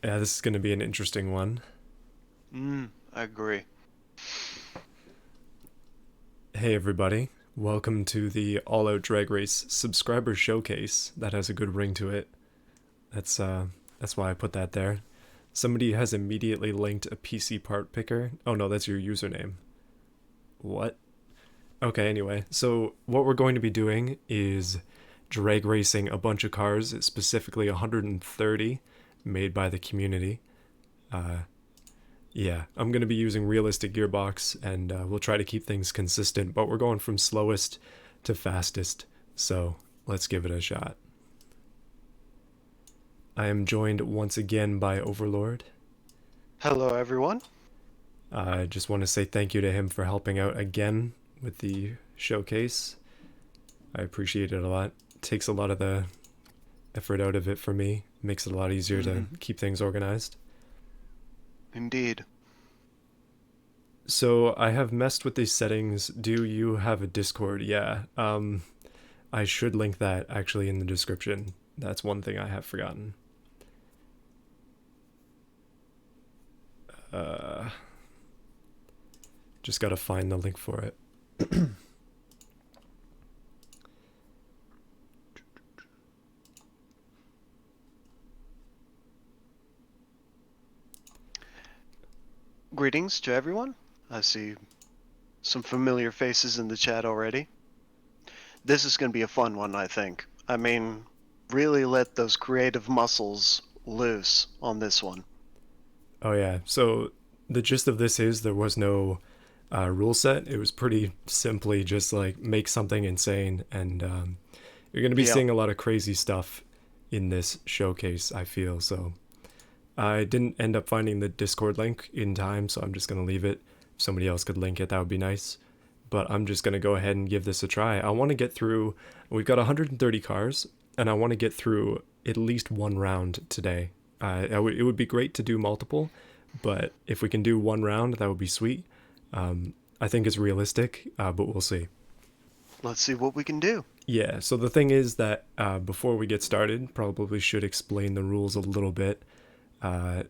Yeah, this is going to be an interesting one. I agree. Hey everybody, welcome to the All Out Drag Race subscriber showcase. That has a good ring to it. That's uh that's why I put that there. Somebody has immediately linked a PC part picker. Oh no, that's your username. What? Okay, anyway. So what we're going to be doing is drag racing a bunch of cars, specifically 130 made by the community. Uh Yeah, I'm going to be using realistic gearbox and we'll try to keep things consistent, but we're going from slowest to fastest, so let's give it a shot. I am joined once again by Overlord. Hello, everyone. I just want to say thank you to him for helping out again with the showcase. I appreciate it a lot. It takes a lot of the effort out of it for me, makes it a lot easier to keep things organized. Indeed. So I have messed with these settings. Do you have a Discord? Yeah. I should link that actually in the description. That's one thing I have forgotten. Uh, just gotta find the link for it. Greetings to everyone. I see some familiar faces in the chat already. This is going to be a fun one, I think. I mean, really let those creative muscles loose on this one. Oh yeah. So the gist of this is there was no rule set. It was pretty simply just like make something insane, and you're gonna be Yeah, seeing a lot of crazy stuff in this showcase. I feel so. I didn't end up finding the Discord link in time, so I'm just gonna leave it. If somebody else could link it, that would be nice. But I'm just gonna go ahead and give this a try. I want to get through. We've got 130 cars, and I want to get through at least one round today. It would be great to do multiple, but if we can do one round, that would be sweet. I think it's realistic, but we'll see. let's see what we can do. Yeah, so the thing is that before we get started, probably should explain the rules a little bit. Uh,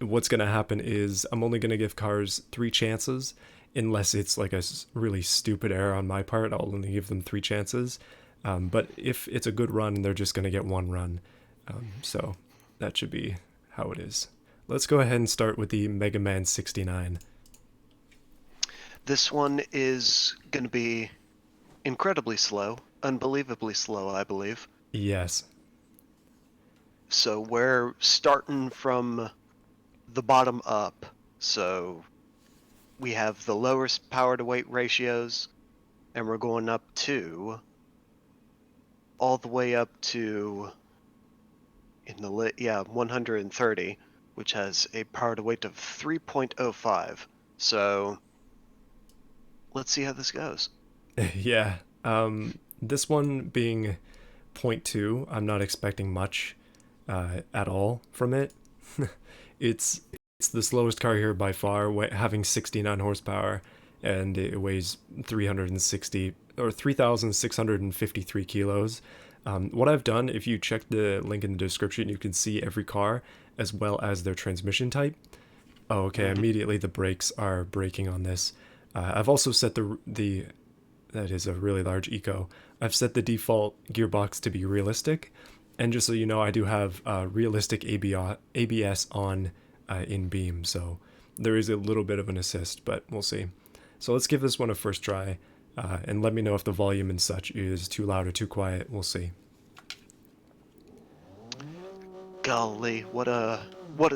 what's going to happen is I'm only going to give cars three chances, unless it's like a really stupid error on my part. I'll only give them three chances. But if it's a good run, they're just going to get one run. So that should be how it is. Let's go ahead and start with the Mega Man 69. This one is going to be incredibly slow, unbelievably slow, I believe. Yes. So we're starting from the bottom up. So we have the lowest power to weight ratios, and we're going up to all the way up to 130, which has a power to weight of 3.05. So let's see how this goes. Yeah. This one being zero point 0.2, I'm not expecting much at all from it. it's it's the slowest car here by far, having 69 horsepower, and it weighs 360 or 3,653 kilos. What I've done, if you check the link in the description, you can see every car as well as their transmission type. Oh, okay. Mm-hmm. Immediately the brakes are braking on this. I've also set the that is a really large eco. I've set the default gearbox to be realistic, and just so you know, I do have realistic ABS on in beam, so there is a little bit of an assist, but we'll see. So let's give this one a first try, and let me know if the volume and such is too loud or too quiet. We'll see. Golly, what a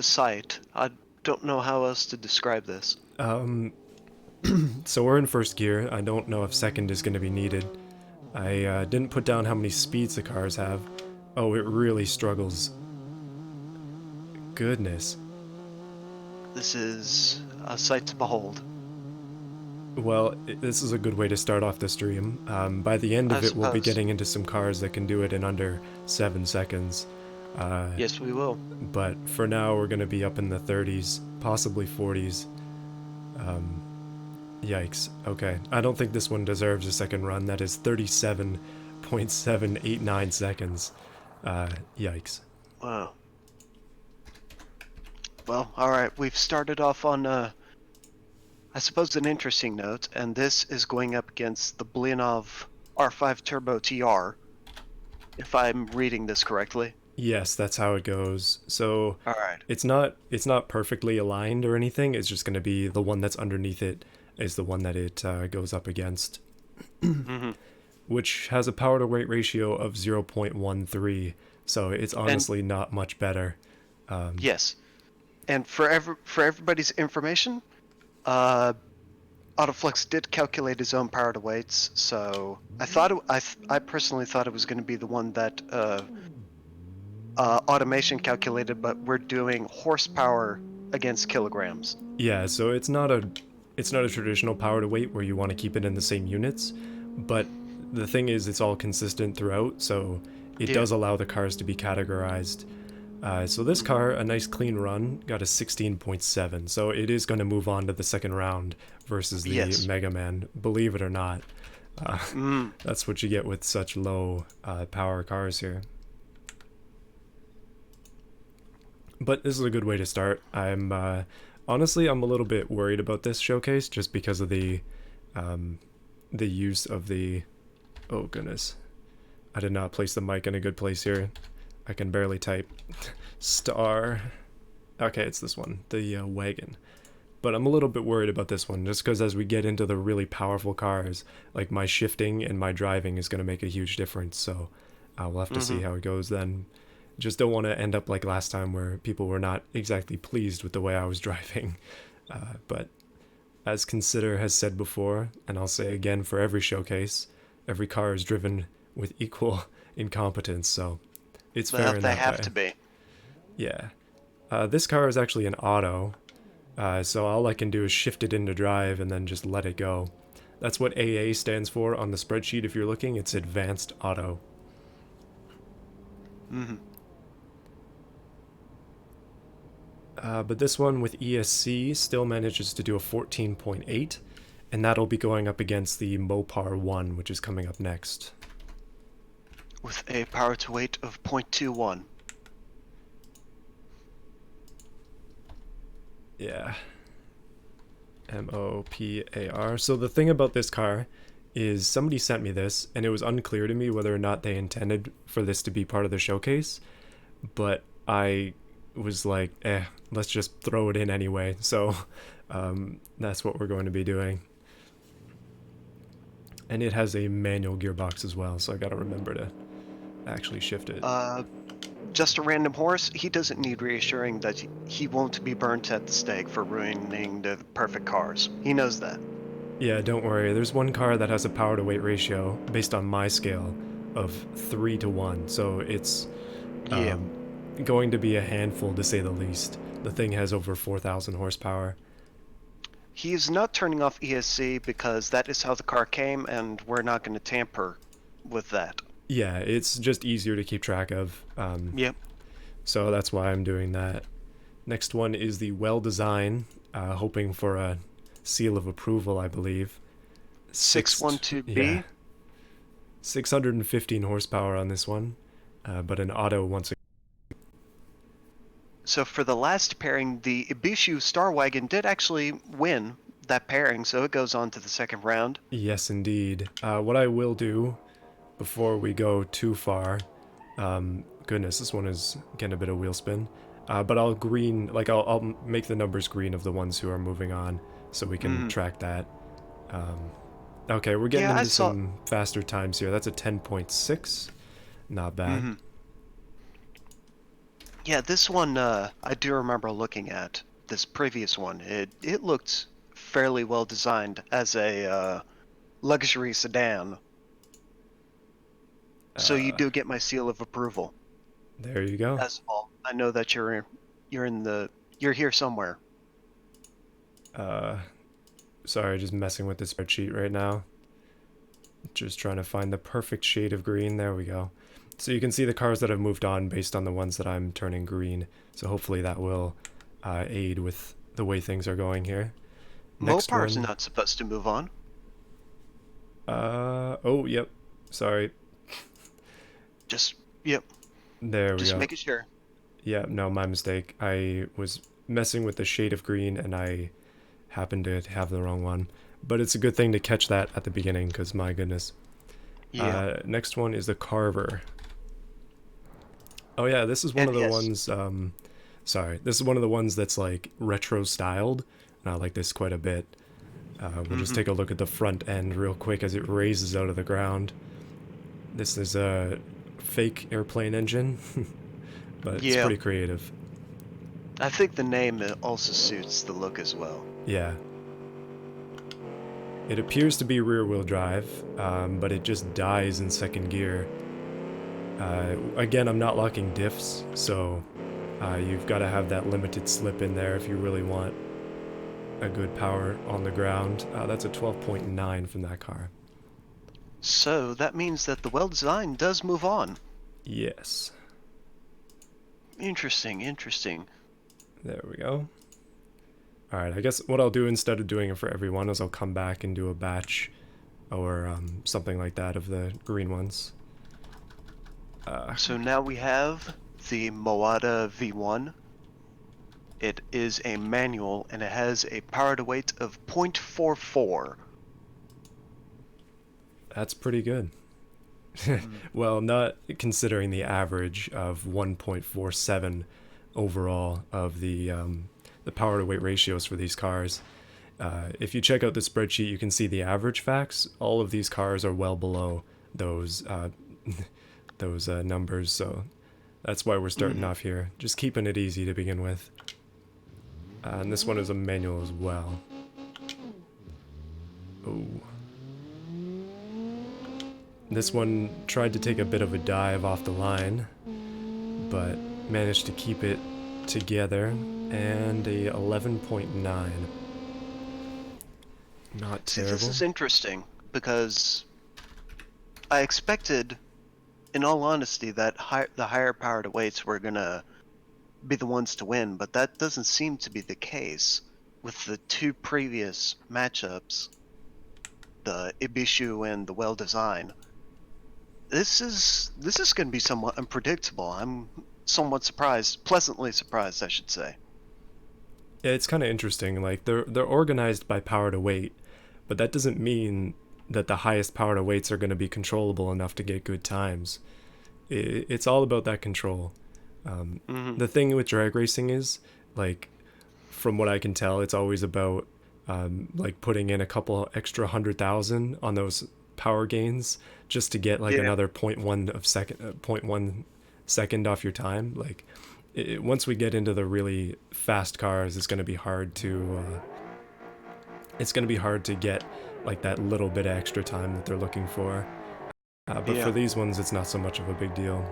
sight! I don't know how else to describe this. So we're in first gear. I don't know if second is going to be needed. I didn't put down how many speeds the cars have. Oh, it really struggles. Goodness. This is a sight to behold, Well, this is a good way to start off the stream. By the end I of it, we'll be suppose. getting into some cars that can do it in under 7 seconds. Uh, Yes, we will. but for now, we're going to be up in the 30s, possibly 40s. Yikes. Okay. I don't think this one deserves a second run. That is 37.789 seconds. Yikes. Wow. Well, all right. We've started off on, I suppose, an interesting note, and this is going up against the Blyanov R5 Turbo TR, if I'm reading this correctly. Yes, that's how it goes. So All right. it's not perfectly aligned or anything. It's just going to be the one that's underneath it is the one that it goes up against, Mm-hmm. which has a power to weight ratio of 0.13. So it's And honestly not much better. yes, and for everybody's information, uh, Autoflux did calculate his own power to weights, so I personally thought it was going to be the one that automation calculated, but we're doing horsepower against kilograms. Yeah, so it's not a traditional power to weight where you want to keep it in the same units, but the thing is it's all consistent throughout, so it Yeah. does allow the cars to be categorized. So this car, a nice clean run, got a 16.7, so it is going to move on to the second round versus the Yes. Mega Man, believe it or not. Uh, Mm. that's what you get with such low power cars here. But this is a good way to start. I'm honestly I'm a little bit worried about this showcase just because of the use of the, oh goodness, I did not place the mic in a good place here. I can barely type. Star. Okay, it's this one, the wagon. But I'm a little bit worried about this one just because as we get into the really powerful cars, like my shifting and my driving is going to make a huge difference. So we'll have to Mm-hmm. see how it goes then. Just don't want to end up like last time where people were not exactly pleased with the way I was driving. But as Consider has said before, and I'll say again for every showcase, every car is driven with equal incompetence, so it's fair Well, in they that have way. to be. Yeah. This car is actually an auto, so all I can do is shift it into drive and then just let it go. That's what AA stands for on the spreadsheet if you're looking. It's Advanced Auto. Mm-hmm. But this one with ESC still manages to do a 14.8, and that'll be going up against the Mopar 1, which is coming up next. With a power to weight of 0.21. Yeah. Mopar. So the thing about this car is somebody sent me this, and it was unclear to me whether or not they intended for this to be part of the showcase, but I was like, let's just throw it in anyway. So that's what we're going to be doing. And it has a manual gearbox as well, so I gotta remember to actually shift it. Uh, just a random horse. He doesn't need reassuring that he won't be burnt at the stake for ruining the perfect cars. He knows that. Yeah, don't worry. There's one car that has a power to weight ratio based on my scale of 3 to 1, so it's Yeah. um, going to be a handful to say the least. The thing has over 4,000 horsepower. He is not turning off ESC because that is how the car came, and we're not going to tamper with that. Yeah, it's just easier to keep track of, Yep. so that's why I'm doing that. Next one is the Well Design, hoping for a seal of approval, I believe. Yeah, 612B. 615 horsepower on this one, but an auto once again. So for the last pairing, the Ibishu Star Wagon did actually win that pairing, so it goes on to the second round. Yes, indeed. What I will do before we go too far, goodness, this one is getting a bit of wheel spin. But I'll green, like I'll make the numbers green of the ones who are moving on, so we can Mm. track that. Um, okay, we're getting Yeah, I into saw. some faster times here. That's a 10.6, not bad. Mm-hmm. Yeah, this one I do remember looking at this previous one. It looked fairly well designed as a luxury sedan. So you Uh, do get my seal of approval. there you go. As well, I know that you're here somewhere. Uh, sorry, just messing with the spreadsheet right now. Just trying to find the perfect shade of green. There we go. So you can see the cars that have moved on based on the ones that I'm turning green. So hopefully that will aid with the way things are going here. Next Mopar's one. not supposed to move on. Oh, yep. Sorry. Just yep. There we Just go. making sure. Yeah, no, my mistake. I was messing with the shade of green and I happened to have the wrong one. But it's a good thing to catch that at the beginning because my goodness. Yeah. Next one is the Carver. Oh yeah, this is one And of the yes. ones. Sorry, this is one of the ones that's like retro styled, and I like this quite a bit. We'll just Mm-hmm. take a look at the front end real quick as it raises out of the ground. This is a fake airplane engine, but it's Yeah. pretty creative. I think the name also suits the look as well. Yeah. It appears to be rear wheel drive, but it just dies in second gear. Again, I'm not locking diffs, so you've got to have that limited slip in there if you really want a good power on the ground. That's a 12.9 from that car. So that means that the well design does move on. Yes. Interesting, interesting. There we go. Alright, I guess what I'll do instead of doing it for everyone is I'll come back and do a batch or something like that of the green ones. So now we have the Moata V1. It is a manual and it has a power to weight of 0.44. That's pretty good. Well, not considering the average of 1.47 overall of the power to weight ratios for these cars. If you check out the spreadsheet, you can see the average facts. All of these cars are well below those those numbers, so that's why we're starting off here. Just keeping it easy to begin with. And this one is a manual as well. Oh. This one tried to take a bit of a dive off the line, but managed to keep it together, and a 11.9. Not See, this terrible. is interesting because I expected, in all honesty, that the higher power to weights were going to be the ones to win, but that doesn't seem to be the case with the two previous matchups, the Ibishu and the Well Design. This is going to be somewhat unpredictable. I'm somewhat surprised, pleasantly surprised, I should say. Yeah, it's kind of interesting. Like they're organized by power to weight, but that doesn't mean that the highest power to weights are going to be controllable enough to get good times. It's all about that control. Mm-hmm. The thing with drag racing is, like, from what I can tell, it's always about like putting in a couple extra 100,000 on those power gains just to get like Yeah, another point 1 second off your time. Like, once we get into the really fast cars, it's gonna be hard to get like that little bit of extra time that they're looking for. But for yeah. these ones, it's not so much of a big deal.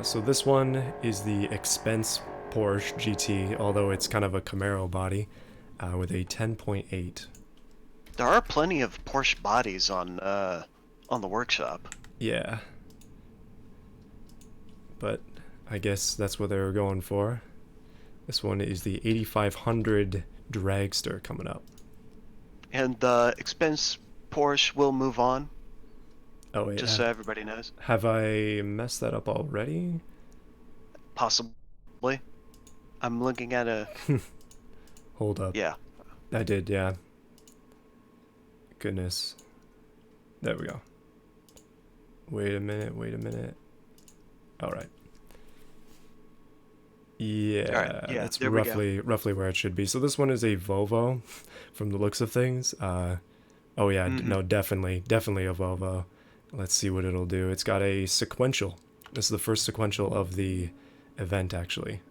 So this one is the expense Porsche GT, although it's kind of a Camaro body, with a 10.8. There are plenty of Porsche bodies on the workshop. Yeah, but I guess that's what they were going for. This one is the 8500 Dragster coming up. And the expense Porsche will move on, Oh wait, just so everybody knows. have I messed that up already? Possibly. I'm looking at a Hold up. yeah. I did, yeah. Goodness. There we go. Wait a minute, wait a minute. Alright. All right, Yeah, yeah, that's there we go. roughly where it should be. So this one is a Volvo, from the looks of things. Oh yeah, Mm-hmm. no, definitely a Volvo. Let's see what it'll do. It's got a sequential. This is the first sequential of the event, actually.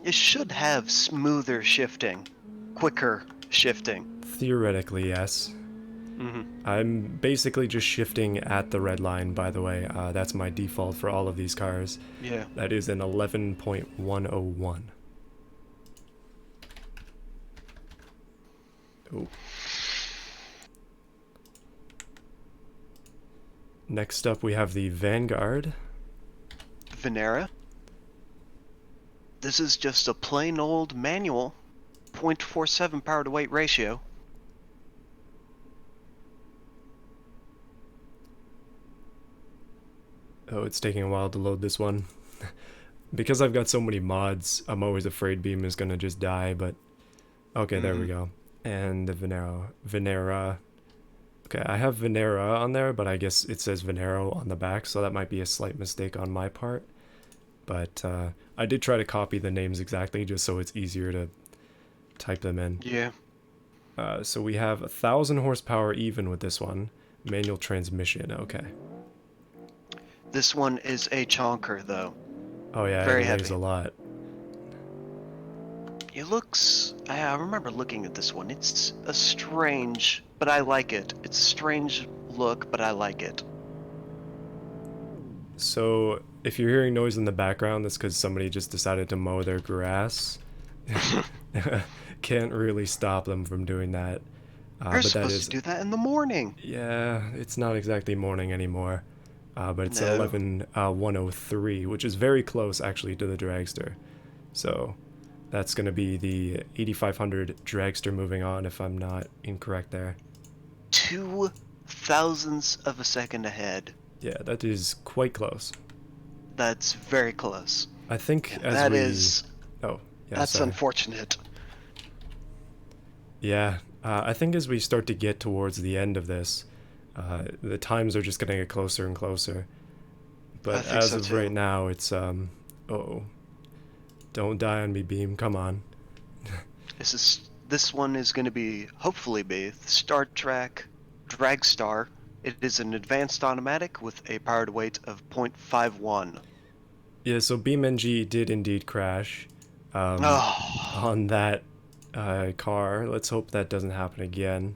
It should have smoother shifting, quicker shifting. Theoretically, yes. Mm-hmm. I'm basically just shifting at the red line, by the way. That's my default for all of these cars. Yeah. That is an 11.101. Oh. Next up, we have the Vanguard. Venera. This is just a plain old manual, 0.47 power to weight ratio. Oh, it's taking a while to load this one. Because I've got so many mods, I'm always afraid Beam is gonna just die, but okay, there we Mm-hmm. go. And the Venera. Okay, I have Venera on there, but I guess it says Venero on the back, so that might be a slight mistake on my part. But I did try to copy the names exactly just so it's easier to type them in. Yeah. So we have 1,000 horsepower even with this one. Manual transmission, okay. This one is a chonker, though. Oh yeah, it Very weighs heavy. a lot. It looks. I remember looking at this one. It's a strange, but I like it. It's a strange look, but I like it. So if you're hearing noise in the background, that's because somebody just decided to mow their grass. Can't really stop them from doing that. You're But that supposed to is, do that in the morning. yeah, it's not exactly morning anymore. But it's No. 11:103, which is very close actually to the dragster. So that's going to be the 8500 dragster moving on, if I'm not incorrect there. 2 thousandths of a second ahead. Yeah, that is quite close. That's very close. I think And as that we. is. Oh, yeah, That's sorry. unfortunate. Yeah, I think as we start to get towards the end of this, the times are just going to get closer and closer. I But think as so of too. right now, it's oh, don't die on me, Beam. Come on. This one is going to be hopefully be the Star Trek Dragstar. It is an advanced automatic with a power to weight of 0.51. Yeah, so BeamNG did indeed crash Oh, on that car. Let's hope that doesn't happen again.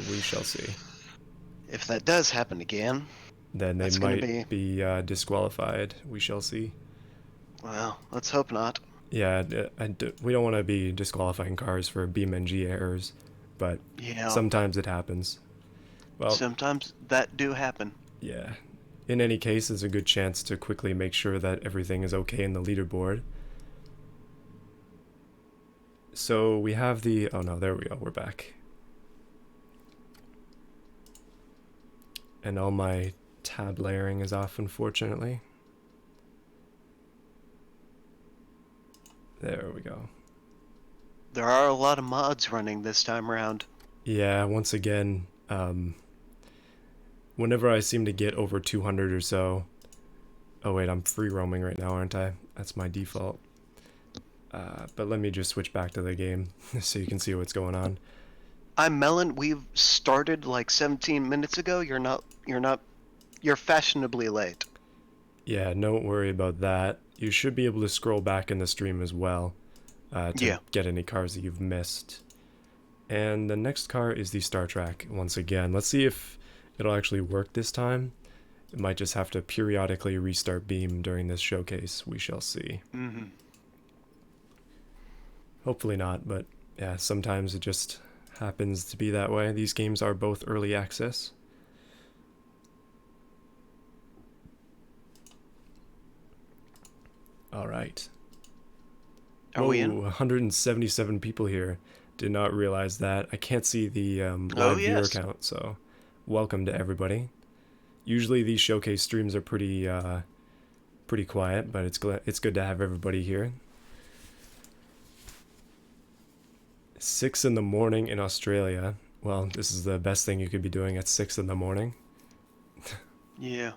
We shall see. if that does happen again, Then they that's going to might be, be disqualified. We shall see. well, let's hope not. Yeah, we don't want to be disqualifying cars for BeamNG errors, but Yeah, sometimes it happens. Well, sometimes that do happen. yeah. In any case, there's a good chance to quickly make sure that everything is okay in the leaderboard. So we have the. Oh no, there we go. We're back. And all my tab layering is off, unfortunately. There we go. There are a lot of mods running this time around. Yeah, once again, whenever I seem to get over 200 or so. Oh wait, I'm free roaming right now, aren't I? That's my default. But let me just switch back to the game so you can see what's going on. I'm Melon. We've started like 17 minutes ago. You're fashionably late. Yeah, don't worry about that. You should be able to scroll back in the stream as well to Yeah. get any cars that you've missed. And the next car is the Star Trek once again. Let's see if it'll actually work this time. It might just have to periodically restart Beam during this showcase. We shall see. Mm-hmm. Hopefully not, but yeah, sometimes it just happens to be that way. These games are both early access. All right. Are we in? 177 people here. Did not realize that. I can't see the Oh, live viewer yes. count, so welcome to everybody. Usually these showcase streams are pretty quiet, but it's good to have everybody here. 6 in the morning in Australia. Well, this is the best thing you could be doing at 6 in the morning. Yeah.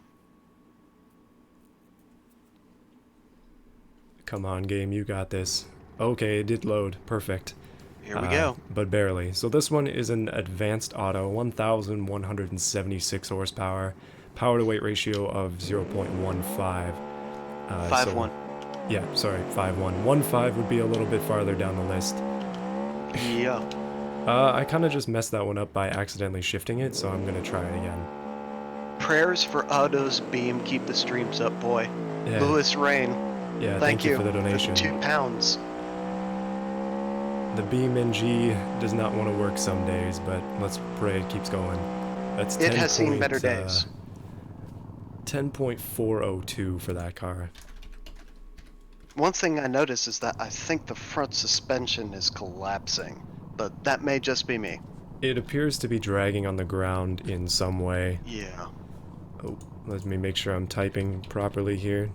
Come on, game, you got this. Okay, it did load. Perfect. Here we go. But barely. So this one is an advanced auto, 1,176 horsepower, power to weight ratio of 0.15. 5-1. Yeah, sorry, 5.1. 1.5 would be a little bit farther down the list. Yeah. I kind of just messed that one up by accidentally shifting it, so I'm going to try it again. Prayers for Otto's Beam. Keep the streams up, boy. Yeah, Lewis Rain. yeah, Thank you for the donation. For the £2. The beamng does not want to work some days, but let's pray it keeps going. That's 10 It has seen better days. 10.402 for that car. One thing I noticed is that I think the front suspension is collapsing, but that may just be me. It appears to be dragging on the ground in some way. Yeah. Oh, let me make sure I'm typing properly here.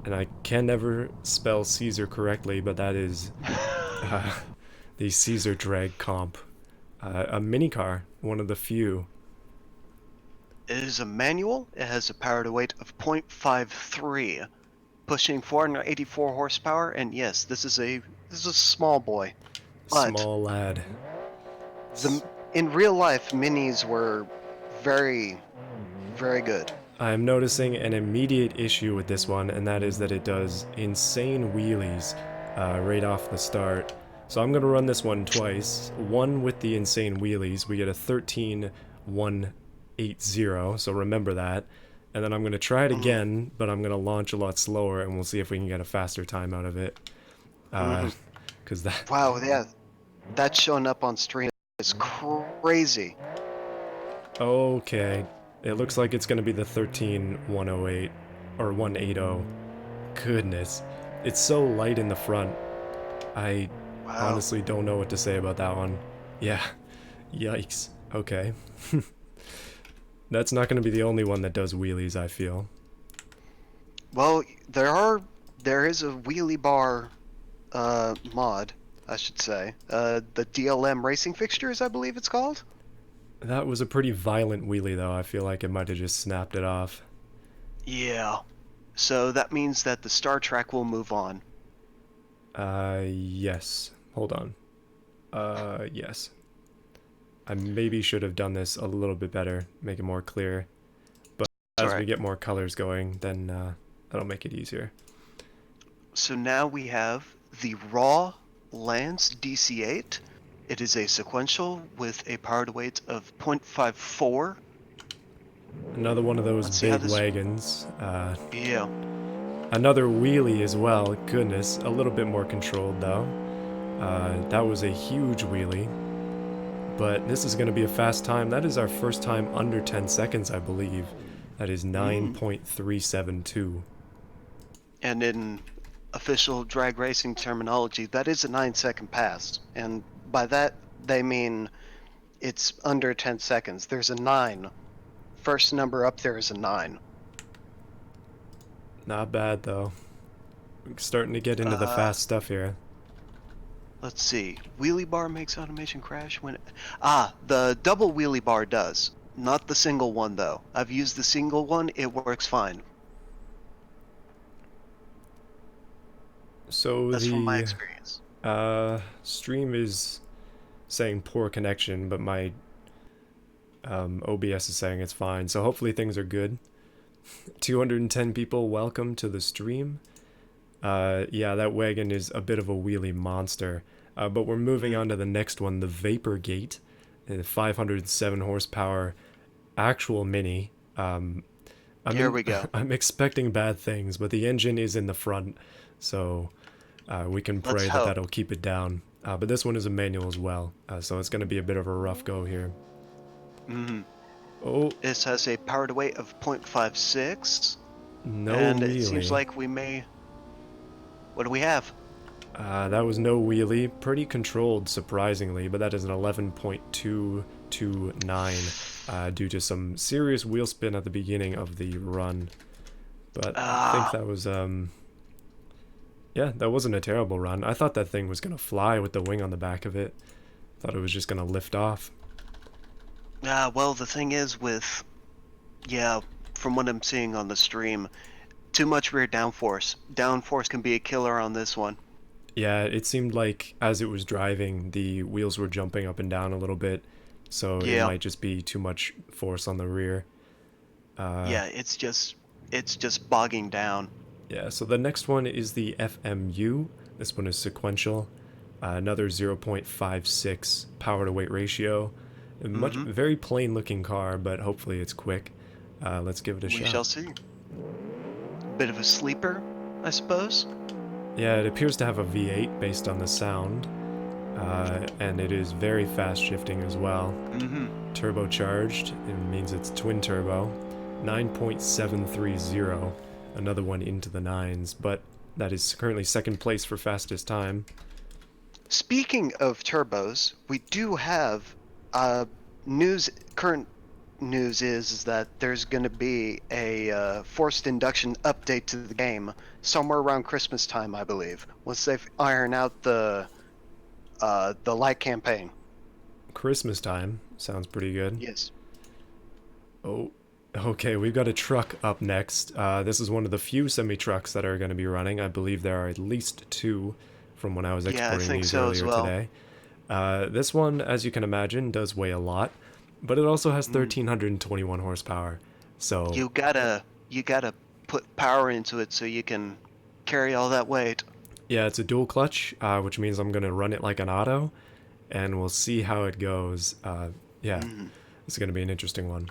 and I can never spell Caesar correctly, but that is uh, the Caesar drag comp. A mini car, one of the few. It is a manual. It has a power to weight of 0.53, pushing 484 horsepower. And yes, this is a small boy. But Small lad. in real life, minis were very, very good. I'm noticing an immediate issue with this one, and that is that it does insane wheelies right off the start. So I'm going to run this one twice. One with the insane wheelies, we get a 13,180, so remember that. And then I'm going to try it Mhm, again, but I'm going to launch a lot slower, and we'll see if we can get a faster time out of it. mhm. Because that. Wow, yeah, that showing up on stream is crazy. Okay. It looks like it's going to be the 13,108 or 180. Goodness. It's so light in the front. I Wow. honestly don't know what to say about that one. Yeah. Yikes. Okay. That's not going to be the only one that does wheelies, I feel. Well, there is a wheelie bar mod, I should say. The DLM racing fixtures, I believe it's called. That was a pretty violent wheelie, though. I feel like it might have just snapped it off. Yeah. So that means that the star track will move on. Yes. Hold on. Yes. I maybe should have done this a little bit better, make it more clear. But It's all as we right. get more colors going, then that'll make it easier. So now we have the Raw Lance DC-8. It is a sequential with a power to weight of 0.54. Another one of those Let's see how big this. wagons. Yeah. Another wheelie as well. Goodness, a little bit more controlled though. That was a huge wheelie. But this is going to be a fast time. That is our first time under 10 seconds, I believe. That is Mm. 9.372. And in official drag racing terminology, that is a 9-second pass. And by that, they mean it's under 10 seconds. There's a 9. First number up there is a 9. Not bad though. We're starting to get into the Uh, fast stuff here. let's see. Wheelie bar makes automation crash when. The double wheelie bar does. Not the single one, though. I've used the single one, it works fine. So That's from my the experience. stream is saying poor connection, but my OBS is saying it's fine. So hopefully things are good. 210 people, welcome to the stream. Yeah, that wagon is a bit of a wheelie monster. But we're moving Mm. on to the next one, the Vapor Gate, 507 horsepower actual mini. I'm Here in, we go. I'm expecting bad things, but the engine is in the front, so we can Let's pray that hope. that'll keep it down. But this one is a manual as well, so it's going to be a bit of a rough go here. Mm. Oh, This has a power to weight of 0.56, no and it seems wheelie. like we may. What do we have? That was no wheelie. Pretty controlled, surprisingly, but that is an 11.229 due to some serious wheel spin at the beginning of the run. But I think Ah, that was, yeah, that wasn't a terrible run. I thought that thing was going to fly with the wing on the back of it. Thought it was just going to lift off. well, the thing is with. Yeah, from what I'm seeing on the stream, too much rear downforce. Downforce can be a killer on this one. Yeah, it seemed like as it was driving, the wheels were jumping up and down a little bit, so it Yeah. might just be too much force on the rear. Uh, Yeah, it's just bogging down. Yeah, so the next one is the FMU. This one is sequential. Another 0.56 power to weight ratio. A much Mm-hmm. very plain looking car, but hopefully it's quick. Let's give it a We shot. shall see. Bit of a sleeper, I suppose. Yeah, it appears to have a V8 based on the sound, and it is very fast shifting as well. Mm-hmm. Turbocharged, it means it's twin turbo. 9.730, another one into the nines, but that is currently second place for fastest time. Speaking of turbos, we do have uh news current news is that there's going to be a forced induction update to the game somewhere around Christmas time, I believe, once they've ironed out the light campaign. Christmas time sounds pretty good. Yes. Oh, okay, we've got a truck up next. This is one of the few semi-trucks that are going to be running. I believe there are at least two from when I was Yeah, I exporting think these so as earlier well. today. This one, as you can imagine, does weigh a lot, but it also has Mm. 1,321 horsepower. So, You gotta put power into it so you can carry all that weight. yeah, it's a dual clutch, which means I'm going to run it like an auto, and we'll see how it goes. Yeah, Mm. it's going to be an interesting one.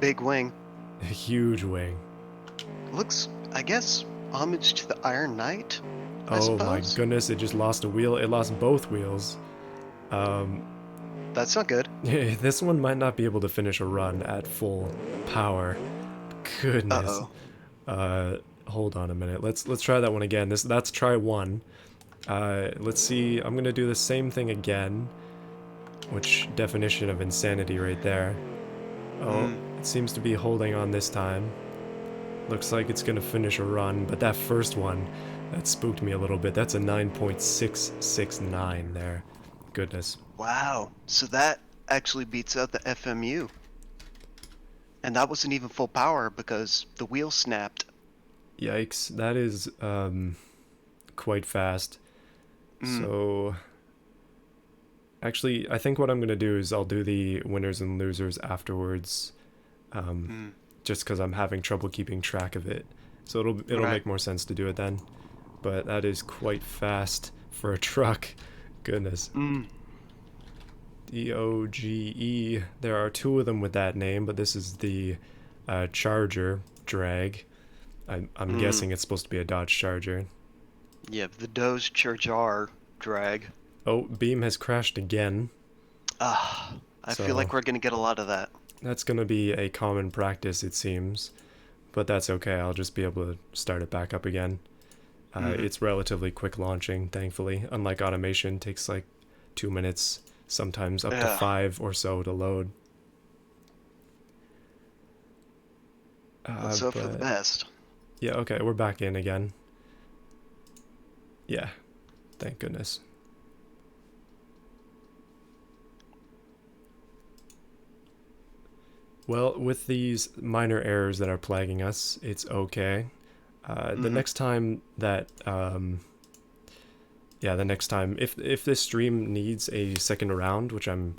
Big wing. A huge wing. Looks, I guess, homage to the Iron Knight, I Oh my suppose. goodness, it just lost a wheel. It lost both wheels. Um, That's not good. this one might not be able to finish a run at full power. Goodness. Uh-oh. Uh, hold on a minute. Let's try that one again. That's try one. Let's see. I'm gonna do the same thing again. Which definition of insanity right there. Oh, Mm. it seems to be holding on this time. Looks like it's gonna finish a run, but that first one, that spooked me a little bit. That's a 9.669 there. Goodness. Wow. So that actually beats out the FMU. And that wasn't even full power because the wheel snapped. Yikes. That is quite fast. Mm. So actually, I think what I'm gonna do is I'll do the winners and losers afterwards, um, Mm. just because I'm having trouble keeping track of it. So it'll Right. make more sense to do it then. But that is quite fast for a truck. Goodness. Mm. DOGE. There are two of them with that name, but this is the Charger drag. I'm Mm. guessing it's supposed to be a Dodge Charger. Yeah, the Doge Charger drag. Oh, Beam has crashed again. Ah, I feel So like we're gonna get a lot of that. that's going to be a common practice, it seems. But that's okay. I'll just be able to start it back up again. Mm. It's relatively quick launching, thankfully. Unlike automation, takes like 2 minutes, sometimes up to Yeah. 5 or so to load. Let's hope for the But best. yeah, okay, we're back in again. Yeah, thank goodness. Well, with these minor errors that are plaguing us, it's okay. The Mm-hmm. next time that, yeah, the next time, if this stream needs a second round, which I'm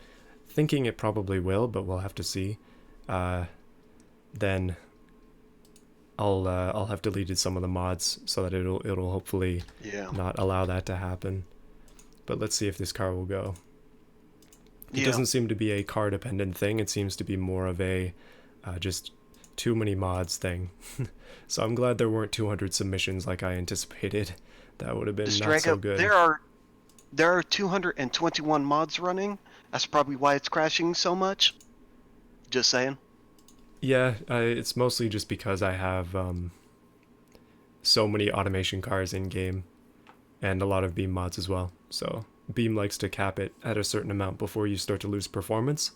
thinking it probably will, but we'll have to see, uh, then I'll have deleted some of the mods so that it'll hopefully Yeah. not allow that to happen. But let's see if this car will go. It Yeah. doesn't seem to be a car dependent thing. It seems to be more of a just too many mods thing. So I'm glad there weren't 200 submissions like I anticipated. That would have been not so Strago, good. there are 221 mods running. That's probably why it's crashing so much. Just saying. Yeah, it's mostly just because I have so many automation cars in game and a lot of Beam mods as well. So Beam likes to cap it at a certain amount before you start to lose performance.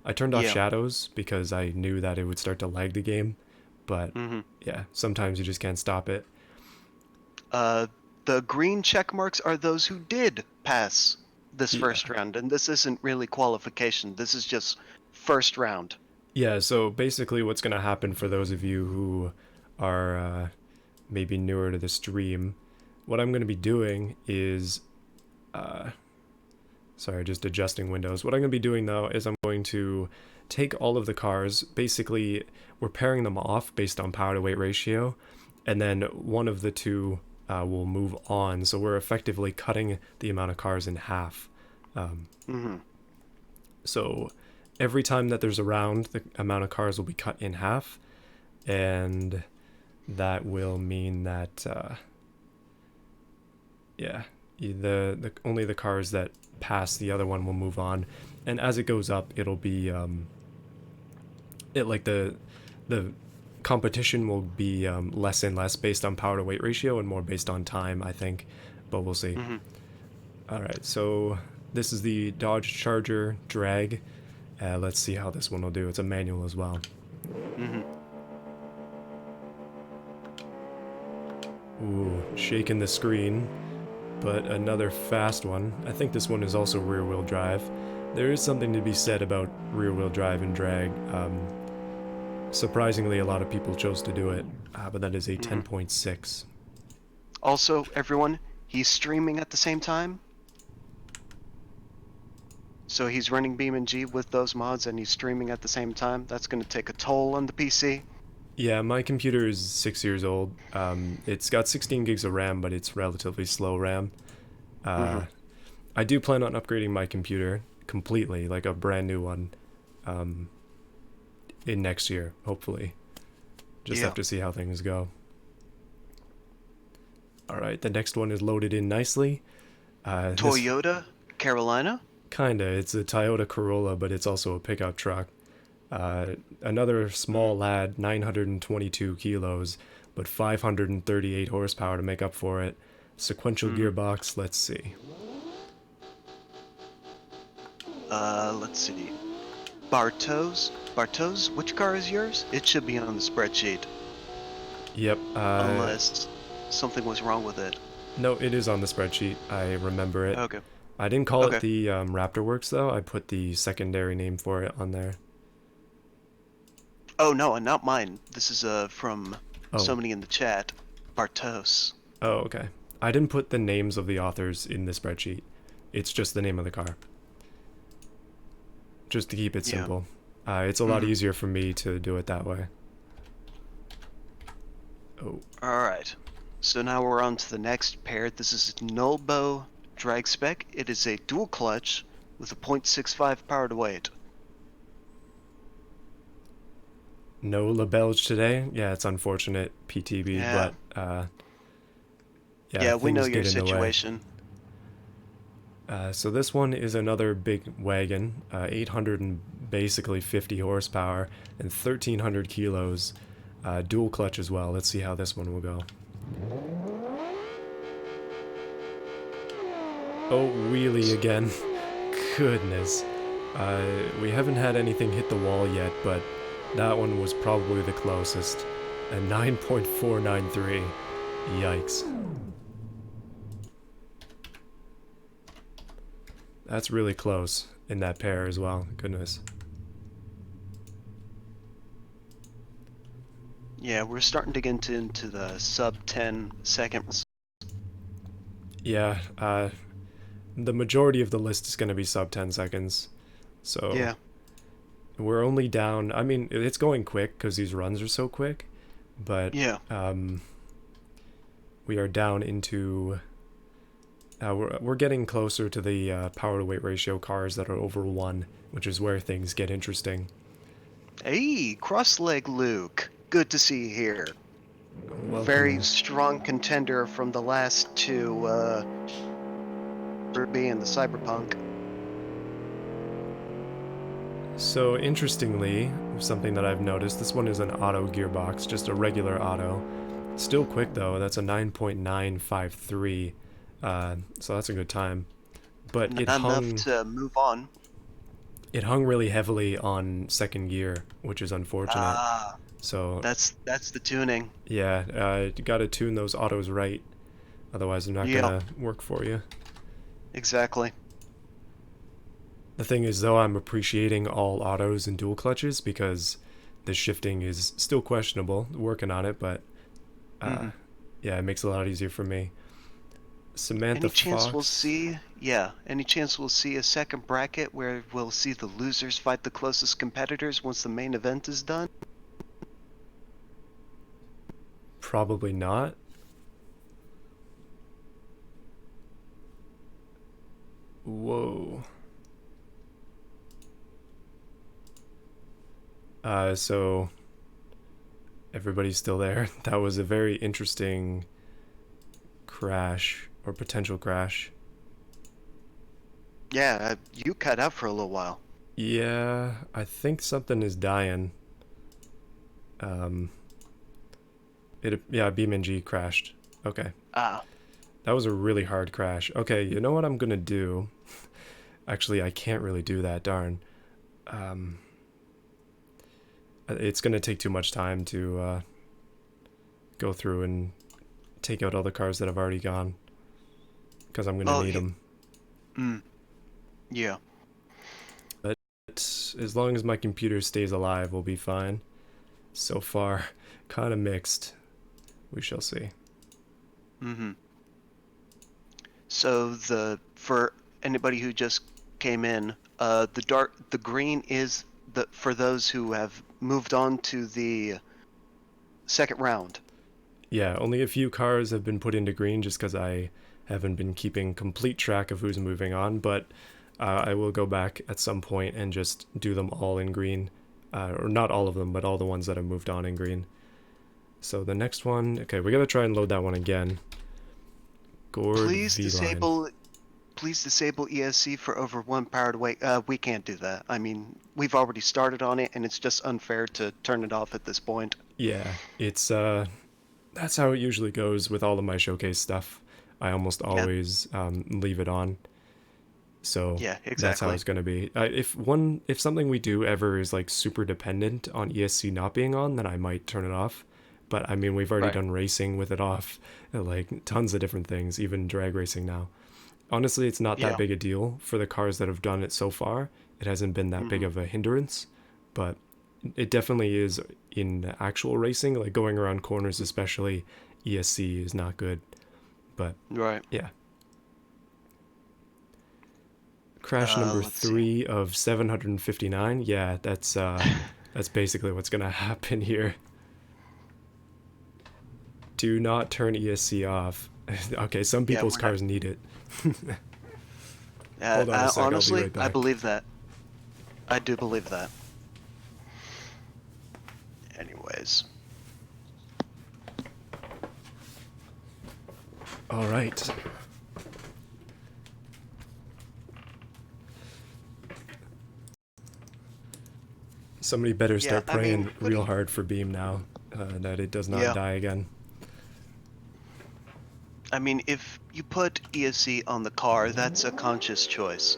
I turned off Yeah. shadows because I knew that it would start to lag the game, but Mm-hmm. yeah, sometimes you just can't stop it. Uh, the green check marks are those who did pass this Yeah. first round, and this isn't really qualification. This is just first round. Yeah, so basically what's going to happen for those of you who are maybe newer to the stream, what I'm going to be doing is sorry, just adjusting windows. What I'm going to be doing though is I'm going to take all of the cars, basically we're pairing them off based on power to weight ratio, and then one of the two will move on. So we're effectively cutting the amount of cars in half. Mm-hmm. So every time that there's a round, the amount of cars will be cut in half, and that will mean that yeah, the only the cars that pass the other one will move on, and as it goes up, it'll be it like the competition will be less and less based on power to weight ratio and more based on time, I think, but we'll see. Mm-hmm. All right, so this is the Dodge Charger drag, Let's see how this one will do. It's a manual as well. Mm-hmm. Ooh, shaking the screen, but another fast one. I think this one is also rear-wheel drive. There is something to be said about rear-wheel drive and drag. Surprisingly, a lot of people chose to do it, but that is a Mm-hmm. 10.6. Also, everyone, he's streaming at the same time. So he's running beamng with those mods and he's streaming at the same time. That's going to take a toll on the PC. Yeah, my computer is 6 years old. It's got 16 gigs of RAM, but it's relatively slow RAM. Mm-hmm. Uh, I do plan on upgrading my computer completely, like a brand new one, um, in next year, hopefully. Just Yeah. have to see how things go. Alright, the next one is loaded in nicely. This Toyota, Carolina. kinda, it's a Toyota Corolla, but it's also a pickup truck. Another Mm-hmm. small lad, 922 kilos, but 538 horsepower to make up for it. Sequential Mm-hmm. gearbox, let's see. Let's see. Bartos. Bartos, which car is yours? It should be on the spreadsheet, Yep, unless something was wrong with it. no, it is on the spreadsheet. I remember it. Okay. I didn't call it Okay. the Raptor Works though. I put the secondary name for it on there. Oh no, and not mine. This is from Oh, somebody in the chat. Bartos. oh, okay. I didn't put the names of the authors in the spreadsheet. It's just the name of the car, just to keep it Yeah. simple. It's a lot Mm-hmm. easier for me to do it that way. Oh, All right. So now we're on to the next pair. This is Nullbo drag spec. It is a dual clutch with a 0.65 power to weight. no LaBelge today. Yeah, it's unfortunate, PTB, Yeah. but yeah, Yeah, we know things your get in the way. situation. So this one is another big wagon, 800 and basically 50 horsepower and 1,300 kilos, dual clutch as well. Let's see how this one will go. Oh, wheelie again. Goodness. We haven't had anything hit the wall yet, but that one was probably the closest. A 9.493. Yikes. That's really close in that pair as well. Goodness. Yeah, we're starting to get into the sub 10 seconds. Yeah, the majority of the list is going to be sub 10 seconds. So Yeah. we're only down. I mean, it's going quick because these runs are so quick, but Yeah. we are down into. We're getting closer to the power to weight ratio cars that are over 1, which is where things get interesting. Hey, cross-leg Luke. Good to see you here. Very Welcome. strong contender from the last two, Ruby and the Cyberpunk. So, interestingly, something that I've noticed, this one is an auto gearbox, just a regular auto. Still quick though, that's a 9.953, so that's a good time. But Not enough to move on. it hung really heavily on second gear, which is unfortunate. Ah, So that's the tuning. yeah, you gotta tune those autos right, otherwise they're not Yep, gonna work for you. exactly. The thing is though, I'm appreciating all autos and dual clutches because the shifting is still questionable, working on it, but Hmm. yeah, it makes it a lot easier for me. Samantha Any chance we'll Fox. see? Yeah, any chance we'll see a second bracket where we'll see the losers fight the closest competitors once the main event is done? Probably not. Whoa. So everybody's still there. That was a very interesting crash or potential crash. Yeah, you cut out for a little while. Yeah, I think something is dying. Um, yeah, beamng crashed. Okay, Ah, that was a really hard crash. Okay, you know what I'm gonna do? Actually, I can't really do that. Darn. It's going to take too much time to go through and take out all the cars that have already gone because I'm going to Oh, need them. yeah. But as long as my computer stays alive, we'll be fine. So far, kind of mixed. We shall see. So for anybody who just came in, the green is for those who have moved on to the second round. Yeah, only a few cars have been put into green just because I haven't been keeping complete track of who's moving on, but I will go back at some point and just do them all in green. Or not all of them, but all the ones that have moved on in green. So the next one, okay, we gotta try and load that one again. Gord Please V-Line. disable ESC for over 1 power to weight. We can't do that. I mean, we've already started on it, and it's just unfair to turn it off at this point. Yeah, it's that's how it usually goes with all of my showcase stuff. I almost Yeah, always leave it on. So yeah, that's how exactly. it's gonna be. If something we do ever is like super dependent on ESC not being on, then I might turn it off. But I mean, we've already Right. done racing with it off, like tons of different things, even drag racing now. Honestly, it's not that Yeah. big a deal for the cars that have done it so far. It hasn't been that big Mm-hmm. of a hindrance, but it definitely is in actual racing, like going around corners, especially. ESC is not good, but Right. yeah. Crash number Let's see. 3 of 759. Yeah, that's basically what's gonna happen here. Do not turn ESC off. Okay, some Yeah, people's we're not. cars need it. Hold on a sec, I'll be Honestly, right I back. believe that. I do believe that. Anyways. All right. Somebody better Yeah, start I mean, praying real hard for Beam now, that it does not yeah. die again. I mean, if you put ESC on the car, that's a conscious choice.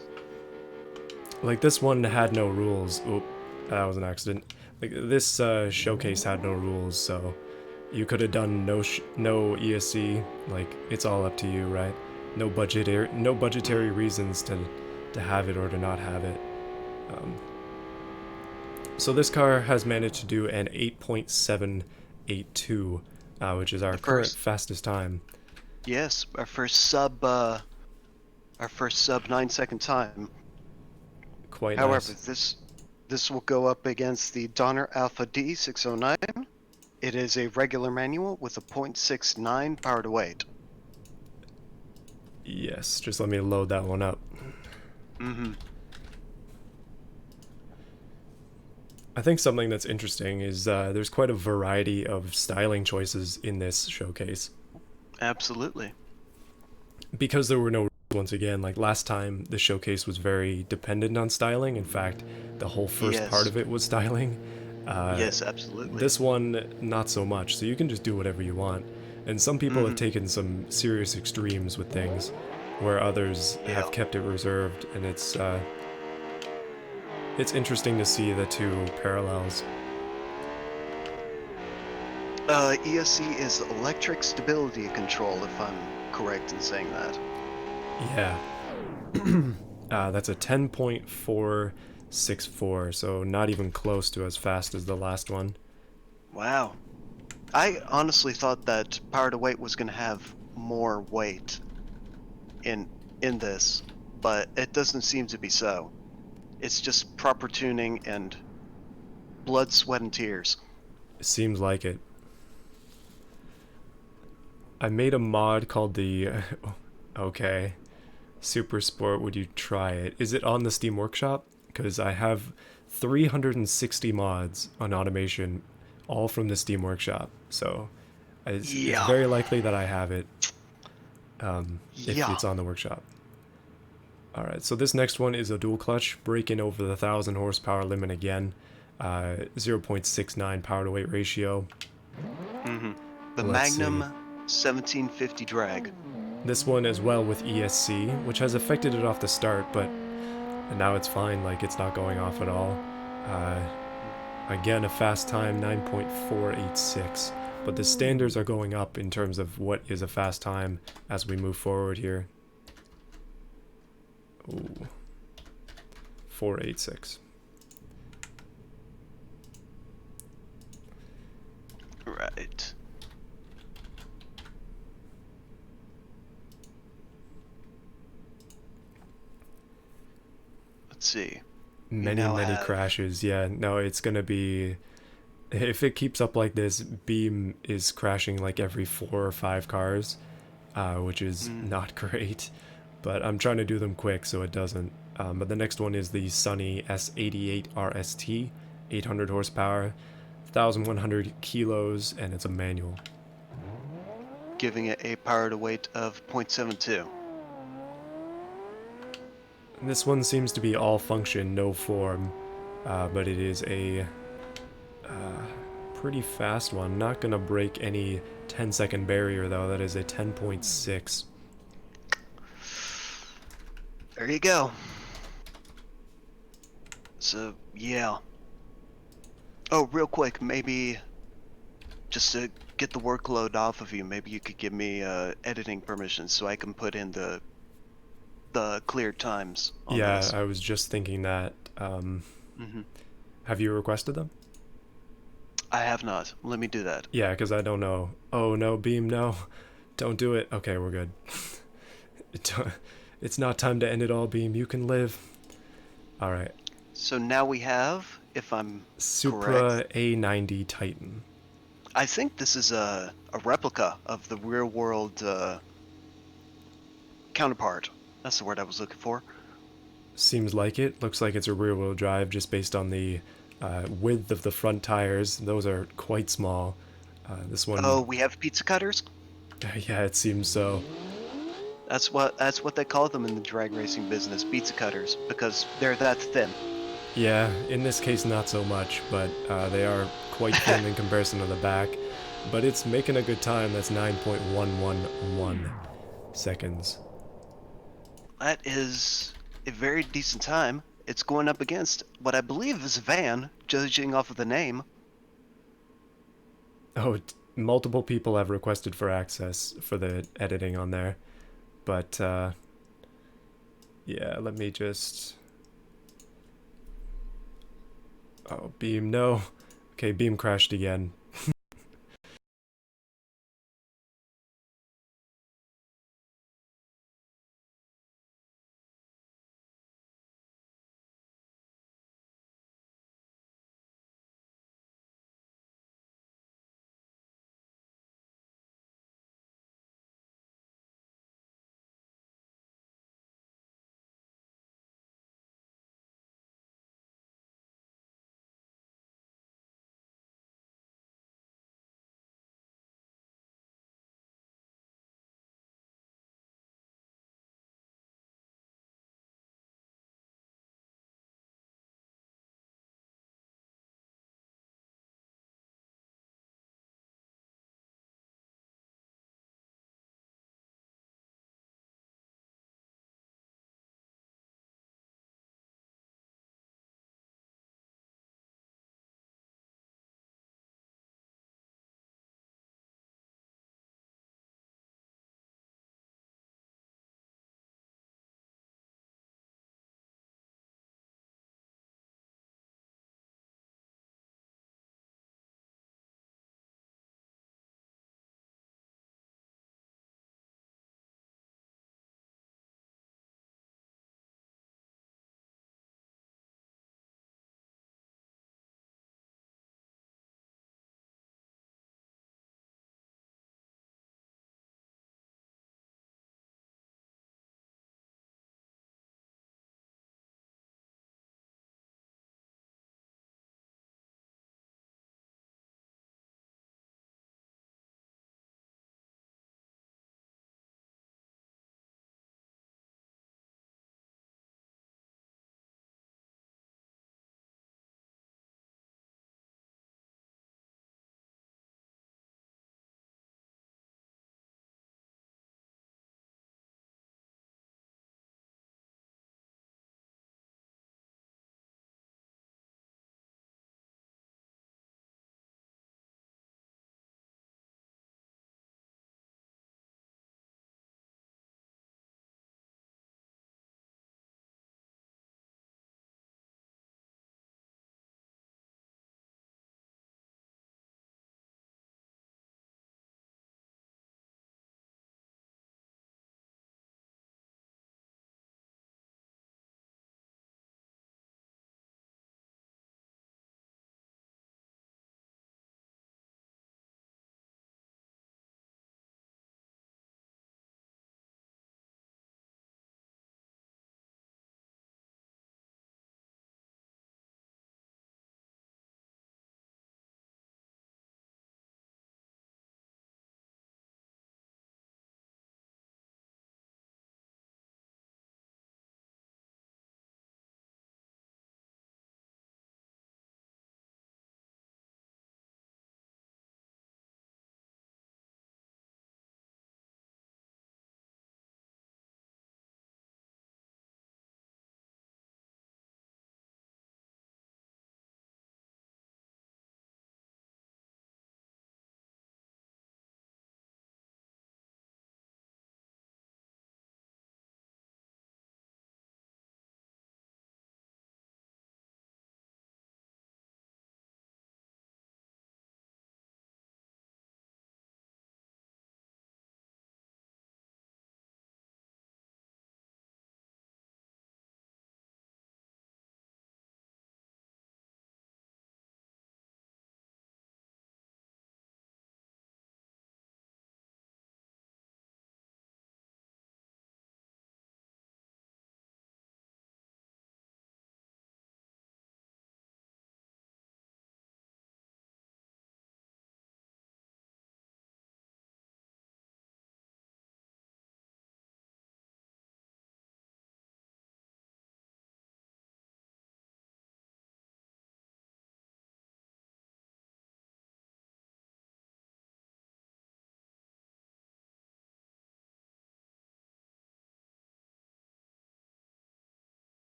Like this one had no rules. Oop, that was an accident. Like this showcase had no rules, so you could have done no ESC. Like it's all up to you, right? No budgetary Mm. reasons to have it or to not have it. Um, so this car has managed to do an 8.782, which is our The current first, fastest time. yes, our first sub 9 second time. Quite However, nice. this will go up against the Donner Alpha D609. It is a regular manual with a .69 power to weight. Yes, just let me load that one up. Mm-hmm. I think something that's interesting is there's quite a variety of styling choices in this showcase. Absolutely. Because there were no rules, once again, like last time, the showcase was very dependent on styling. In fact, the whole first part Yes. of it was styling. Uh, Yes, absolutely. this one, not so much. So you can just do whatever you want. And some people have Mm-hmm. taken some serious extremes with things, where others Yeah. have kept it reserved, and it's interesting to see the two parallels. ESC is electric stability control, if I'm correct in saying that. Yeah, that's a 10.464, so not even close to as fast as the last one. Wow. I honestly thought that power to weight was going to have more weight in in this, but it doesn't seem to be so. It's just proper tuning and blood, sweat, and tears. It seems like it. I made a mod called the. Okay. Super Sport, would you try it? Is it on the Steam Workshop? Because I have 360 mods on automation, all from the Steam Workshop. So it's Yeah. very likely that I have it if Yeah. it's on the workshop. All right, so this next one is a dual clutch, breaking over the 1,000 horsepower limit again. 0.69 power to weight ratio. Mm-hmm. The Let's Magnum see. 1750 drag. This one as well with ESC, which has affected it off the start, but and now it's fine. Like it's not going off at all. Uh, Again, a fast time 9.486. But the standards are going up in terms of what is a fast time as we move forward here. Ooh, 486. Right. Let's see. We Many, now many have. crashes. Yeah, no, it's gonna be. If it keeps up like this, Beam is crashing like every 4 or 5 cars, which is Mm, not great. But I'm trying to do them quick so it doesn't. But the next one is the Sunny S88 RST, 800 horsepower, 1,100 kilos, and it's a manual. giving it a power to weight of 0.72. This one seems to be all function, no form, but it is a pretty fast one. Not gonna break any 10-second barrier though. That is a 10.6. There you go. So, yeah. Oh, real quick, maybe just to get the workload off of you, maybe you could give me editing permission so I can put in the cleared times on Yeah, this. I was just thinking that. Hmm. Have you requested them? I have not. Let me do that. Yeah, because I don't know. Oh no, Beam, no. Don't do it. Okay, we're good. It's not time to end it all, Beam. You can live. Alright. So now we have, if I'm correct, Supra A90 Titan. I think this is a replica of the real world counterpart. That's the word I was looking for. Seems like it. Looks like it's a rear wheel drive just based on the width of the front tires. Those are quite small. This one, Oh, we have pizza cutters? yeah, it seems so. That's what they call them in the drag racing business, pizza cutters, because they're that thin. Yeah, in this case, not so much, but they are quite thin in comparison to the back. But it's making a good time. That's 9.111 seconds. That is a very decent time. It's going up against what I believe is a van, judging off of the name. Oh, multiple people have requested for access for the editing on there. But yeah, let me just. Oh, Beam, no. Okay, Beam crashed again.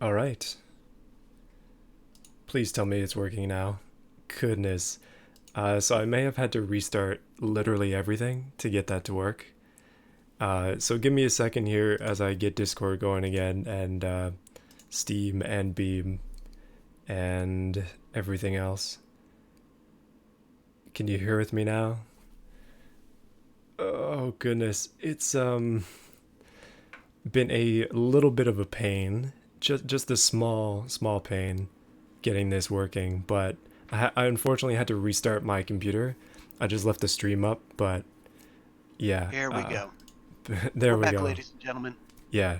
All right. Please tell me it's working now. Goodness. So I may have had to restart literally everything to get that to work. So give me a second here as I get Discord going again and Steam and Beam and everything else. Can you hear with me now? Oh goodness, it's been a little bit of a pain, just a small pain getting this working, but I unfortunately had to restart my computer. I just left the stream up, but yeah, Here we go. there We're we back, go. ladies and gentlemen. Yeah,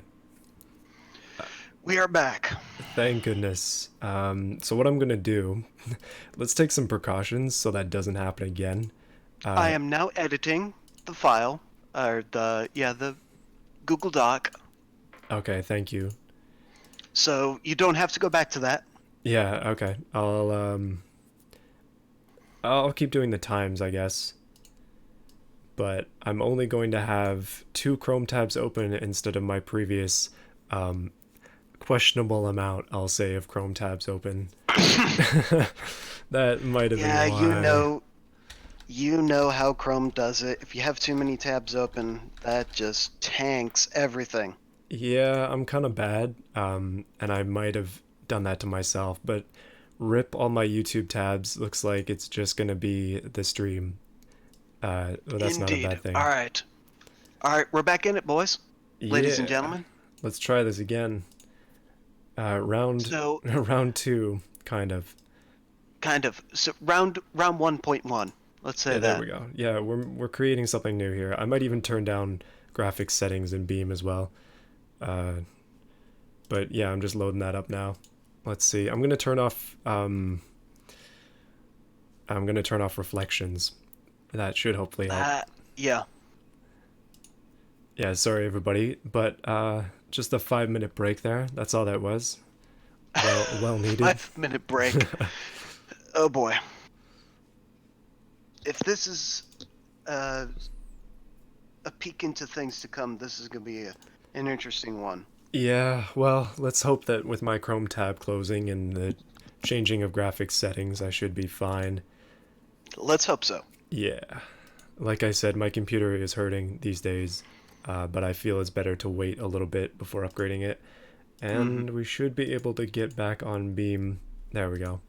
We are back. thank goodness. So what I'm gonna do, let's take some precautions so that doesn't happen again. I am now editing the file, or the Google Doc. Okay, thank you. So you don't have to go back to that. Yeah, okay. I'll keep doing the times, I guess. But I'm only going to have two Chrome tabs open instead of my previous um, questionable amount, I'll say, of Chrome tabs open. That might have been Yeah, why. you know how Chrome does it. If you have too many tabs open, that just tanks everything. Yeah, I'm kind of bad, and I might have done that to myself, but rip all my YouTube tabs. Looks like it's just gonna be the stream. Well, that's not a Indeed. bad thing. All right. All right, we're back in it, boys. Ladies and Yeah, gentlemen. let's try this again. Round So, round two, kind of. kind of. So round 1.1. Let's say Yeah, there that. we go. Yeah, we're creating something new here. I might even turn down graphics settings in Beam as well. Uh, but yeah, I'm just loading that up now. Let's see. I'm gonna turn off reflections. That should hopefully help. Yeah. Yeah, sorry everybody, but just a 5 minute break there. That's all that was. Well needed. 5 minute break. Oh boy. If this is uh, a peek into things to come, this is going to be an interesting one. Yeah, well, let's hope that with my Chrome tab closing and the changing of graphics settings, I should be fine. Let's hope so. Yeah. Like I said, my computer is hurting these days, but I feel it's better to wait a little bit before upgrading it. Mm-hmm. And we should be able to get back on Beam. There we go.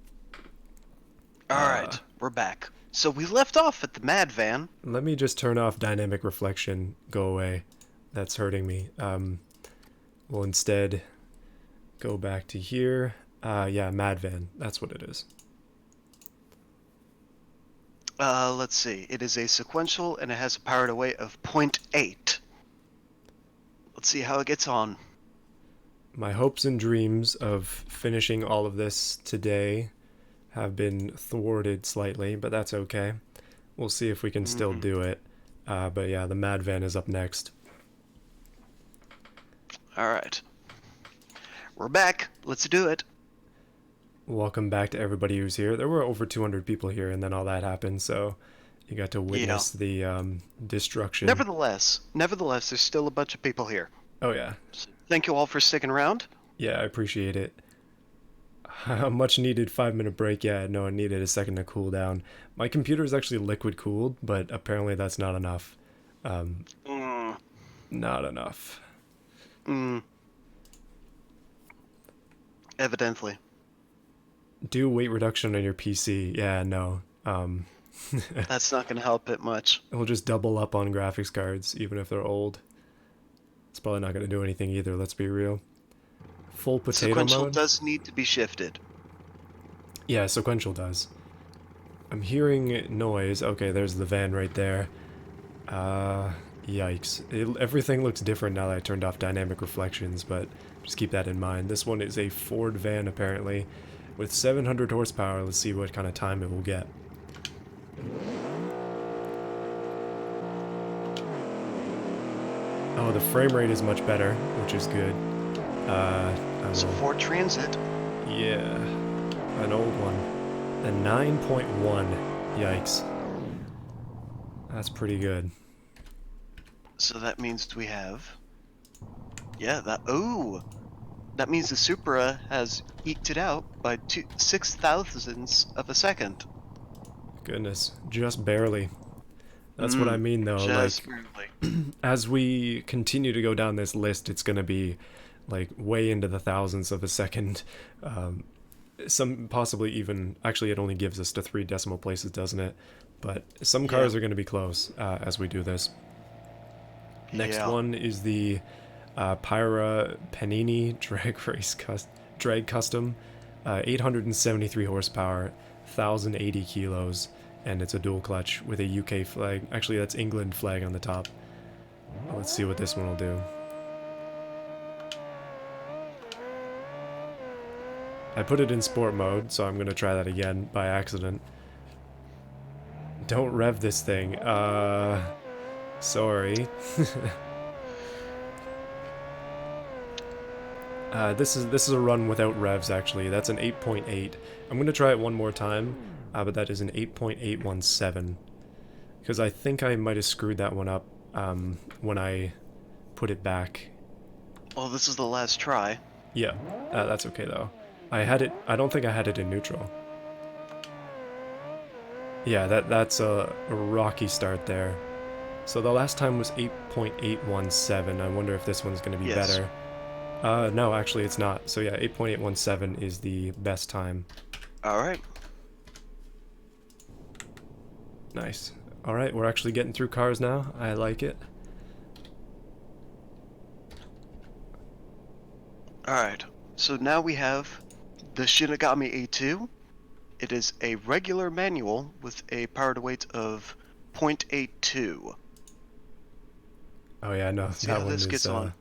All right, we're back. So we left off at the Mad Van. Let me just turn off dynamic reflection. Go away. That's hurting me. We'll instead go back to here. Yeah, Mad Van. That's what it is. Let's see. It is a sequential and it has a power to weight of 0.8. Let's see how it gets on. My hopes and dreams of finishing all of this today have been thwarted slightly, but that's okay. We'll see if we can still do it. But yeah, the Mad Van is up next. All right. We're back. Let's do it. Welcome back to everybody who's here. There were over 200 people here, and then all that happened, so you got to witness the destruction. Nevertheless, there's still a bunch of people here. Oh, yeah. So thank you all for sticking around. Yeah, I appreciate it. A much needed 5 minute break. Yeah, no, I needed a second to cool down. My computer is actually liquid cooled, but apparently that's not enough. Not enough. Evidently. Do weight reduction on your PC. Yeah, no. That's not going to help it much. It'll just double up on graphics cards, even if they're old. It's probably not going to do anything either, let's be real. Full potato Sequential mode? does need to be shifted. Yeah, sequential does. I'm hearing noise. Okay, there's the van right there. Yikes. Everything looks different now that I turned off dynamic reflections, but just keep that in mind. This one is a Ford van, apparently, with 700 horsepower. Let's see what kind of time it will get. Oh, the frame rate is much better, which is good. So Ford Transit. Yeah, an old one. A 9.1. Yikes. That's pretty good. So that means we have... Yeah, that... Ooh! That means the Supra has eked it out by 6 thousandths of a second. Goodness, just barely. That's what I Mm, mean, though. just Like, barely. as we continue to go down this list, it's gonna be like way into the thousands of a second. Um, some possibly even actually it only gives us to 3 decimal places, doesn't it? But some Yeah, cars are going to be close as we do this. Next yeah. one is the Pyra Panini Drag Custom, 873 horsepower, 1,080 kilos, and it's a dual clutch with a UK flag. Actually, that's England flag on the top. Let's see what this one will do. I put it in sport mode, so I'm gonna try that again by accident. Don't rev this thing. Sorry. This is a run without revs actually. That's an 8.8. I'm gonna try it one more time, but that is an 8.817 because I think I might have screwed that one up when I put it back. Well, this is the last try. Yeah, that's okay though. I had it. I don't think I had it in neutral. Yeah, that's a rocky start there. So the last time was 8.817. I wonder if this one's gonna be Yes. better. No, actually it's not. So yeah, 8.817 is the best time. All right. Nice. Alright, we're actually getting through cars now. I like it. All right. So now we have the Shinigami A2. It is a regular manual with a power to weight of 0.82. Oh yeah, no, Let's see how this gets on.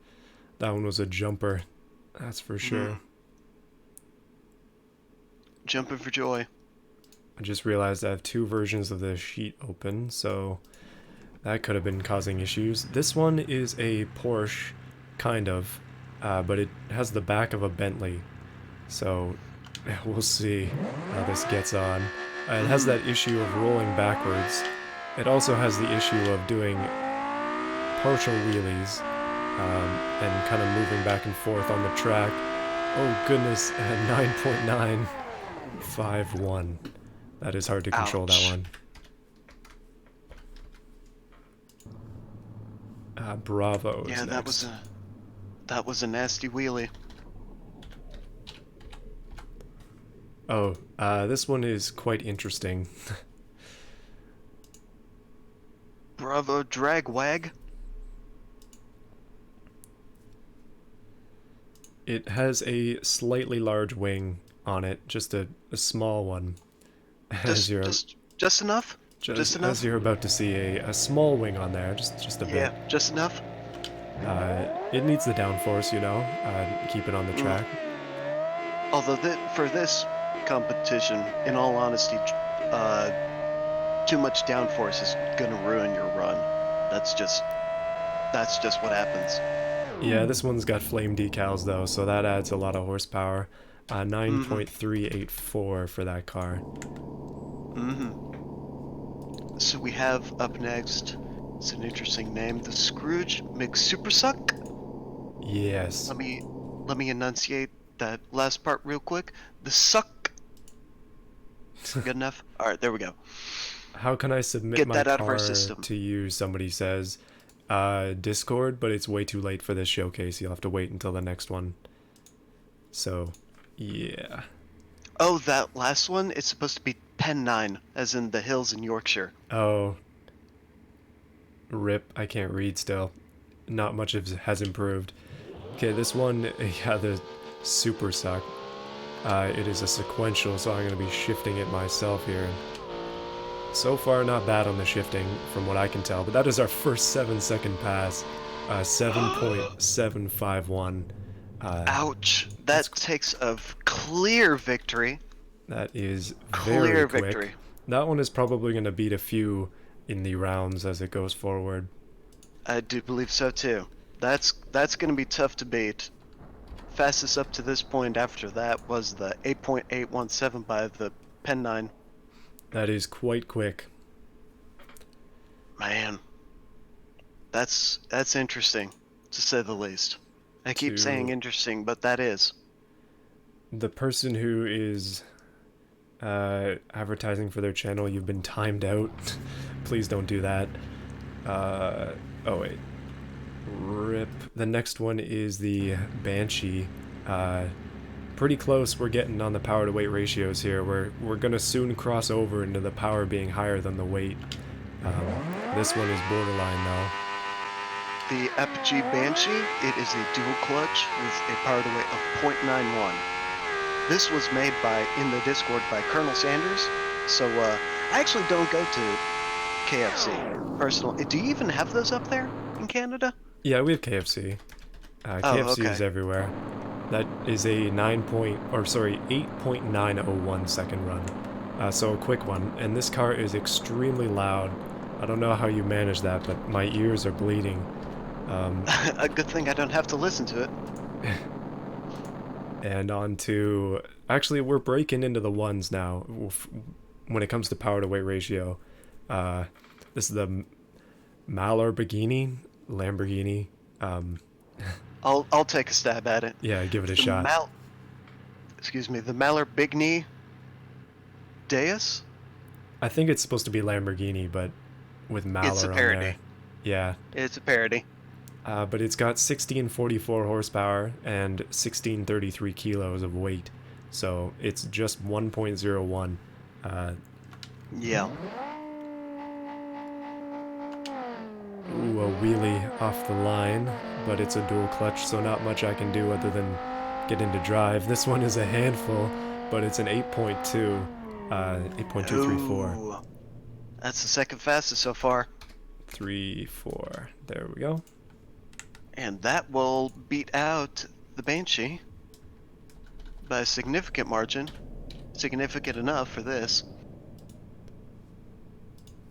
that one was a jumper. That's for Mm, sure. jumping for joy. I just realized I have 2 versions of the sheet open, so that could have been causing issues. This one is a Porsche, kind of, but it has the back of a Bentley, so we'll see how this gets on. It has Mm. that issue of rolling backwards. It also has the issue of doing partial wheelies and kind of moving back and forth on the track. Oh goodness, 9.951. That is hard to control that Ouch. one. Bravo is Yeah, next. that was a nasty wheelie. Oh, this one is quite interesting. Bravo drag wag. It has a slightly large wing on it, just a small one, as Just you're just just enough? Just as enough? you're about to see a small wing on there, just a Yeah, bit. just enough. It needs the downforce, keep it on the Mm. track. Although for this competition, in all honesty, uh, too much downforce is gonna ruin your run. That's just that's just what happens. Yeah, this one's got flame decals though, so that adds a lot of horsepower. Mm-hmm. 9.384 for that car. Mm-hmm. So we have up next, it's an interesting name, the Scrooge McSupersuck. Yes. Let me let me enunciate that last part real quick. The suck. Good enough? Alright, there we go. How can I submit Get my that out of our car system. to you? Somebody says. Discord, but it's way too late for this showcase. You'll have to wait until the next one. So, yeah. Oh, that last one, it's supposed to be Pen 9, as in the hills in Yorkshire. Oh, rip. I can't read still. Not much has improved. Okay, this one, yeah, the super suck. It is a sequential, so I'm going to be shifting it myself here. So far, not bad on the shifting, from what I can tell, but that is our first 7-second pass. 7.751. Ouch. That's That takes a clear victory. That is very Clear quick. victory. That one is probably going to beat a few in the rounds as it goes forward. I do believe so too. That's going to be tough to beat. Fastest up to this point after that was the 8.817 by the Pen 9. That is quite quick. Man, that's interesting, to say the least. I keep saying to interesting, but that is. the person who is advertising for their channel. You've been timed out. Please don't do that. Oh wait, rip. The next one is the Banshee. Uh, Pretty close. We're getting on the power to weight ratios here. We're gonna soon cross over into the power being higher than the weight. This one is borderline though. The Apogee Banshee, it is a dual clutch with a power to weight of 0.91. This was made in the Discord by Colonel Sanders, so I actually don't go to KFC. Personally, do you even have those up there in Canada? Yeah, we have KFC. Oh, KFC is okay. everywhere. That is a 8.901 second run. So a quick one. And this car is extremely loud. I don't know how you manage that, but my ears are bleeding. A good thing I don't have to listen to it. And on to... Actually, we're breaking into the ones now when it comes to power to weight ratio. This is the Lamborghini. I'll take a stab at it. Yeah, give it a The shot. the Mallor Deus? I think it's supposed to be Lamborghini, but with It's a Mallor on parody. there. Yeah. It's a parody. But it's got 1644 horsepower and 1633 kilos of weight. So it's just 1.01. Yeah. Ooh, a wheelie off the line, but it's a dual clutch, so not much I can do other than get into drive. This one is a handful, but it's an 8.2, 8.234. Ooh, that's the second fastest so far. 3, 4. There we go. And that will beat out the Banshee by a significant margin. Significant enough for this.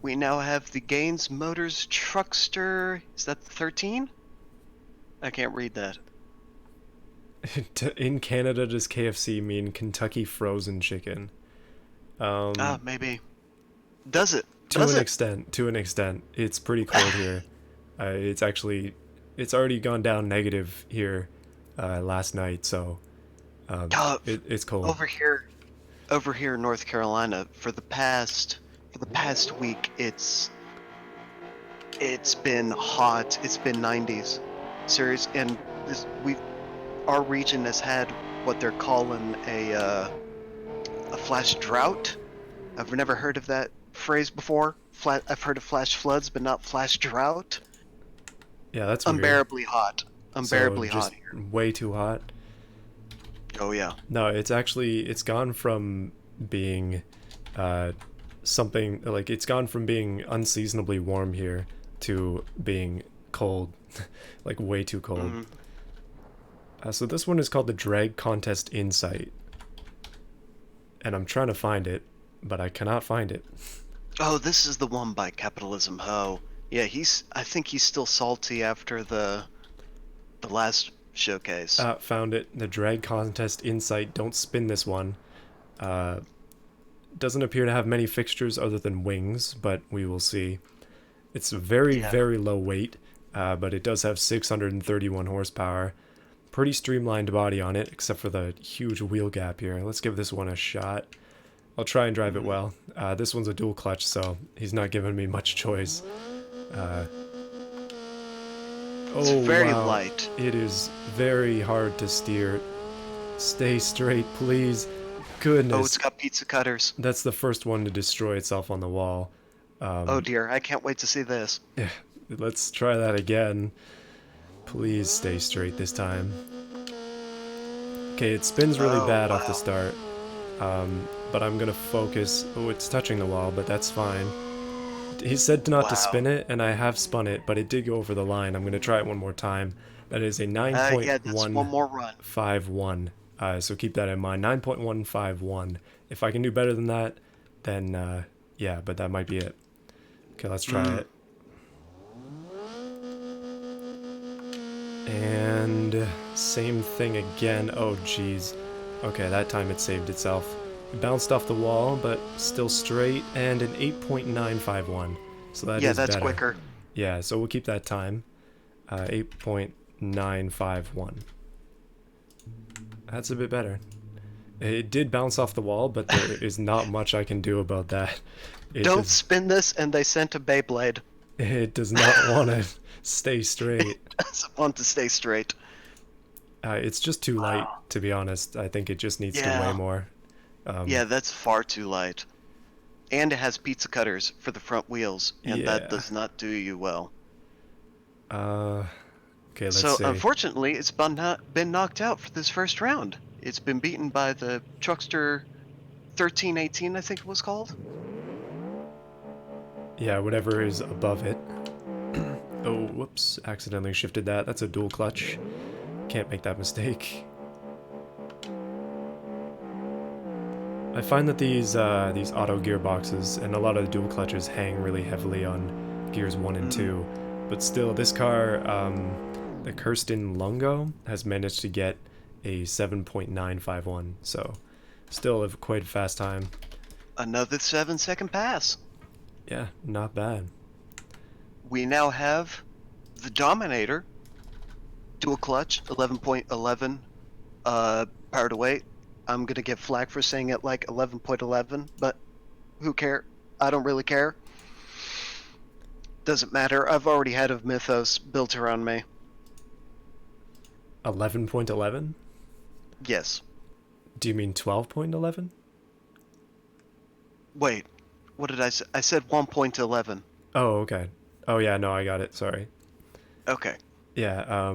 We now have the Gaines Motors Truckster. Is that the 13? I can't read that. In Canada, does KFC mean Kentucky Frozen Chicken? Maybe. Does it? To an extent. To an extent. It's pretty cold here. It's already gone down negative here last night, so it's cold. Over here in North Carolina, for the past week, it's been hot. It's been 90s. Serious, and our region has had what they're calling a flash drought. I've never heard of that phrase before. I've heard of flash floods, but not flash drought. Yeah, that's weird. Unbearably hot. Unbearably hot here. Way too hot. Oh yeah. No, it's gone from being something like it's gone from being unseasonably warm here to being cold, like way too cold. So this one is called the Drag Contest Insight, and I'm trying to find it, but I cannot find it. Oh, this is the one by Capitalism Ho. Yeah, I think he's still salty after the last showcase. Found it. The Drag Contest Insight. Don't spin this one. Doesn't appear to have many fixtures other than wings, but we will see. It's very low weight, but it does have 631 horsepower. Pretty streamlined body on it, except for the huge wheel gap here. Let's give this one a shot. I'll try and drive it well. This one's a dual clutch, so he's not giving me much choice. It's very light. It is very hard to steer. Stay straight, please. Goodness. Oh, it's got pizza cutters. That's the first one to destroy itself on the wall. Oh dear, I can't wait to see this. Yeah, let's try that again. Please stay straight this time. Okay, it spins really bad off the start. But I'm gonna focus. Oh, it's touching the wall, but that's fine. He said not to spin it, and I have spun it, but it did go over the line. I'm gonna try it one more time. That is a 9.151. So keep that in mind. 9.151. If I can do better than that, then yeah, but that might be it. Okay, let's try it. And same thing again. Oh, jeez. Okay, that time it saved itself. It bounced off the wall, but still straight, and an 8.951. So that is better. Yeah, that's quicker. Yeah, so we'll keep that time. 8.951. 7.951. That's a bit better. It did bounce off the wall, but there is not much I can do about that. Don't spin this, and they sent a Beyblade. It does not want to stay straight. It doesn't want to stay straight. It's just too light, to be honest. I think it just needs to weigh Yeah. more. Yeah, that's far too light. And it has pizza cutters for the front wheels, and that Yeah. does not do you well. Okay, let's So, see. unfortunately, it's been knocked out for this first round. It's been beaten by the Truckster 1318, I think it was called. Yeah, whatever is above it. Oh, whoops. Accidentally shifted that. That's a dual clutch. Can't make that mistake. I find that these auto gearboxes and a lot of the dual clutches hang really heavily on gears 1 and 2. But still, this car, the Kirsten Lungo, has managed to get a 7.951. So, still quite a fast time. Another 7-second pass. Yeah, not bad. We now have the Dominator, dual clutch, 11.11 power to weight. I'm gonna get flack for saying it like 11.11, but who cares? I don't really care. Doesn't matter. I've already had a mythos built around me. 11.11? Yes. Do you mean 12.11? Wait, what did I say? I said 1.11. Oh, okay. Oh, yeah, no, I got it. Sorry. Okay. Yeah,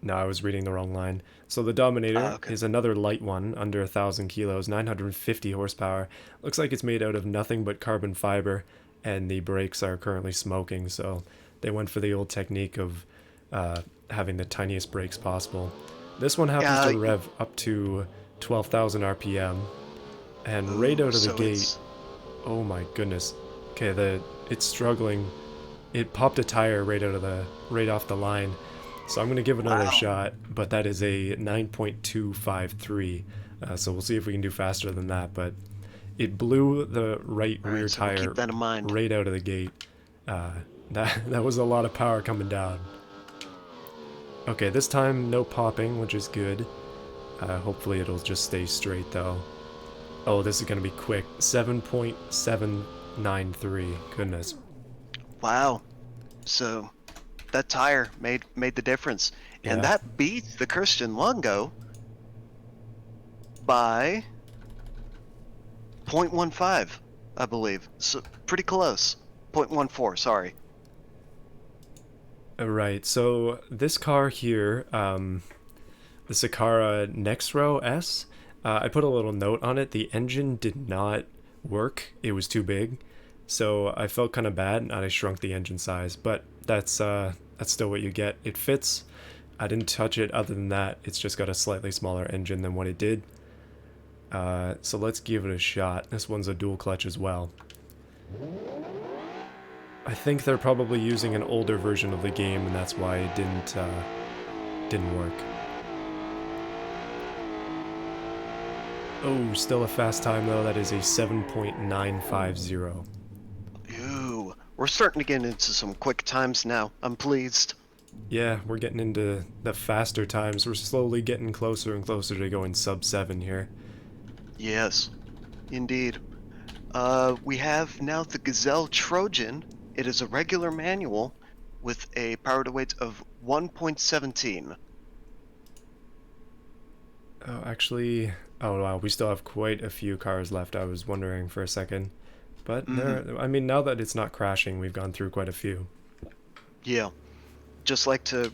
no, I was reading the wrong line. So the Dominator Okay. is another light one, under 1,000 kilos, 950 horsepower. Looks like it's made out of nothing but carbon fiber, and the brakes are currently smoking, so they went for the old technique of having the tiniest brakes possible. This one happens to rev up to 12,000 RPM, and right out of the gate, oh my goodness. Okay, it's struggling. It popped a tire right off the line. So I'm going to give it another shot, but that is a 9.253. So we'll see if we can do faster than that, but it blew the rear so we'll tire keep that in mind. right out of the gate. That was a lot of power coming down. Okay, this time no popping, which is good. Hopefully it'll just stay straight though. Oh, this is going to be quick. 7.793. Goodness. Wow. So that tire made the difference. Yeah. And that beats the Christian Lungo by 0.15, I believe. So pretty close. 0.14, sorry. Right, so this car here, the Sakara Nexro S, I put a little note on it. The engine did not work. It was too big. So I felt kind of bad, and I shrunk the engine size. But that's still what you get. It fits. I didn't touch it. Other than that, it's just got a slightly smaller engine than what it did. So let's give it a shot. This one's a dual clutch as well. I think they're probably using an older version of the game, and that's why it didn't work. Oh, still a fast time though. That is a 7.950. Ooh, we're starting to get into some quick times now. I'm pleased. Yeah, we're getting into the faster times. We're slowly getting closer and closer to going sub 7 here. Yes, indeed. We have now the Gazelle Trojan. It is a regular manual with a power to weight of 1.17. Oh, actually, oh wow, we still have quite a few cars left. I was wondering for a second. But I mean, now that it's not crashing, we've gone through quite a few. Yeah. Just like to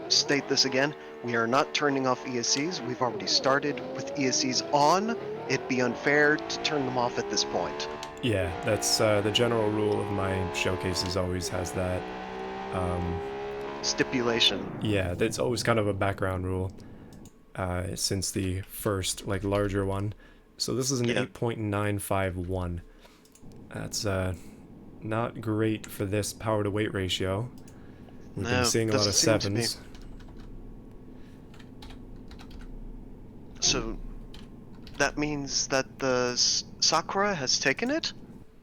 state this again, we are not turning off ESCs. We've already started with ESCs on. It'd be unfair to turn them off at this point. Yeah, that's the general rule of my showcases. Always has that stipulation. Yeah, that's always kind of a background rule since the first larger one. So this is an 8.951. That's not great for this power to weight ratio. We've been seeing a lot of 7s. So that means that the Sakura has taken it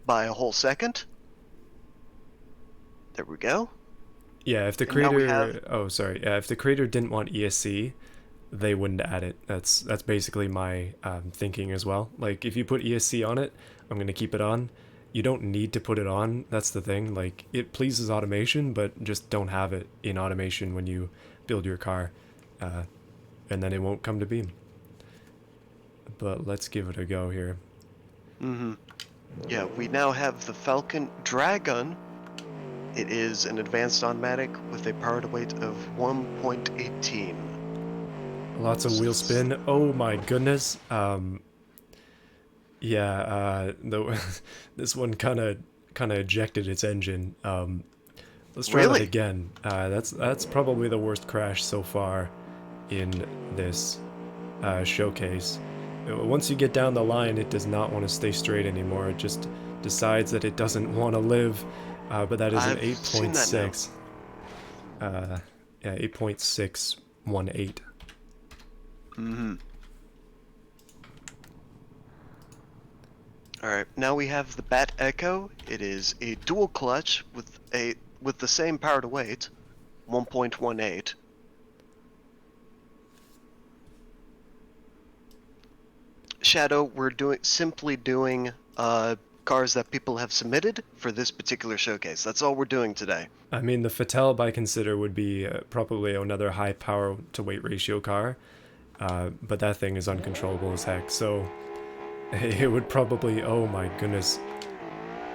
by a whole second. There we go. Yeah, if the And now we have creator, oh sorry, yeah, if the creator didn't want ESC, they wouldn't add it. That's basically my thinking as well. Like if you put ESC on it, I'm gonna keep it on. You don't need to put it on. That's the thing. Like it pleases automation, but just don't have it in automation when you build your car, uh, and then it won't come to Beam. But let's give it a go here. hmm Yeah, we now have the Falcon Dragon. It is an advanced automatic with a power to weight of 1.18. Lots of So wheel it's spin. Oh my goodness. Yeah. The this one kind of ejected its engine. Let's try that really. again. That's probably the worst crash so far in this showcase. Once you get down the line, it does not want to stay straight anymore. It just decides that it doesn't want to live. But that is an I've seen that now. 8.6. Uh, yeah, 8.618. hmm All right, now we have the Bat Echo. It is a dual clutch with the same power to weight, 1.18. Shadow, we're simply doing cars that people have submitted for this particular showcase. That's all we're doing today. I mean, the Fatale I consider would be probably another high power to weight ratio car, but that thing is uncontrollable as heck. So it would probably. Oh my goodness.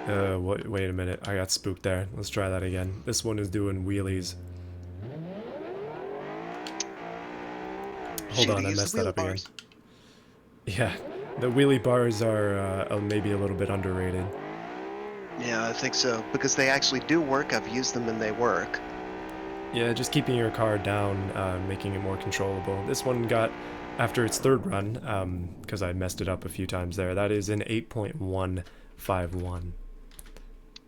Wait a minute. I got spooked there. Let's try that again. This one is doing wheelies. Hold on, Shady I use the messed that wheel up again. bars. Yeah, the wheelie bars are maybe a little bit underrated. Yeah, I think so, because they actually do work. I've used them and they work. Yeah, just keeping your car down, making it more controllable. This one got, after its third run, because I messed it up a few times there, that is an 8.151.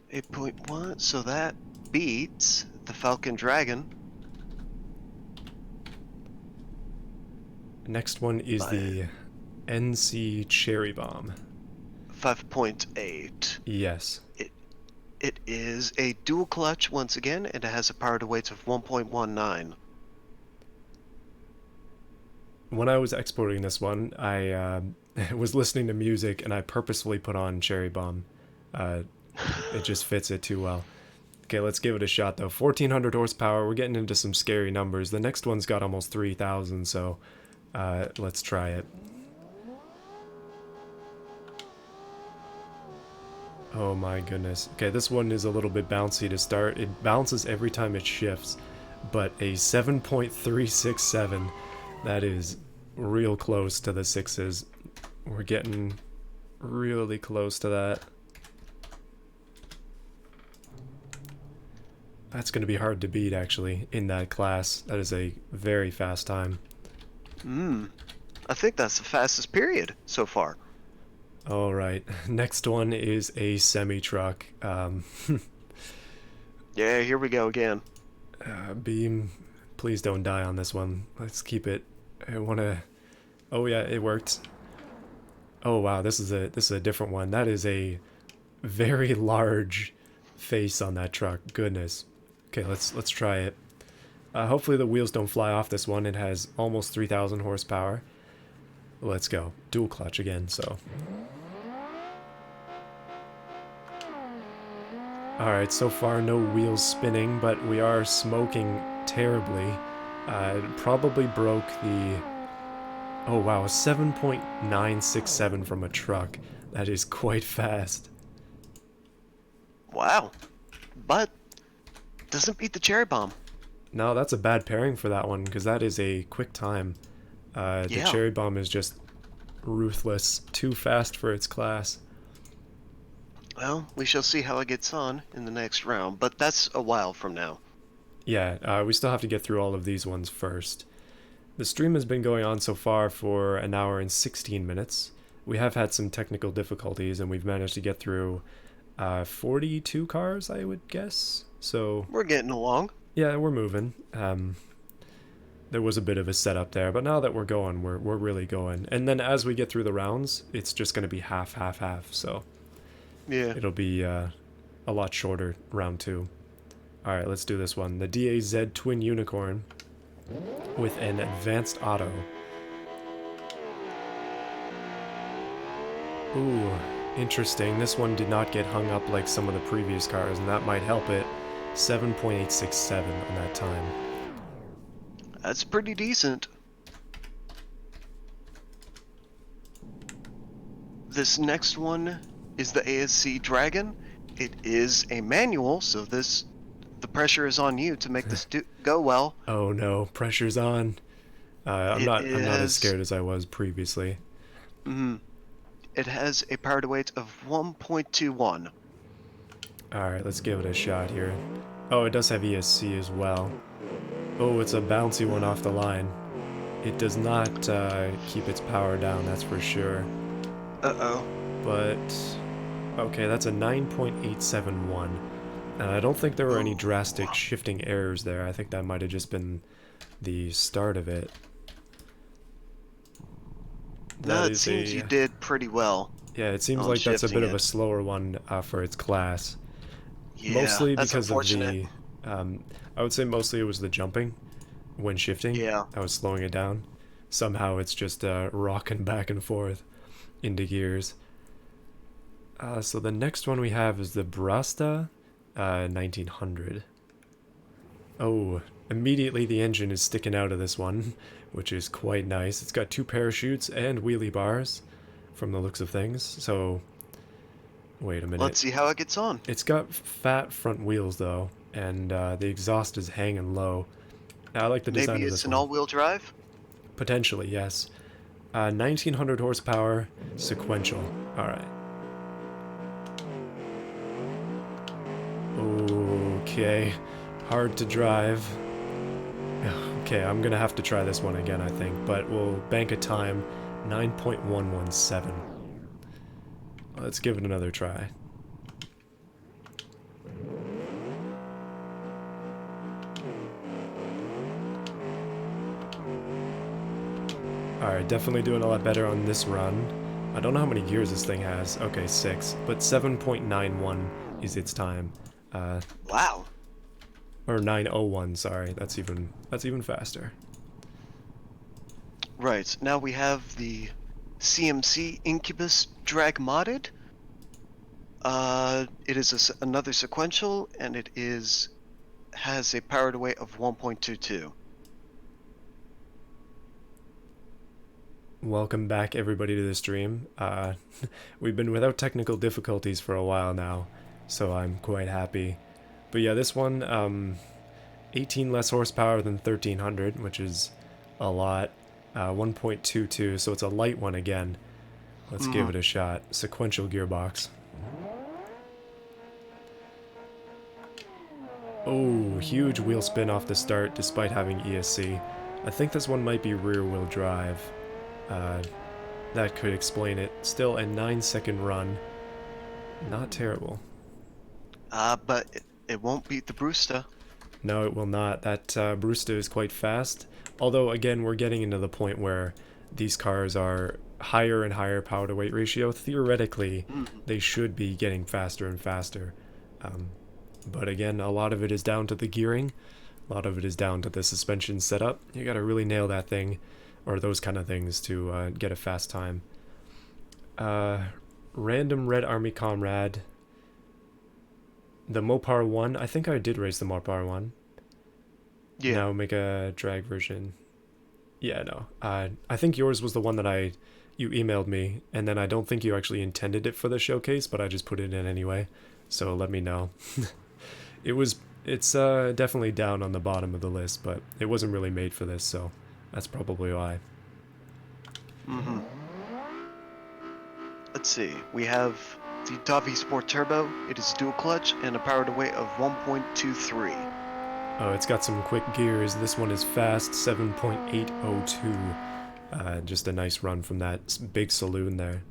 8.1, so that beats the Falcon Dragon Next one is by the NC Cherry Bomb. 5.8. Yes. It is a dual clutch once again, and it has a power to weight of 1.19. When I was exporting this one, I was listening to music and I purposefully put on Cherry Bomb. Uh, it just fits it too well. Okay, let's give it a shot though. 1400 horsepower. We're getting into some scary numbers. The next one's got almost 3000, so let's try it. Oh my goodness. Okay, this one is a little bit bouncy to start. It bounces every time it shifts, but a 7.367, that is real close to the sixes. We're getting really close to that. That's going to be hard to beat, actually, in that class. That is a very fast time. I think that's the fastest period so far. All right, next one is a semi-truck. Yeah, here we go again. Beam, please don't die on this one. Let's keep it. I want to... Oh yeah, it worked. Oh wow, this is a different one. That is a very large face on that truck. Goodness. Okay, let's try it. Hopefully the wheels don't fly off this one. It has almost 3000 horsepower. Let's go. Dual clutch again, so. Alright, so far no wheels spinning, but we are smoking terribly. It probably broke the... Oh wow, a 7.967 from a truck. That is quite fast. Wow. But doesn't beat the cherry bomb. No, that's a bad pairing for that one, because that is a quick time. The Yeah. cherry bomb is just ruthless, too fast for its class. Well, we shall see how it gets on in the next round, but that's a while from now. Yeah, we still have to get through all of these ones first. The stream has been going on so far for an hour and 16 minutes. We have had some technical difficulties, and we've managed to get through 42 cars, I would guess. So, We're getting along. yeah, we're moving. There was a bit of a setup there, but now that we're going, we're really going. And then as we get through the rounds, it's just going to be half, half, half. So Yeah. it'll be a lot shorter round two. Alright, let's do this one. The DAZ Twin Unicorn with an advanced auto. Ooh, interesting. This one did not get hung up like some of the previous cars, and that might help it. 7.867 on that time. That's pretty decent. This next one is the ASC Dragon. It is a manual, so the pressure is on you to make this go well. Oh no, pressure's on. I'm It not as has scared as I was previously. it has a power to weight of 1.21. Alright, let's give it a shot here. Oh, it does have ESC as well. Oh, it's a bouncy one off the line. It does not keep its power down, that's for sure. Uh-oh. But, okay, that's a 9.871. And I don't think there were any drastic shifting errors there. I think that might have just been the start of it. No, it seems you did pretty well. Yeah, it seems like that's a bit of a slower one for its class. Yeah, mostly that's because of unfortunate. the, I would say mostly it was the jumping when shifting. Yeah. I was slowing it down. Somehow it's just rocking back and forth into gears. So the next one we have is the Brasta 1900. Oh, immediately the engine is sticking out of this one, which is quite nice. It's got 2 parachutes and wheelie bars from the looks of things. So, wait a minute. Let's see how it gets on. It's got fat front wheels though, and the exhaust is hanging low. I like the design Maybe of it's this an one. all-wheel drive? Potentially, yes. 1900 horsepower, sequential. Alright. Okay. Hard to drive. Okay, I'm gonna have to try this one again, I think, but we'll bank a time 9.117. Let's give it another try. Alright, definitely doing a lot better on this run. I don't know how many gears this thing has. Okay, 6. But 7.91 is its time. Wow. Or 901, sorry. That's even faster. Right, now we have the CMC Incubus Drag modded. It is another sequential, and it has a power to weight of 1.22. Welcome back, everybody, to the stream. We've been without technical difficulties for a while now, so I'm quite happy. But yeah, this one, 18 less horsepower than 1300, which is a lot. 1.22, so it's a light one again. Let's give it a shot. Sequential gearbox. Oh, huge wheel spin off the start despite having ESC. I think this one might be rear-wheel drive. That could explain it. Still a 9-second run. Not terrible. But it won't beat the Brewster. No, it will not. That Brewster is quite fast. Although, again, we're getting into the point where these cars are higher and higher power to weight ratio. Theoretically, they should be getting faster and faster. But again, a lot of it is down to the gearing. A lot of it is down to the suspension setup. You gotta really nail that thing, or those kind of things, to get a fast time. Random Red Army Comrade. The Mopar 1. I think I did race the Mopar 1. Yeah. Now make a drag version. Yeah, no. I think yours was the one that you emailed me, and then I don't think you actually intended it for the showcase, but I just put it in anyway. So let me know. It's definitely down on the bottom of the list, but it wasn't really made for this, so that's probably why. Let's see. We have the Davi Sport Turbo. It is dual clutch and a power to weight of 1.23. Oh, it's got some quick gears. This one is fast, 7.802. Just a nice run from that big saloon there.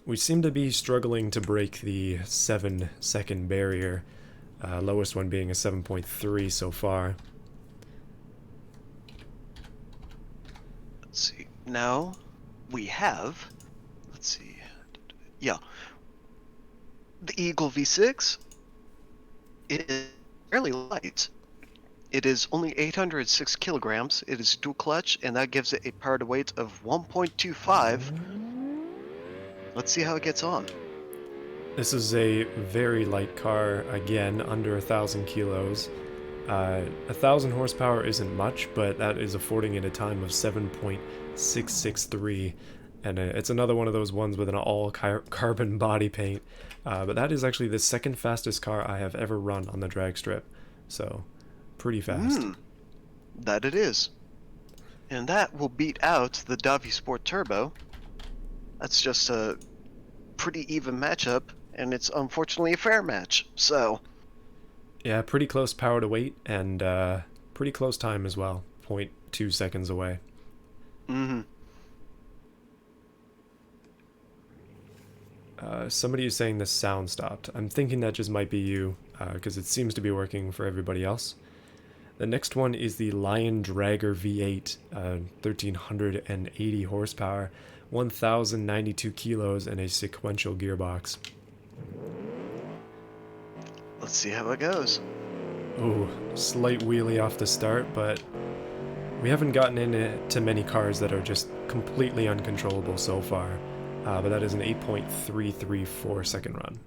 We seem to be struggling to break the 7-second barrier, lowest one being a 7.3 so far. Let's see. Now we have, let's see. Yeah. The Eagle V6. It is fairly light. It is only 806 kilograms. It is dual clutch, and that gives it a power to weight of 1.25. Let's see how it gets on. This is a very light car, again, under 1,000 kilos. 1,000 horsepower isn't much, but that is affording it a time of 7.663. And it's another one of those ones with an all carbon body paint. But that is actually the second fastest car I have ever run on the drag strip. So, pretty fast. That it is. And that will beat out the Davi Sport Turbo. That's just a pretty even matchup, and it's unfortunately a fair match. So, Yeah, pretty close power to weight, and pretty close time as well. 0.2 seconds away. Somebody is saying the sound stopped. I'm thinking that just might be you, because it seems to be working for everybody else. The next one is the Lion Dragger V8, 1,380 horsepower, 1,092 kilos, and a sequential gearbox. let's see how it goes. Ooh, slight wheelie off the start, but we haven't gotten into many cars that are just completely uncontrollable so far. But that is an 8.334 second run.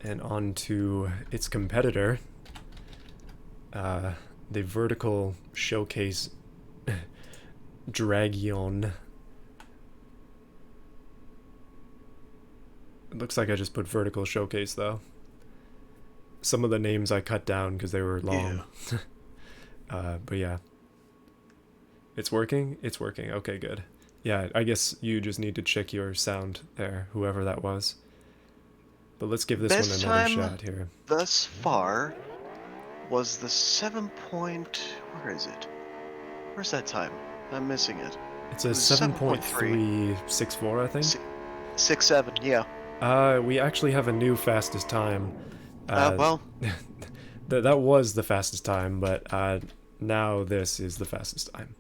And on to its competitor, the vertical showcase Dragion. It looks like I just put vertical showcase though. Some of the names I cut down because they were long. Yeah. But yeah. It's working? It's working. Okay, good. Yeah, I guess you just need to check your sound there, whoever that was. But let's give this Best one another time shot here. thus far was the 7 where is it? Where's that time? I'm missing it. It's a It was 7.364, I think. 6.7, yeah. We actually have a new fastest time. Well, That was the fastest time, but now this is the fastest time.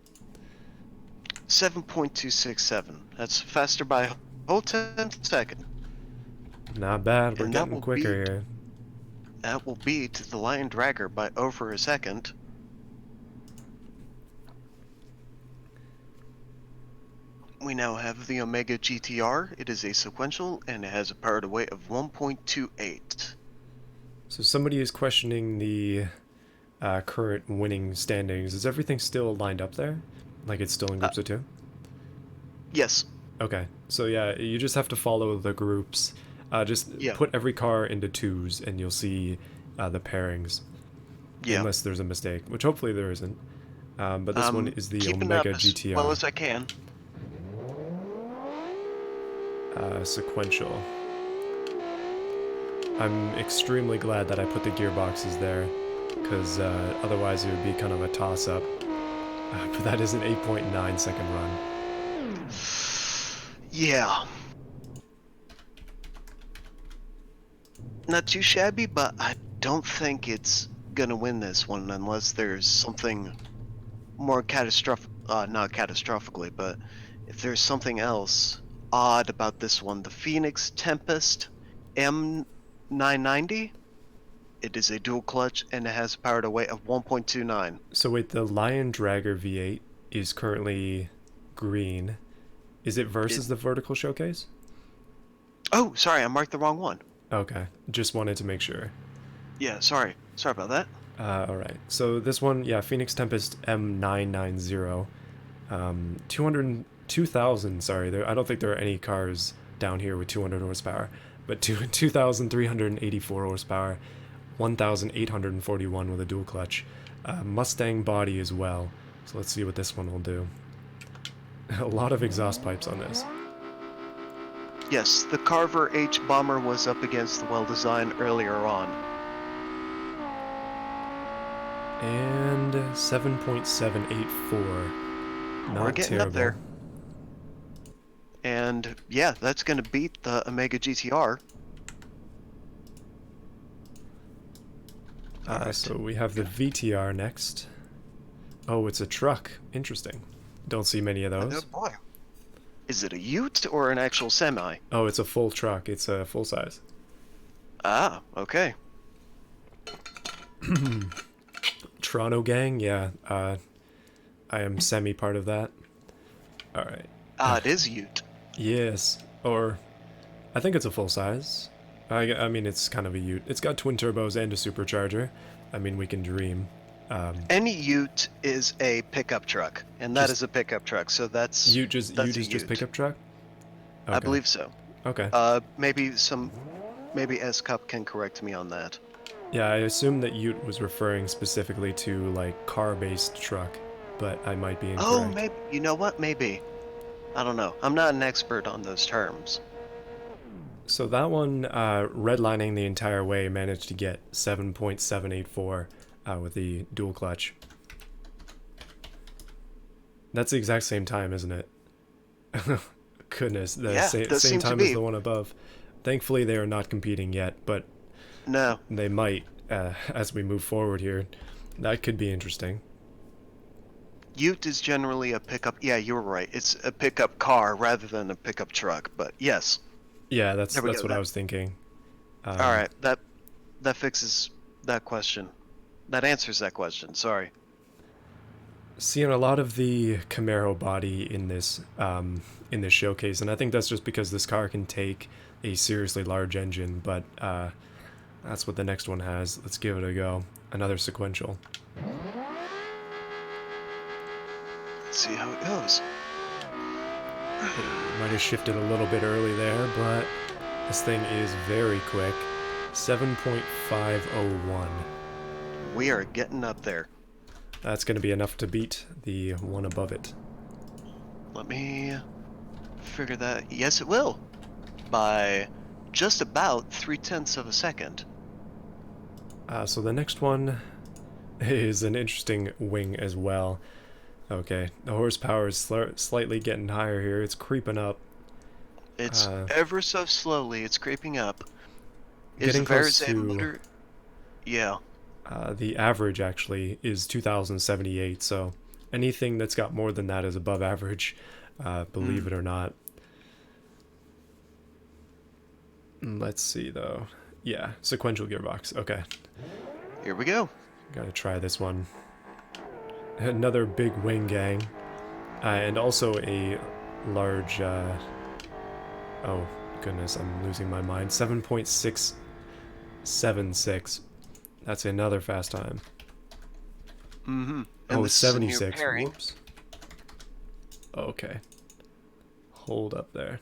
7.267. That's faster by a whole 10th second. Not bad, we're And getting quicker here. that will beat the Lion Dragger by over a second. We now have the Omega GTR. It is a sequential, and it has a power to weight of 1.28. So somebody is questioning the current winning standings. Is everything still lined up there? Like it's still in groups of two? Yes. Okay, so yeah, you just have to follow the groups. Just Yeah. put every car into twos, and you'll see the pairings. Yeah. Unless there's a mistake, which hopefully there isn't. But this one is the Keeping up Omega as GTR. well as I can. Sequential. I'm extremely glad that I put the gearboxes there, because otherwise it would be kind of a toss-up. But that is an 8.9 second run. Yeah. Not too shabby, but I don't think it's gonna win this one unless there's something more catastrophic. Not catastrophically, but if there's something else odd about this one, the Phoenix Tempest M990. It is a dual clutch and it has a power to weight of 1.29. So wait, the Lion Dragger V8 is currently green. Is it versus the vertical showcase? Oh, sorry, I marked the wrong one. Okay, just wanted to make sure. Yeah, sorry about that. Alright, so this one, yeah, Phoenix Tempest M990. 2,000, sorry, I don't think there are any cars down here with 200 horsepower, but 2,384 horsepower, 1,841 with a dual clutch. Mustang body as well, so let's see what this one will do. A lot of exhaust pipes on this. Yes, the Carver H Bomber was up against the well-designed earlier on. And 7.784. Not We're getting terrible. up there. And yeah, that's going to beat the Omega GTR. Right. So we have the VTR next. Oh, it's a truck. Interesting. Don't see many of those. Oh boy. Is it a ute or an actual semi? Oh, it's a full truck. It's a full size. Ah, okay. Toronto gang, yeah. I am semi part of that. All right. Ah, it is a ute. Yes, or I think it's a full size. I mean, it's kind of a ute. It's got twin turbos and a supercharger. I mean, we can dream. Any ute is a pickup truck, and that Just is a pickup truck. So ute that's a is just ute. pickup truck. I Okay. believe so. Okay. Maybe S Cup can correct me on that. Yeah, I assume that ute was referring specifically to like car-based truck, but I might be Oh, incorrect. maybe. You know what? Maybe. I don't know. I'm not an expert on those terms. So that one, redlining the entire way, managed to get 7.784 with the dual clutch. That's the exact same time, isn't it? Goodness, the Yeah, does same seem to time as be. the one above. Thankfully, they are not competing yet, but No, they might as we move forward here. That could be interesting. ute is generally a pickup. Yeah, you're right. It's a pickup car rather than a pickup truck. But yes, Yeah, there we that's go. what I was thinking. All Um, right. That fixes that question. That answers that question. Sorry. Seeing a lot of the Camaro body in this showcase, and I think that's just because this car can take a seriously large engine. But that's what the next one has. Let's give it a go. Another sequential. Let's see how it goes. Oh, might have shifted a little bit early there, but this thing is very quick. 7.501. We are getting up there. That's going to be enough to beat the one above it. Let me figure that. Yes, it will. By just about 3/10 of a second. So the next one is an interesting wing as well. Okay, the horsepower is slightly getting higher here. It's creeping up. It's Uh, ever so slowly. It's creeping up. Is the Getting close Verizon to motor? Yeah. the average actually is 2078. So anything that's got more than that is above average, believe Mm. it or not. Let's see though. Yeah, sequential gearbox. Okay, Here we go. gotta try this one. Another big wing gang, and also a large. Oh goodness, I'm losing my mind. 7.676. That's another fast time. Mm-hmm. And Oh, this is a new 76. pairing. Whoops. Okay. Hold up there.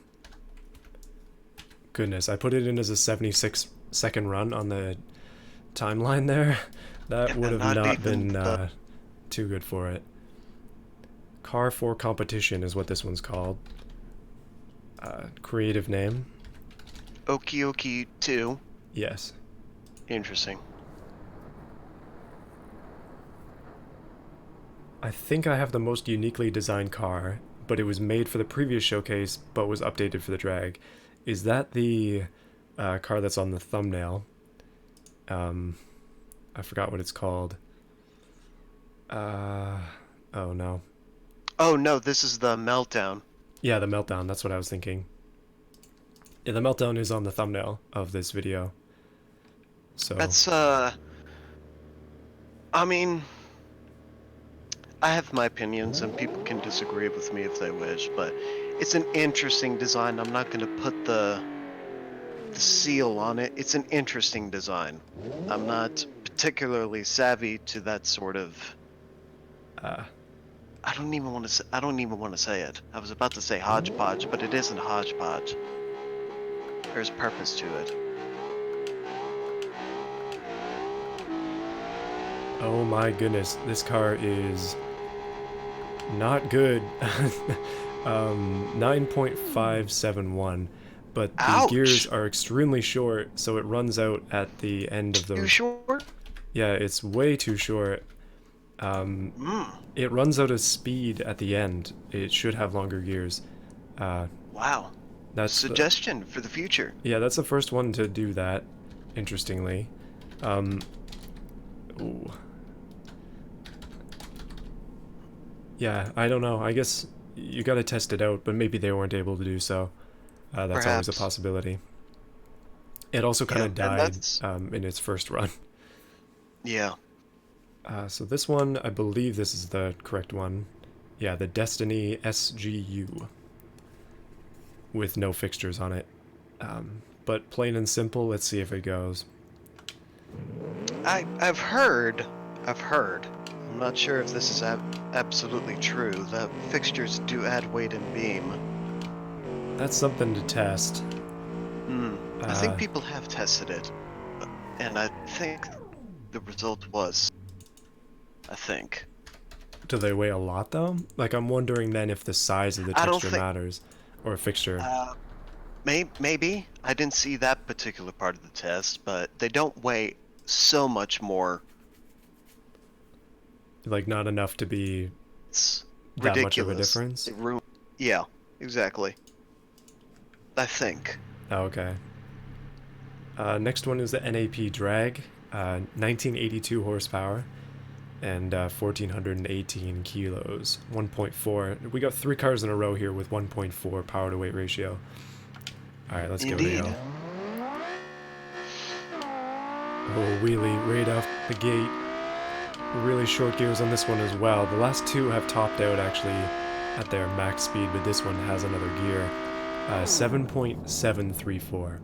Goodness, I put it in as a 76-second run on the timeline there. That would And have not not even been the too good for it. Car for Competition is what this one's called. Creative name? Okie 2. Yes. Interesting. I think I have the most uniquely designed car, but it was made for the previous showcase, but was updated for the drag. Is that the car that's on the thumbnail? I forgot what it's called. Uh, oh no. Oh no, this is the meltdown. Yeah, the Meltdown, that's what I was thinking. Yeah, the Meltdown is on the thumbnail of this video. So, That's I mean, I have my opinions and people can disagree with me if they wish, but it's an interesting design. I'm not going to put the seal on it. It's an interesting design. I'm not particularly savvy to that sort of. uh, I don't even want to. I don't even want to say it. I was about to say hodgepodge, but it isn't hodgepodge. There's purpose to it. oh my goodness, this car is not good. 9.571, but the gears Ouch! are extremely short, so it runs out at the end of You the. sure? Yeah, it's way too short. Mm. It runs out of speed at the end. It should have longer gears. Uh, Wow. that's the. Suggestion for the future. Yeah, that's the first one to do that, interestingly. Um, ooh. Yeah, I don't know. I guess you got to test it out, but maybe they weren't able to do so. That's always a Perhaps. possibility. It also kind Yeah, of and died that's in its first run. yeah. So this one, I believe this is the correct one. Yeah, the Destiny SGU with no fixtures on it. But plain and simple, let's see if it goes. I've heard. I'm not sure if this is absolutely true. The fixtures do add weight and beam. That's something to test. I think Uh, people have tested it, and I think the result was, I think. do they weigh a lot though? Like I'm wondering then if the size of the I don't texture think. matters, or fixture. Uh, maybe I didn't see that particular part of the test, but they don't weigh so much more. Like not enough to be It's that much of a ridiculous. difference. Yeah, exactly. I think. Oh, okay. Next one is the NAP drag, 1982 horsepower and 1418 kilos, 1.4. We got 3 cars in a row here with 1.4 power to weight ratio. All right, let's give it a Indeed. go. Oh, wheelie right off the gate. Really short gears on this one as well. The last two have topped out actually at their max speed, but this one has another gear. 7.734.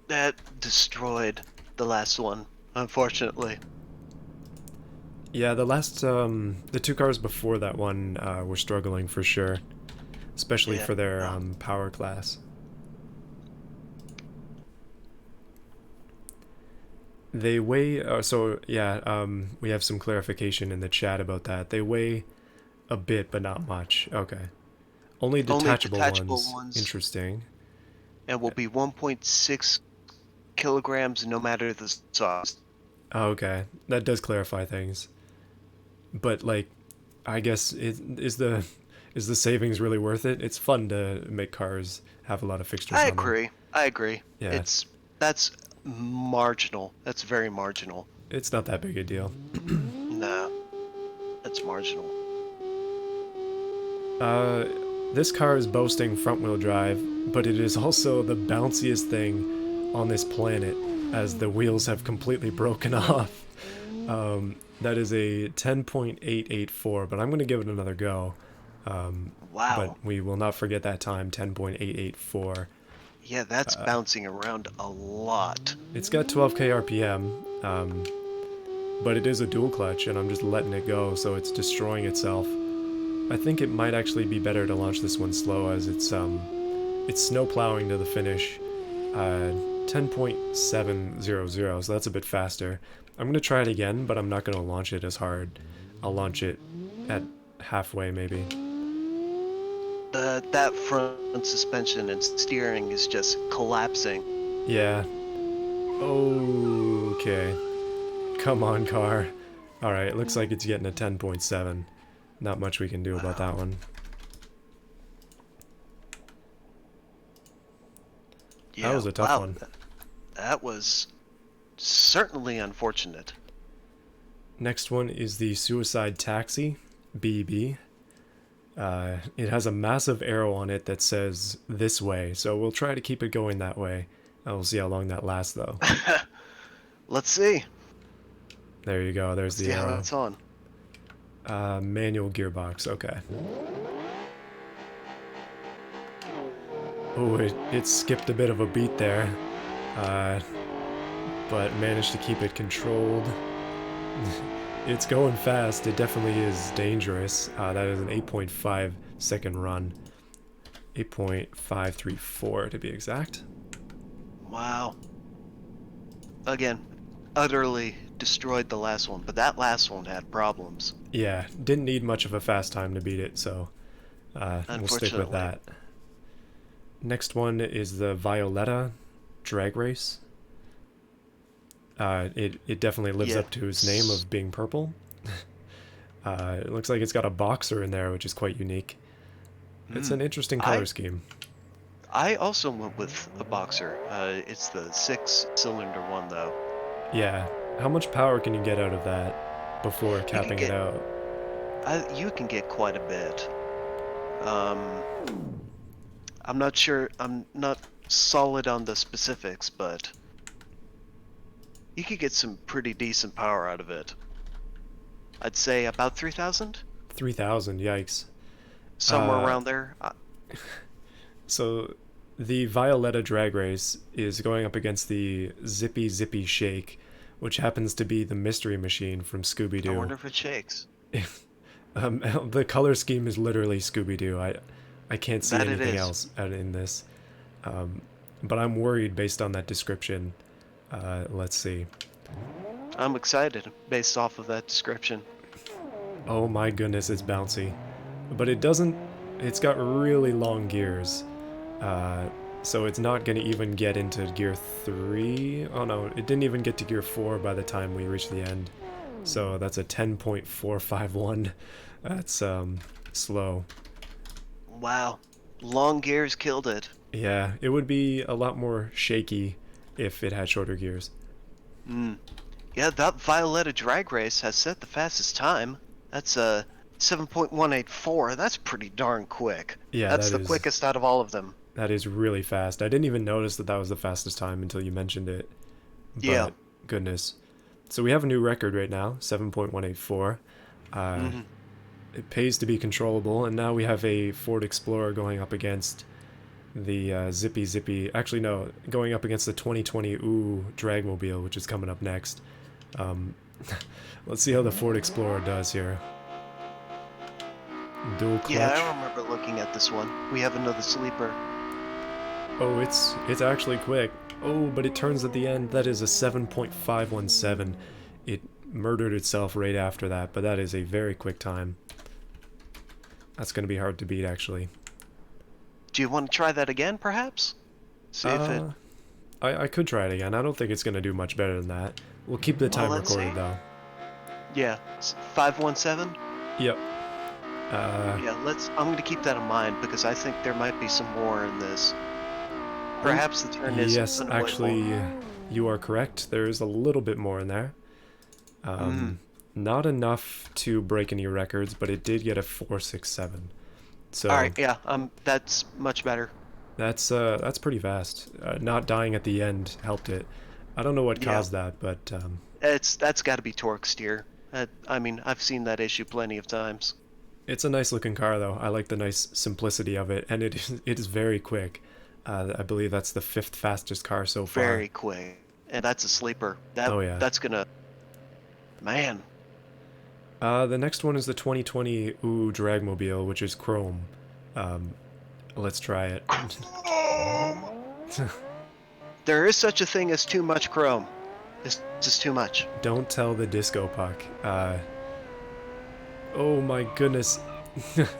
That destroyed the last one, unfortunately. Yeah, the 2 cars before that one were struggling for sure, especially Yeah. for their power class. They weigh, we have some clarification in the chat about that. They weigh a bit, but not much. Okay. Only Only detachable detachable ones. ones, Interesting. and will be 1.6 kilograms no matter the size. Oh, okay. That does clarify things. But like, I guess is the savings really worth it? It's fun to make cars have a lot of fixtures I on them. agree. I agree. Yeah, That's marginal. That's very marginal. it's not that big a deal. Nah, that's marginal. Uh, this car is boasting front-wheel drive, but it is also the bounciest thing on this planet, as the wheels have completely broken off. That is a 10.884, but I'm going to give it another go. But Wow. we will not forget that time, 10.884. Yeah, that's bouncing around a lot. It's got 12k RPM, but it is a dual clutch, and I'm just letting it go, so it's destroying itself. I think it might actually be better to launch this one slow, as it's snow plowing to the finish. 10.700, so that's a bit faster. I'm gonna try it again, but I'm not gonna launch it as hard. I'll launch it at halfway maybe. That front suspension and steering is just collapsing. Yeah. Okay. Come on, car. Alright, looks like it's getting a 10.7. Not much we can do about Wow. that one. That Yeah, was a tough wow. one. That was certainly unfortunate. Next one is the Suicide Taxi, BB. It has a massive arrow on it that says this way, so we'll try to keep it going that way. We'll see how long that lasts, though. Let's see. There you go, there's Let's the see how arrow. it's on. Manual gearbox, okay. Oh, it skipped a bit of a beat there, but managed to keep it controlled. It's going fast. It definitely is dangerous. That is an 8.5 second run. 8.534 to be exact. Wow. Again, utterly destroyed the last one, but that last one had problems. Yeah, didn't need much of a fast time to beat it, so we'll stick with Unfortunately. that. Next one is the Violetta Drag Race. It definitely lives Yeah. up to its name of being purple. It looks like it's got a boxer in there, which is quite unique. It's an interesting color I scheme. I also went with a boxer. It's the 6-cylinder one though. Yeah, how much power can you get out of that before You can capping it get out? you can get quite a bit. Um, I'm not sure. I'm not solid on the specifics, but you could get some pretty decent power out of it. I'd say about 3,000, 3,000, yikes. somewhere Uh, around there. so the Violetta drag race is going up against the Zippy Zippy Shake, which happens to be the mystery machine from Scooby I Doo. wonder if it shakes. The color scheme is literally Scooby Doo. I can't see That it anything is. else out in this. Um, but I'm worried based on that description. Let's see. I'm excited based off of that description. Oh my goodness, it's bouncy. But it doesn't. It's got really long gears. Uh, so it's not going to even get into gear 3. Oh no, it didn't even get to gear 4 by the time we reached the end. So that's a 10.451. That's slow. Wow. Long gears killed it. Yeah, it would be a lot more shaky if it had shorter gears. Mm. Yeah, that Violetta drag race has set the fastest time. That's a 7.184. That's pretty darn quick. Yeah, That's the quickest out of all of them. that is really fast. I didn't even notice that that was the fastest time until you mentioned it. Yeah. But goodness. So we have a new record right now, 7.184. Uh, Hmm. it pays to be controllable, and now we have a Ford Explorer going up against the Zippy Zippy. Actually, no, going up against the 2020 Dragmobile, which is coming up next. Um, let's see how the Ford Explorer does here. Dual Yeah, clutch. I remember looking at this one. We have another sleeper. Oh, it's actually quick. Oh, but it turns at the end. That is a 7.517. It murdered itself right after that, but that is a very quick time. That's going to be hard to beat, actually. Do you want to try that again, perhaps? See if it... Uh, I could try it again. I don't think it's going to do much better than that. We'll keep the Well, time let's recorded, see. though. Yeah, 517? Yep. Uh, Yeah, I'm going to keep that in mind because I think there might be some more in this. oh, Perhaps the turn is yes, unavoidable. actually, you are correct. There is a little bit more in there. Mm. Not enough to break any records, but it did get a 467. All So right, yeah, that's much better. that's pretty fast. Not dying at the end helped it. I don't know what Yeah, caused that, but that's got to be torque steer. I mean, I've seen that issue plenty of times. it's a nice looking car though. I like the nice simplicity of it, and it is very quick. I believe that's the 5th fastest car so far. Very quick, and that's a sleeper. That Oh yeah. that's gonna, man. The next one is the 2020 Dragmobile, which is chrome. Um, let's try it. There is such a thing as too much chrome. This is too much. Don't tell the disco puck. Oh my goodness.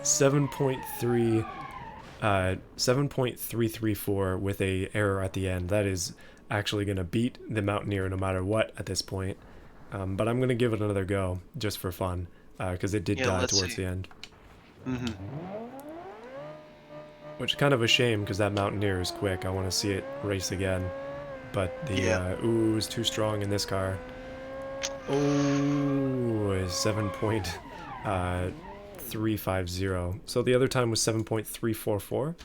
7.3 7.334 with a error at the end. That is actually going to beat the Mountaineer no matter what at this point. But I'm going to give it another go just for fun because it did Yeah, die let's towards see. the end. Mm-hmm. Which is kind of a shame because that Mountaineer is quick. I want to see it race again. But the Yeah. is too strong in this car. Oh, 7.350. So the other time was 7.344.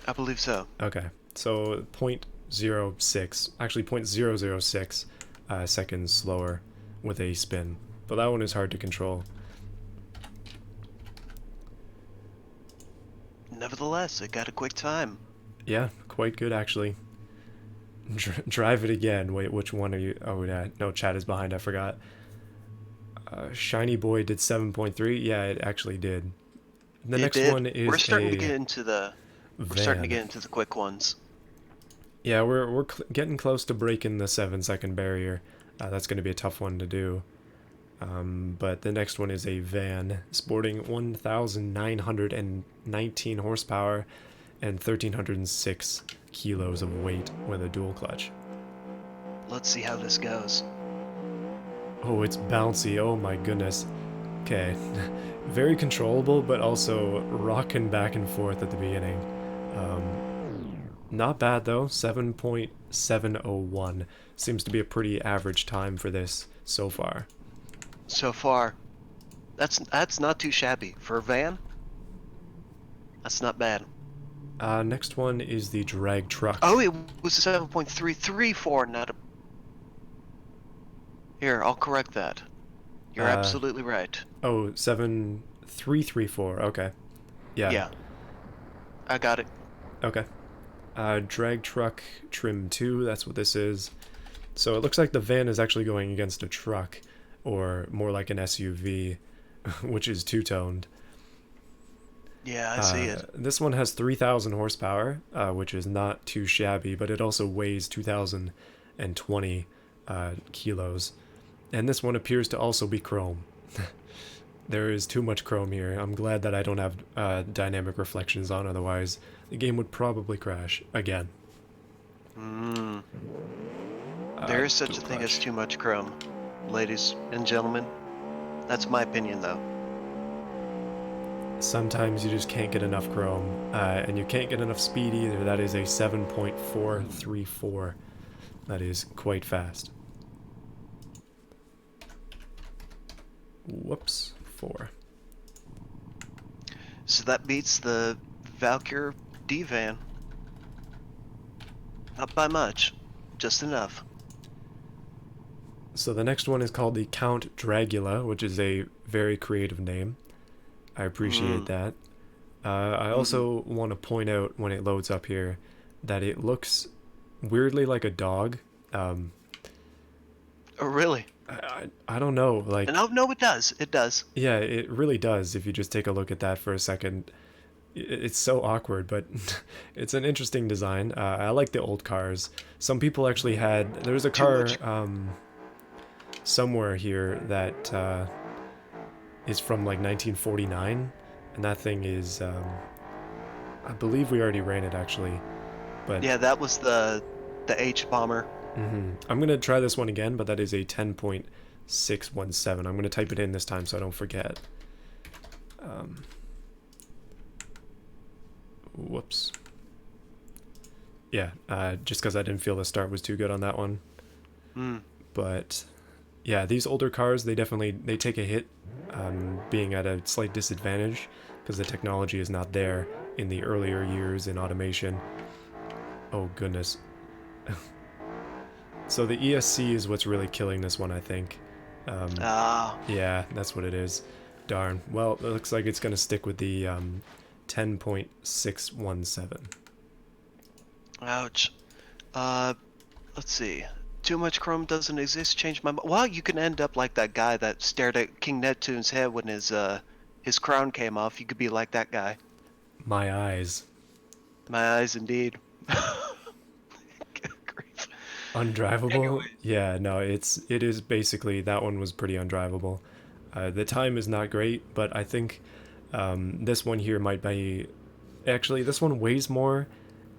I believe so. Okay, so point zero 0.06, actually point 0.006 seconds slower with a spin. But that one is hard to control. Nevertheless, it got a quick time. Yeah, quite good actually. Drive it again. Wait, which one are you? Oh, yeah. No, chat is behind. I forgot. Shiny Boy did 7.3. Yeah, it actually did. The It next did. one is a We're starting to van. get into the quick ones. Yeah, we're getting close to breaking the 7-second barrier. That's going to be a tough one to do. But the next one is a van sporting 1,919 horsepower and 1,306 kilos of weight with a dual clutch. Let's see how this goes. Oh, it's bouncy. Oh my goodness. Okay. Very controllable, but also rocking back and forth at the beginning. Not bad though. 7.701 seems to be a pretty average time for this so far. So far, that's not too shabby for a van. That's not bad. Next one is the drag truck. Oh, it was a 7.334, not a... Here, I'll correct that. You're Uh, absolutely right. oh, 7334. Okay. Yeah. Yeah, I got it. Okay. Drag truck trim 2, that's what this is. So it looks like the van is actually going against a truck, or more like an SUV, which is two-toned. Yeah, I see it. This one has 3,000 horsepower, which is not too shabby, but it also weighs 2,020 kilos. And this one appears to also be chrome. There is too much chrome here. I'm glad that I don't have dynamic reflections on, otherwise the game would probably crash again. Mm. There is such Dual a thing clutch. as too much chrome, ladies and gentlemen. That's my opinion, though. Sometimes you just can't get enough chrome, and you can't get enough speed either. That is a 7.434. That is quite fast. Whoops, 4. So that beats the Valkyr D-Van. Not by much, just enough. So the next one is called the Count Dragula, which is a very creative name. I appreciate Mm. that. I Mm-hmm. also want to point out when it loads up here that it looks weirdly like a dog. Um, Oh, really? I don't know, And like, oh, no, it does. It does. yeah, it really does if you just take a look at that for a second. It's so awkward, but it's an interesting design. I like the old cars. Some people actually had. There was a Too car much. somewhere here that is from like 1949, and that thing is. I believe we already ran it actually, but Yeah, that was the H bomber. I'm gonna try this one again. But that is a 10.617. I'm gonna type it in this time so I don't forget. Um, Whoops. Yeah, just because I didn't feel the start was too good on that one. Mm. But yeah, these older cars they take a hit, being at a slight disadvantage because the technology is not there in the earlier years in automation. Oh goodness. So the ESC is what's really killing this one, I think. Um, Ah, yeah, that's what it is. Darn. Well, it looks like it's gonna stick with the 10.617. ouch. Uh, let's see. Too much chrome doesn't exist. Change my mind. Well, you can end up like that guy that stared at King Neptune's head when his crown came off. You could be like that guy. My eyes. My eyes, indeed. Good grief. Undrivable? Anyways. Yeah, no, it is basically that one was pretty undrivable. The time is not great, but I think this one here might be actually this one weighs more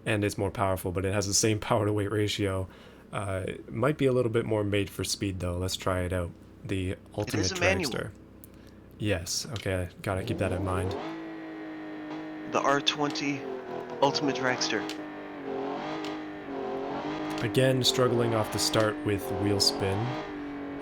and it's more powerful, but it has the same power to weight ratio. It might be a little bit more made for speed though. Let's try it out. The It is ultimate a manual. dragster. Yes, okay, gotta keep that in mind. The R20 Ultimate Dragster. Again, struggling off the start with wheel spin.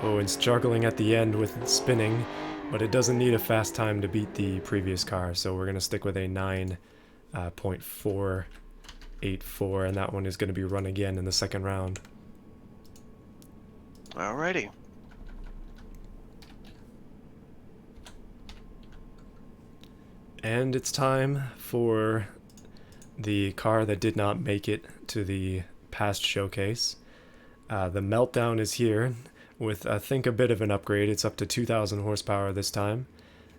Oh, and struggling at the end with spinning, but it doesn't need a fast time to beat the previous car, so we're going to stick with a 9.484, and that one is going to be run again in the second round. Alrighty. And it's time for the car that did not make it to the past showcase. The Meltdown is here with, I think, a bit of an upgrade. It's up to 2,000 horsepower this time,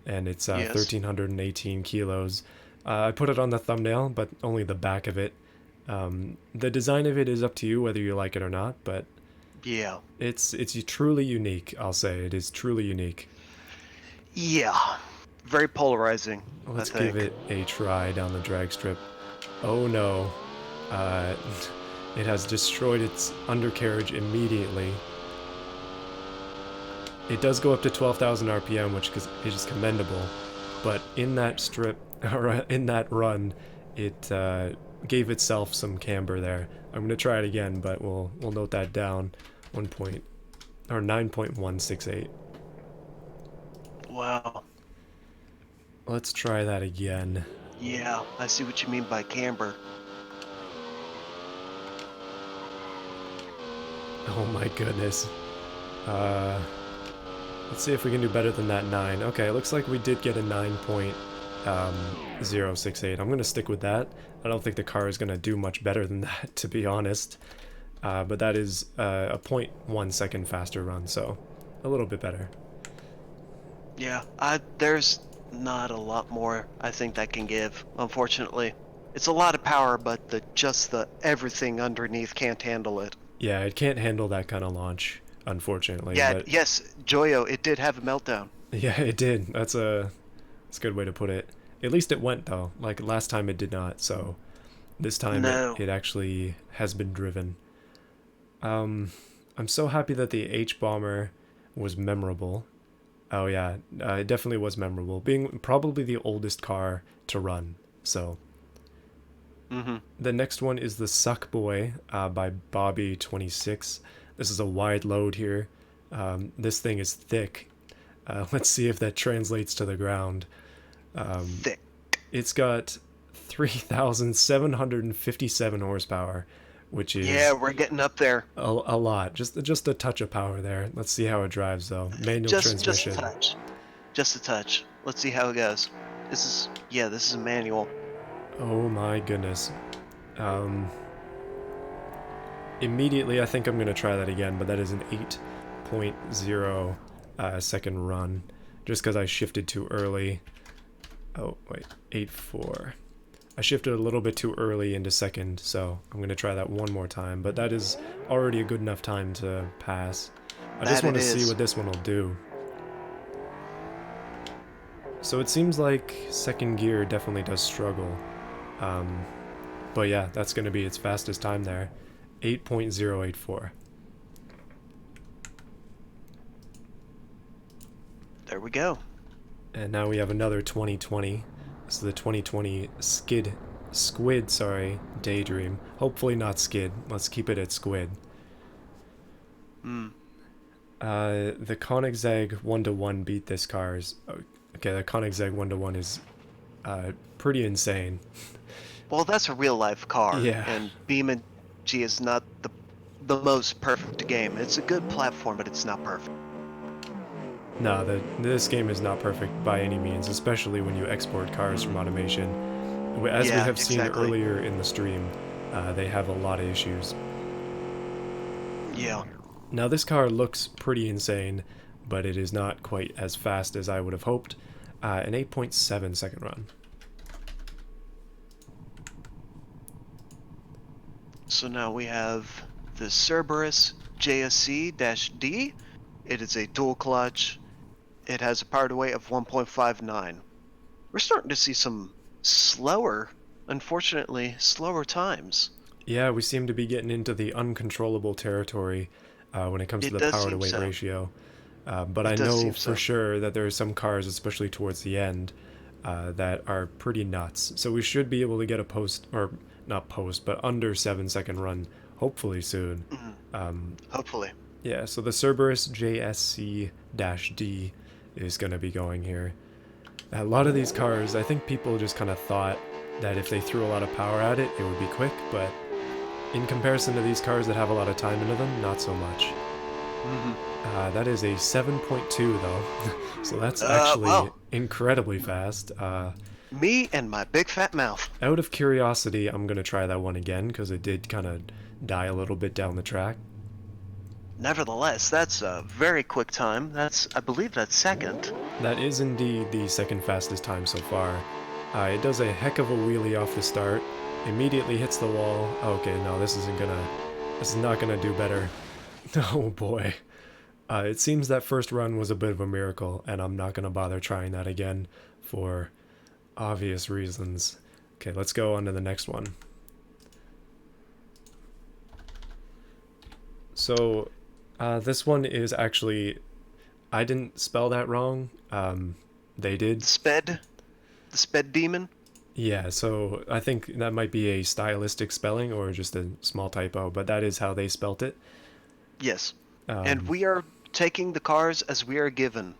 and it's Yes. 1,318 kilos. I put it on the thumbnail, but only the back of it. The design of it is up to you whether you like it or not, but Yeah. it's truly unique. I'll say it is truly unique. Yeah. Very polarizing, I Let's give think. it a try down the drag strip. Oh no, uh, it has destroyed its undercarriage immediately. It does go up to 12,000 RPM, which is commendable, but in that strip, or in that run, it gave itself some camber there. I'm gonna try it again, but we'll note that down. 9.168. Wow. Let's try that again. Yeah, I see what you mean by camber. Oh my goodness. Uh, let's see if we can do better than that 9. Okay, it looks like we did get a 9.068. I'm going to stick with that. I don't think the car is going to do much better than that, to be honest. But that is a 0.1 second faster run, so a little bit better. Yeah, there's not a lot more I think that can give, unfortunately. It's a lot of power, but the everything underneath can't handle it. Yeah, it can't handle that kind of launch, unfortunately, Yeah, but yes, Joyo, it did have a meltdown. yeah, it did. That's a good way to put it. At least it went though. Like last time it did not, so this time No. it actually has been driven. Um, I'm so happy that the H bomber was memorable. Oh yeah, it definitely was memorable. Being probably the oldest car to run. So Mm-hmm. the next one is the Suck Boy by Bobby26. This is a wide load here. This thing is thick. Let's see if that translates to the ground. Thick. It's got 3,757 horsepower, which Yeah, is we're getting up there. a lot. Just a touch of power there. Let's see how it drives though. Manual Just a transmission. touch. Just a touch. Let's see how it goes. This is a manual. Oh my goodness. Um, Immediately, I think I'm gonna try that again, but that is an 8.0 second run, just because I shifted too early. Oh wait, 8.4. I shifted a little bit too early into second, so I'm going to try that one more time, but that is already a good enough time to pass. I just That want it to see is. what this one will do. So it seems like second gear definitely does struggle. Um, but yeah, that's going to be its fastest time there. 8.084. There we go. And now we have another 2020. This is the 2020 Squid, Daydream. Hopefully not Skid. Let's keep it at Squid. Hmm. The Koenigsegg 1-to-1 beat this car's. Okay, the Koenigsegg 1-to-1 is pretty insane. Well, that's a real life car, Yeah. and beamng is not the most perfect game. It's a good platform, but it's not perfect. Nah, this game is not perfect by any means, especially when you export cars from automation. As we Yeah, have seen exactly. earlier in the stream, they have a lot of issues. Yeah. Now, this car looks pretty insane, but it is not quite as fast as I would have hoped. An 8.7 second run. So now we have the Cerberus JSC-D. It is a dual clutch. It has a power to weight of 1.59. We're starting to see some unfortunately, slower times. Yeah, we seem to be getting into the uncontrollable territory when it comes to It the does power to seem weight so. ratio. But It I does know seem for so. sure that there are some cars, especially towards the end, that are pretty nuts. So we should be able to get a post, or not post, but under 7 second run, hopefully soon. Mhm. Um, Hopefully. yeah, so the Cerberus JSC-D is going to be going here. A lot of these cars, I think people just kind of thought that if they threw a lot of power at it, it would be quick, but in comparison to these cars that have a lot of time into them, not so much. Hmm. That is a 7.2 though, so that's actually Well, incredibly fast. me and my big fat mouth. Out of curiosity, I'm gonna try that one again because it did kind of die a little bit down the track. Nevertheless, that's a very quick time. I believe that's second. That is indeed the second fastest time so far. It does a heck of a wheelie off the start, immediately hits the wall. Okay, no, this is not gonna do better. Oh boy. It seems that first run was a bit of a miracle, and I'm not gonna bother trying that again for obvious reasons. Okay, let's go on to the next one. So, this one is actually, I didn't spell that wrong. They did. The sped, the sped demon. Yeah, so I think that might be a stylistic spelling or just a small typo, but that is how they spelt it. Yes. And Um, we are taking the cars as we are given.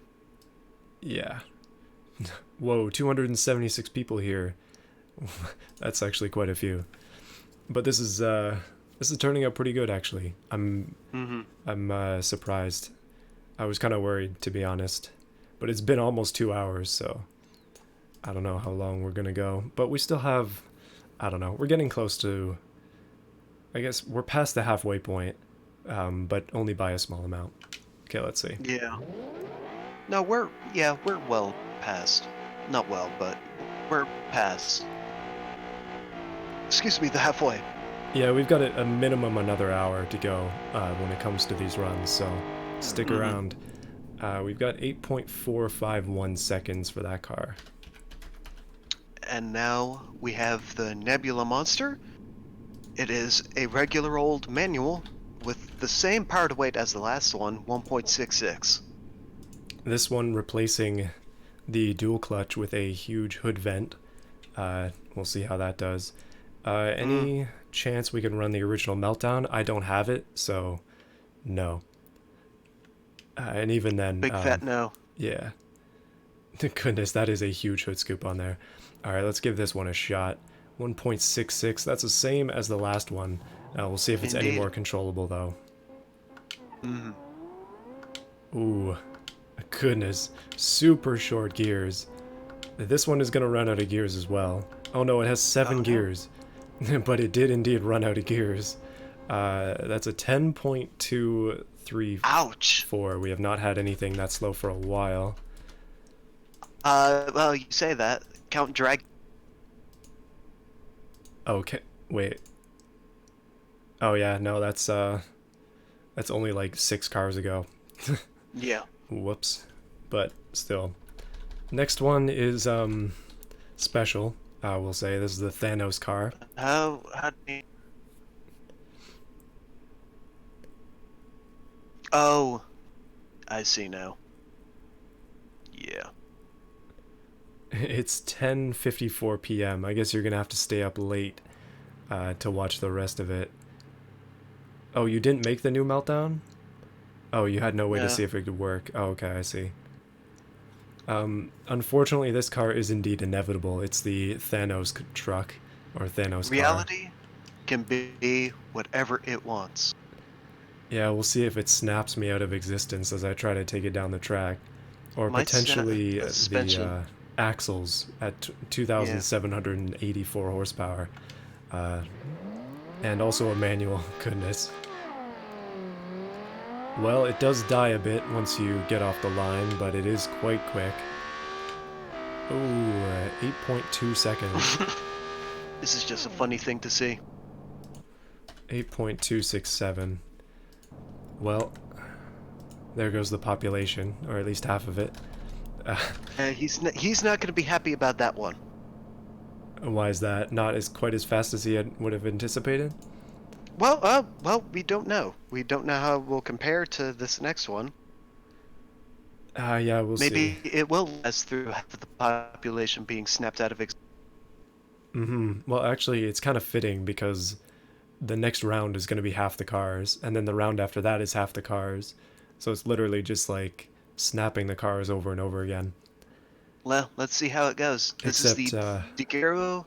yeah. Whoa, 276 people here. That's actually quite a few. But this is turning out pretty good actually. Mm-hmm. I'm surprised. I was kind of worried, to be honest. But it's been almost 2 hours, so I don't know how long we're gonna go. But we still have, I don't know, we're getting close to, I guess we're past the halfway point, but only by a small amount. Okay, let's see. Yeah. No, we're well past. Not well, but we're past. Excuse me, the halfway. Yeah, we've got a minimum another hour to go when it comes to these runs, so stick Mm-hmm. around. We've got 8.451 seconds for that car. And now we have the Nebula Monster. It is a regular old manual with the same power to weight as the last one, 1.66. This one replacing the dual clutch with a huge hood vent. We'll see how that does. Any chance we can run the original Meltdown? I don't have it, so no. And even then, Big fat no. yeah. Goodness, that is a huge hood scoop on there. Alright, let's give this one a shot. 1.66, that's the same as the last one. We'll see if it's any Indeed. more controllable, though. Mm. Ooh, goodness. Super short gears. This one is going to run out of gears as well. Oh no, it has Oh 7 no. gears. But it did indeed run out of gears. That's a 10.234. Ouch. We have not had anything that slow for a while. Well, you say that. Count drag. Okay, wait. Oh yeah, no, that's only like 6 cars ago. Yeah. Whoops. But still. Next one is special. We'll say this is the Thanos car. How do you... Oh, I see now. Yeah. It's 10:54 p.m. I guess you're gonna have to stay up late to watch the rest of it. Oh, you didn't make the new Meltdown? Oh, you had no way to No. see if it could work. Oh, okay, I see. Unfortunately, this car is indeed inevitable. It's the Thanos truck, or Thanos car. Reality can be whatever it wants. Yeah, we'll see if it snaps me out of existence as I try to take it down the track. Or Might snap potentially the the suspension. axles at Yeah. 2,784 horsepower. Uh, and also a manual, goodness. Well, it does die a bit once you get off the line, but it is quite quick. Ooh, 8.2 seconds. This is just a funny thing to see. 8.267. Well, there goes the population, or at least half of it. He's not going to be happy about that one. Why is that? Not as quite as fast as would have anticipated? Well, we don't know. We don't know how it will compare to this next one. Yeah, we'll see. Maybe it will last through half of the population being snapped out of existence. Well, actually, it's kind of fitting because the next round is going to be half the cars, and then the round after that is half the cars. So it's literally just like snapping the cars over and over again. Well, let's see how it goes. This is Except, the Dakiru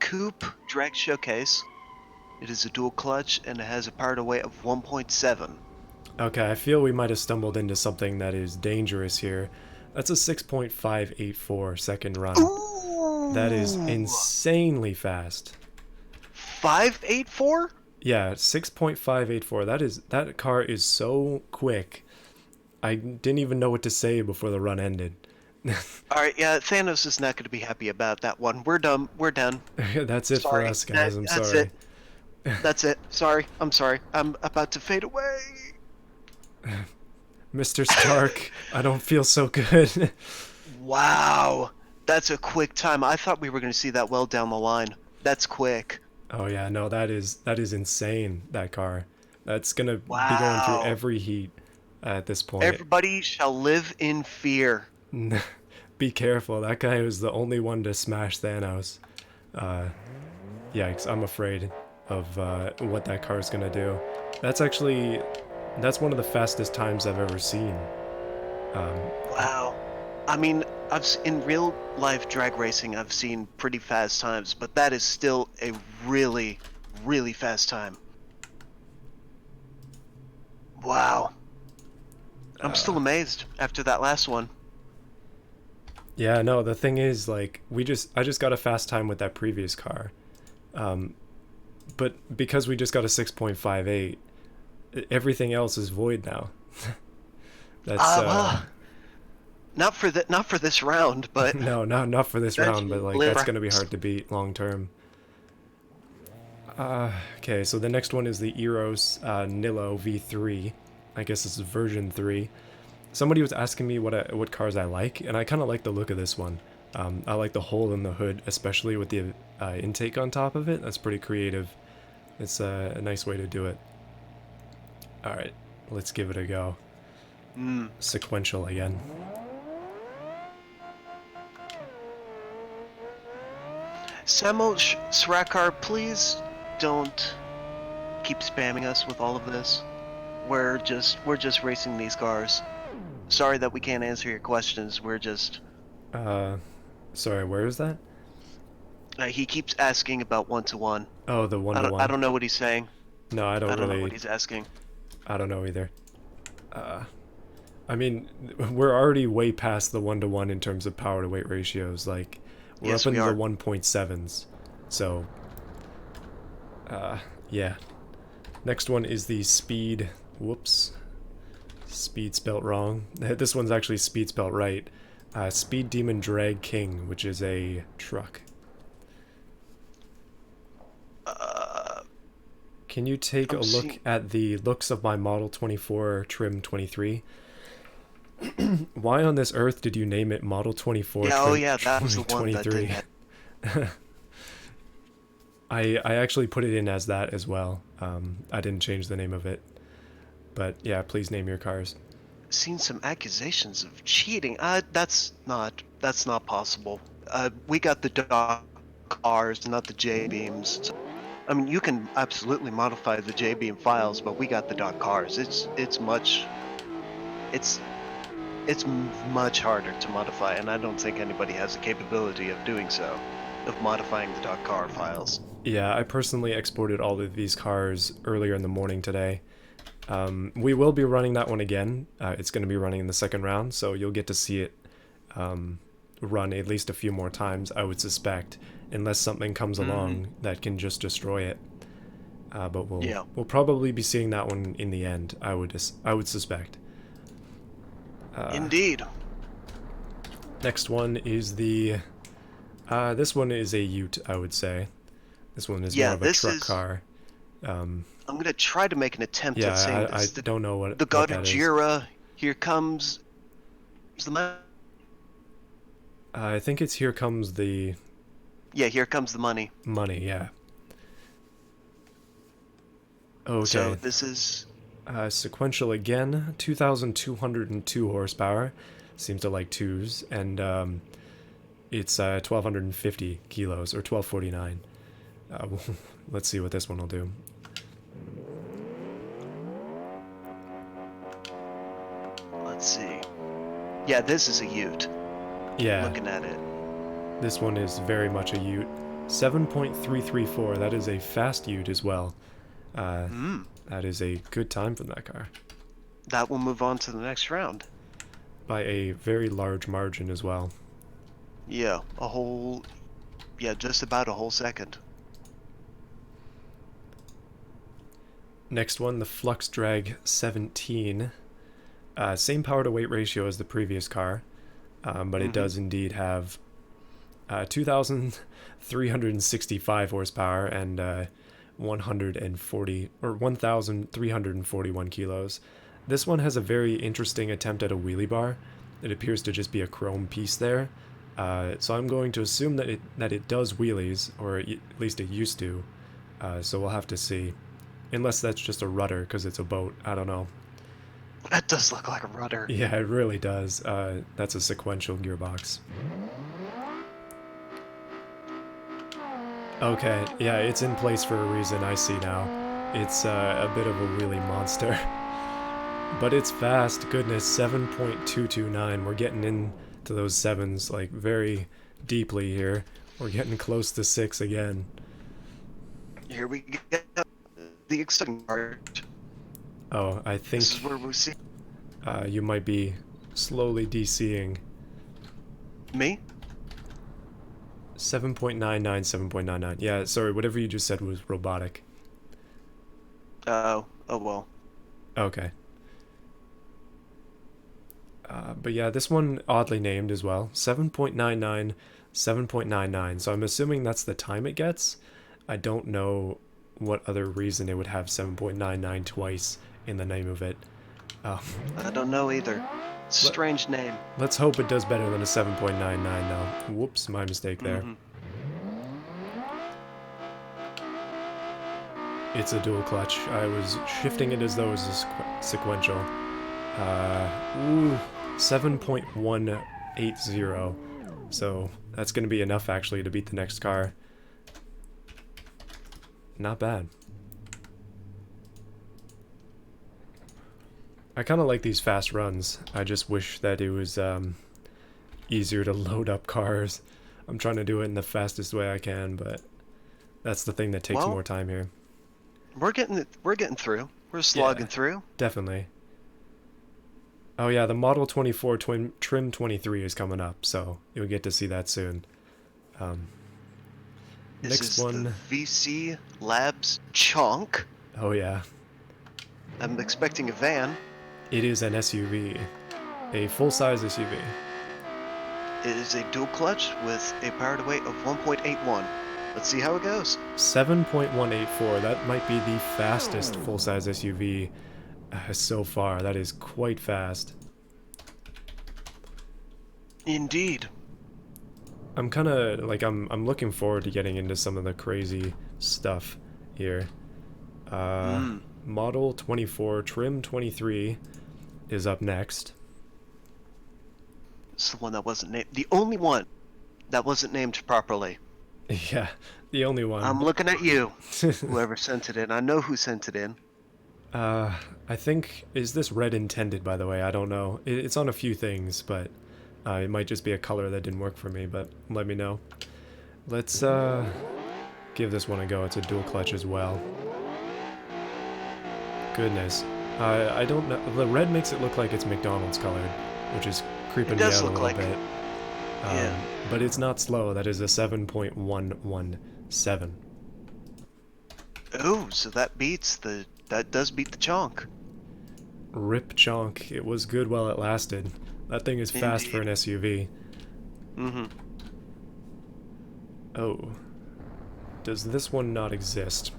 Coupe Drag Showcase. It is a dual clutch and it has a power to weight of 1.7. okay, I feel we might have stumbled into something that is dangerous here. That's a 6.584 second run. That is Ooh! insanely fast. 584? Yeah, 6.584. That car is so quick. I didn't even know what to say before the run ended. Alright, yeah, Thanos is not going to be happy about that one. We're done. We're done. That's it for Sorry. us, guys. I'm That's sorry. it. That's it. Sorry. I'm sorry. I'm about to fade away. Mr. Stark, I don't feel so good. Wow. That's a quick time. I thought we were going to see that well down the line. That's quick. Oh yeah, no, that is insane, that car. That's gonna be going through Wow. every heat at this point. Everybody shall live in fear. Be careful, that guy was the only one to smash Thanos. Uh, Yikes, I'm afraid of what that car is gonna do. That's actually, that's one of the fastest times I've ever seen. Um, Wow. I mean, In real life drag racing, I've seen pretty fast times, but that is still a really, really fast time. Wow. I'm still amazed after that last one. Yeah, no, the thing is, like, I just got a fast time with that previous car. But because we just got a 6.58, everything else is void now. That's, Well, not for this round, but no, not for this round, but, like, eventually, that's gonna be perhaps. hard to beat long term. Okay, so the next one is the Eros Nilo V3. I guess this is version 3. Somebody was asking me what cars I like, and I kind of like the look of this one. I like the hole in the hood, especially with the intake on top of it. That's pretty creative. It's a nice way to do it. Alright, let's give it a go. Mm. Sequential again. Srakar, please don't keep spamming us with all of this. We're just racing these cars. Sorry that we can't answer your questions. We're just Sorry, where is that? he keeps asking about one to one. Oh, the one to I one. don't know what he's saying. No, I I don't don't know really. what he's asking. I don't know either. I mean, we're already way past the one to one in terms of power to weight ratios. Like, we're up Yes, we into the are. 1.7s. So, yeah. Next one is the speed. Whoops. Speed spelt wrong. This one's actually speed spelt right. Speed Demon Drag King, which is a truck. Uh, Can you take a I'm look seeing. at the looks of my Model 24 Trim 23? Why on this earth did you name it Model 24 Yeah, oh Trim yeah, that was the one that didn't 23? have. I actually put it in as that as well. I didn't change the name of it. But yeah, please name your cars. Seen some accusations of cheating. That's not possible. We got the dot cars, not the J beams. So, I mean, you can absolutely modify the J beam files, but we got the dot cars. It's much harder to modify, and I don't think anybody has the capability of doing so, of modifying the dot car files. Yeah, I personally exported all of these cars earlier in the morning today. We will be running that one again. It's going to be running in the second round, so you'll get to see it run at least a few more times, I would suspect, unless something comes Mm-hmm. along that can just destroy it. But Yeah. we'll probably be seeing that one in the end. I would suspect. Indeed. Next one is the this one is a Ute, I would say. This one is more Yeah, of a this truck is. car. I'm gonna try to make an attempt at saying Yeah, I this. don't know The what god that is. Jira, here comes the man. I think it's Here Comes the Yeah, here comes the money. Money. Yeah. So Okay. this is. Sequential again. 2,202 horsepower. Seems to like twos, and it's 1,250 kilos or 1,249. Let's see what this one will do. Let's see. Yeah, this is a Ute. Yeah, Looking at it. this one is very much a Ute. 7.334. That is a fast Ute as well. Uh, Hmm. that is a good time from that car That will move on to the next round. by a very large margin as well. Yeah, a whole. Yeah, just about a whole second. Next one, the Flux Drag 17. Same power to weight ratio as the previous car, but it Mm-hmm. does indeed have 2,365 horsepower and 140 or 1,341 kilos. This one has a very interesting attempt at a wheelie bar. It appears to just be a chrome piece there. So I'm going to assume that it does wheelies, or at least it used to. So we'll have to see, unless that's just a rudder because it's a boat. I don't know. That does look like a rudder. Yeah, it really does. That's a sequential gearbox. Okay, yeah, it's in place for a reason, I see now. It's a bit of a wheelie monster. But it's fast, goodness, 7.229. We're getting in to those sevens like very deeply here. We're getting close to 6 again. Here we go. The exciting part. Oh, I This is think where we see you might be slowly DCing. me. 7.99, 7.99. Yeah, sorry, whatever you just said was robotic. Oh well. Okay. But yeah, this one oddly named as well. 7.99, 7.99. So I'm assuming that's the time it gets. I don't know what other reason it would have 7.99 twice in the name of it. Um, I don't know either. let, Strange name. let's hope it does better than a 7.99 though. Whoops, my mistake there. Mm-hmm. It's a dual clutch. I was shifting it as though it was a sequential. 7.180. So that's going to be enough actually to beat the next car. Not bad. I kind of like these fast runs. I just wish that it was easier to load up cars. I'm trying to do it in the fastest way I can, but that's the thing that takes Well, more time here. we're getting through. We're slogging Yeah, through. definitely. Oh yeah, the Model 24 Trim 23 is coming up, so you'll get to see that soon. Um, This next is the one. VC Labs Chunk. Oh yeah, I'm expecting a van. it is an SUV, a full-size SUV. It is a dual clutch with a power to weight of 1.81. Let's see how it goes. 7.184. That might be the fastest full-size SUV so far. That is quite fast. Indeed. I'm kind of like I'm looking forward to getting into some of the crazy stuff here. Uh, Hmm. Model 24 Trim 23 is up next. It's the one that wasn't named. The only one that wasn't named properly. Yeah, the only one. I'm looking at you, whoever sent it in. I know who sent it in. uh, I think, is this red intended, by the way? I don't know. It's on a few things, but it might just be a color that didn't work for me, but let me know. Let's give this one a go. It's a dual clutch as well. Goodness. I don't know. The red makes it look like it's McDonald's colored, which is It creeping me does out a look little like. bit. Yeah. But it's not slow. That is a 7.117. Oh, so that beats the. That does beat the chunk. Rip chonk. It was good while it lasted. That thing is fast for Indeed. an SUV. Mm-hmm. Oh. Does this one not exist?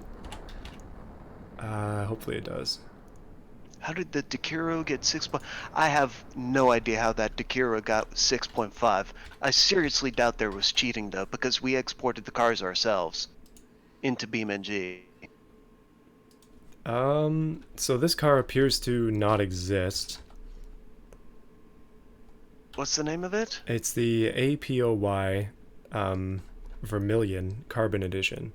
Hopefully it does. How did the Dakiro get 6. I have no idea how that Dakiro got 6.5. I seriously doubt there was cheating though, because we exported the cars ourselves into beamng. So this car appears to not exist. What's the name of it? It's the APOY Vermilion Carbon Edition.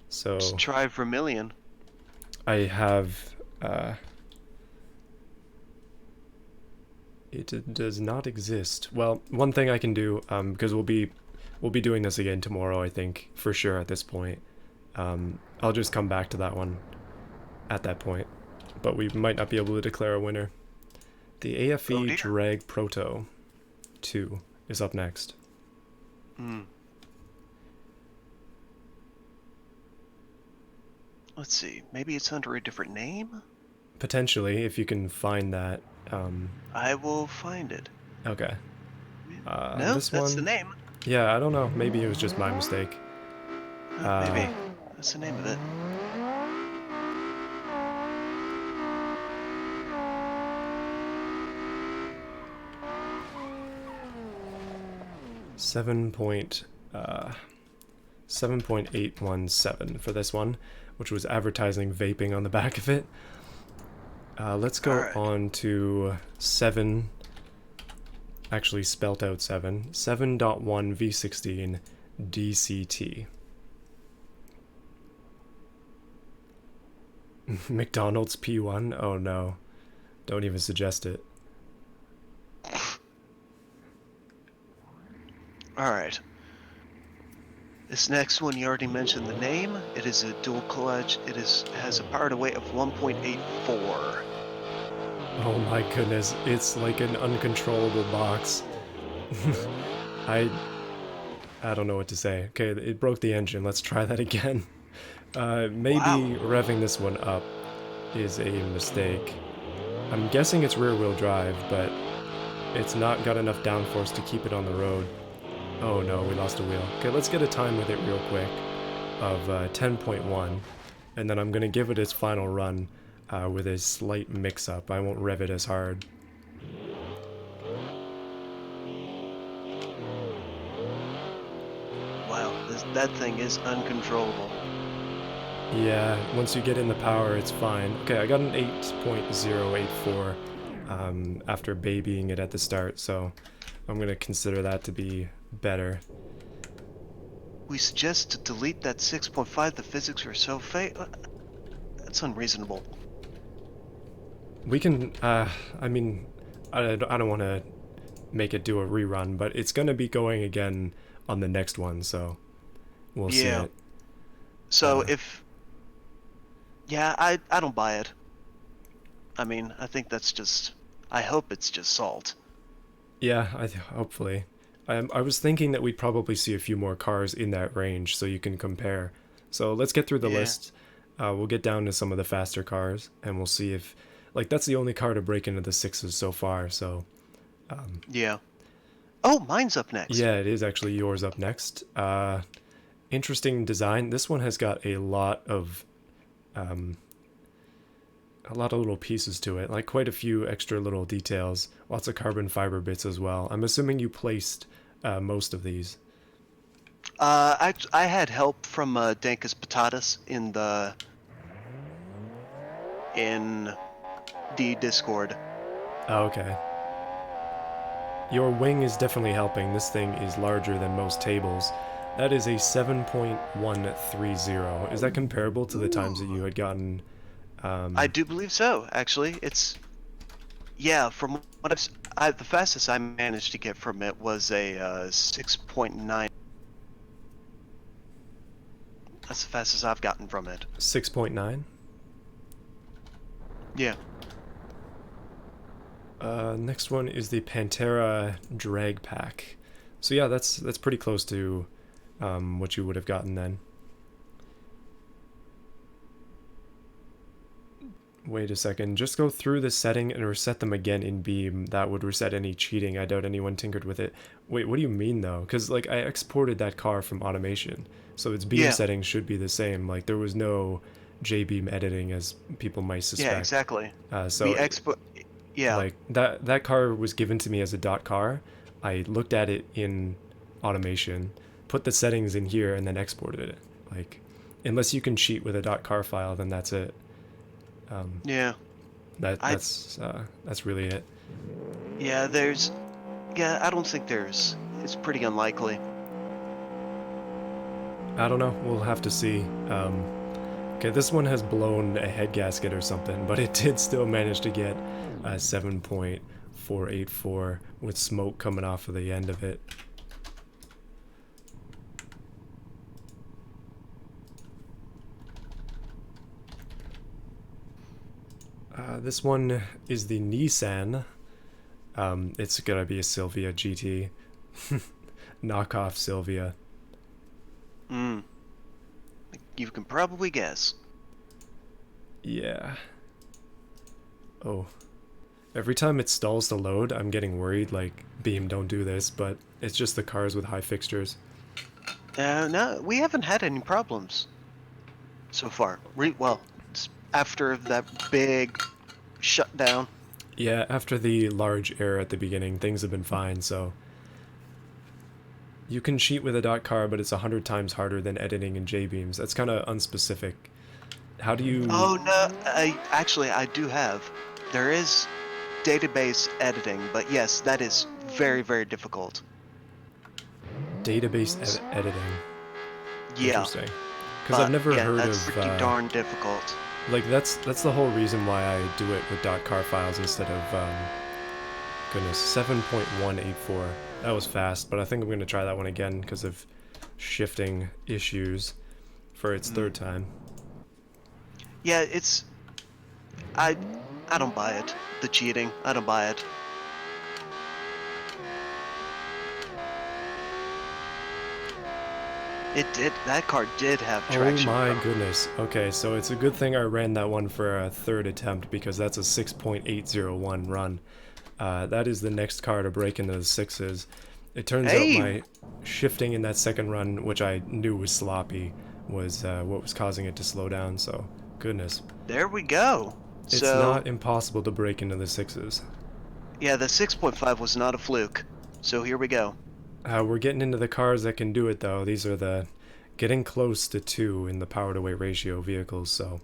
Let's So try Vermilion. I have it does not exist. Well, one thing I can do, because we'll be doing this again tomorrow, I think, for sure at this point. I'll just come back to that one at that point. But we might not be able to declare a winner. The Oh AFE dear. Drag Proto 2 is up next. Hmm. Let's see. Maybe it's under a different name? Potentially, if you can find that. I will find it. Okay. No, This that's the one, name. yeah, I don't know. Maybe it was just my mistake. Uh, Maybe. That's the name of it. 7.817 for this one, which was advertising vaping on the back of it. Let's All go right. on to 7, actually spelt out 7, 7.1 V16 DCT. McDonald's P1? Oh no. Don't even suggest it. All right. This next one, you already mentioned the name. It is a dual clutch. It has a power to weight of 1.84. Oh my goodness, it's like an uncontrollable box. I I don't know what to say. Okay, it broke the engine. Let's try that again. Wow. Maybe revving this one up is a mistake. I'm guessing it's rear wheel drive, but it's not got enough downforce to keep it on the road. Oh no, we lost a wheel. Okay, let's get a time with it real quick of 10.1, and then I'm going to give it its final run with a slight mix-up. I won't rev it as hard. Wow. That thing is uncontrollable. Yeah, once you get in the power, it's fine. Okay, I got an 8.084 after babying it at the start, so I'm going to consider that to be better. We suggest to delete that 6.5. The physics are so that's unreasonable. We can, I mean, I don't want to make it do a rerun, but it's going to be going again on the next one, so we'll see Yeah. it. So yeah, I don't buy it. I mean, I think that's just, I hope it's just salt. Yeah, hopefully. I was thinking that we'd probably see a few more cars in that range so you can compare. So let's get through the Yeah. list. We'll get down to some of the faster cars, and we'll see if, like, that's the only car to break into the sixes so far. So Yeah. Oh, mine's up next. yeah, it is actually yours up next. Interesting design. This one has got um, a lot of little pieces to it, like quite a few extra little details. Lots of carbon fiber bits as well. I'm assuming you placed most of these. I had help from Dankus Patatas in the Discord. Oh, okay. Your wing is definitely helping. This thing is larger than most tables. That is a 7.130. Is that comparable to the times that Ooh. you had gotten? I do believe so. Actually, it's yeah. From what the fastest I managed to get from it was a 6.9. That's the fastest I've gotten from it. 6.9? Yeah. Next one is the Pantera Drag Pack. So yeah, that's pretty close to what you would have gotten then. Wait a second, just go through the setting and reset them again in Beam. That would reset any cheating. I doubt anyone tinkered with it. Wait, what do you mean though? Because like I exported that car from automation, so its Beam Yeah. settings should be the same. Like there was no J-Beam editing as people might Yeah. suspect. Exactly. So We export. Yeah. like that car was given to me as a dot car. I looked at it in automation, put the settings in here, and then exported it. Like unless you can cheat with a dot car file, then that's it. Yeah. That I. that's that's really it. Yeah. There's. Yeah. I don't think there's. It's pretty unlikely. I don't know. We'll have to see. Okay, this one has blown a head gasket or something, but it did still manage to get 7.484 with smoke coming off of the end of it. This one is the Nissan. It's gonna be a Sylvia GT. Knockoff Sylvia. Hmm. You can probably guess. Yeah. Oh. Every time it stalls to load, I'm getting worried, like, Beam, don't do this, but it's just the cars with high fixtures. No, we haven't had any problems so far. Well, after that big shutdown. Yeah, after the large error at the beginning, things have been fine, so... You can cheat with a dot car, but it's 100 times harder than editing in J-beams. That's kind of unspecific. How do you... Oh no, I do have. There is database editing, but yes, that is very, very difficult. Database editing. Yeah, Interesting. Because I've but never yeah, heard that's of... pretty darn difficult. like, that's the whole reason why I do it with dot car files instead of... goodness, 7.184. That was fast, but I think I'm going to try that one again because of shifting issues for its third time. Yeah, I I don't buy it. The cheating, I don't buy it. That car did have Oh traction my problems. goodness. Okay, so it's a good thing I ran that one for a third attempt because that's a 6.801 run. That is the next car to break into the sixes. It turns out Hey, my shifting in that second run, which I knew was sloppy, was what was causing it to slow down, so goodness. there we go. It's So, not impossible to break into the sixes. yeah, the 6.5 was not a fluke. So here we go. We're getting into the cars that can do it though. These are the getting close to 2 in the power to weight ratio vehicles, so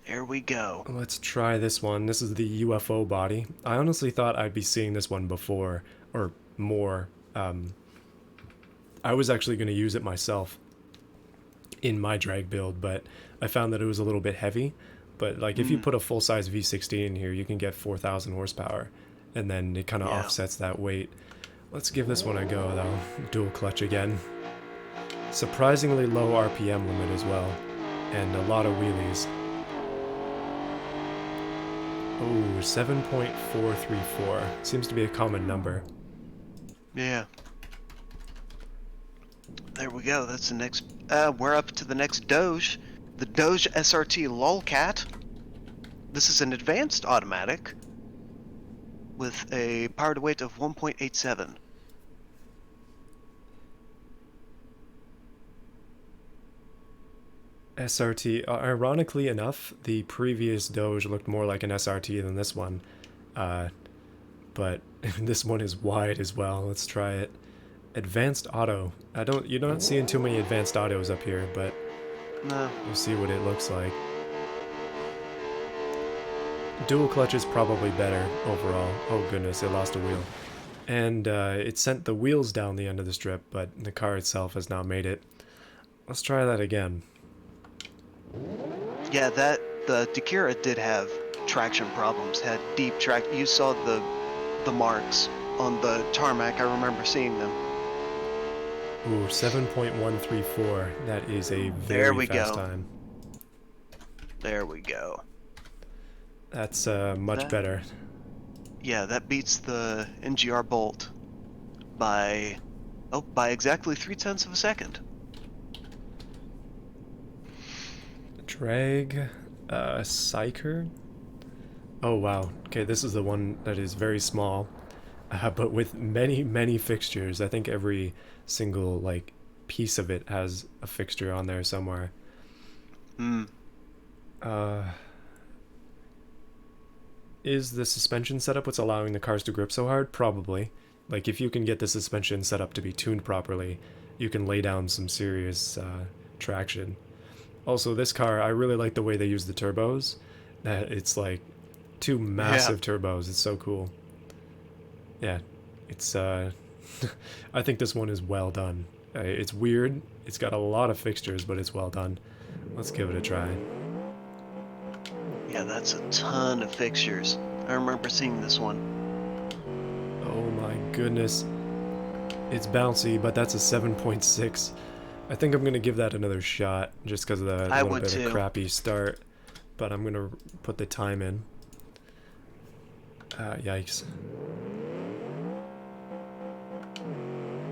There we go. let's try this one. This is the UFO body. I honestly thought I'd be seeing this one before, or more. I was actually going to use it myself in my drag build, but I found that it was a little bit heavy. But like if you Hmm. put a full-size V60 in here, you can get 4,000 horsepower, and then it kind of Yeah. offsets that weight. Let's give this one a go though. Dual clutch again. Surprisingly low RPM limit as well, and a lot of wheelies. Oh, 7.434. Seems to be a common number. Yeah. There we go. That's the next. We're up to the next Doge. The Doge SRT Lolcat. This is an advanced automatic with a power to weight of 1.87. SRT. Ironically enough, the previous Doge looked more like an SRT than this one. Uh, but this one is wide as well. Let's try it. Advanced auto. You're not seeing too many advanced autos up here, but No. we'll see what it looks like. Dual clutch is probably better overall. Oh goodness, it lost a wheel. And it sent the wheels down the end of the strip, but the car itself has now made it. Let's try that again. Yeah, the Dakira did have traction problems. Had deep track. You saw the marks on the tarmac. I remember seeing them. Ooh, 7.134. That is a There very we fast go. time. There we go. That's much That better. yeah, that beats the NGR Bolt by by exactly 0.3 of a second. Drag, Psyker. Oh wow. Okay, this is the one that is very small, but with many, many fixtures. I think every single like piece of it has a fixture on there somewhere. Hmm. Uh, is the suspension setup what's allowing the cars to grip so hard? Probably. Like if you can get the suspension set up to be tuned properly, you can lay down some serious traction. Also, this car, I really like the way they use the turbos. That it's like two Yeah. massive turbos. It's so cool. Yeah, it's I think this one is well done. It's weird. It's got a lot of fixtures, but it's well done. Let's give it a try. Yeah, that's a ton of fixtures. I remember seeing this one. Oh my goodness. It's bouncy, but that's a 7.6. I think I'm going to give that another shot just because of the I little would bit of too. crappy start. But I'm going to put the time in. Yikes.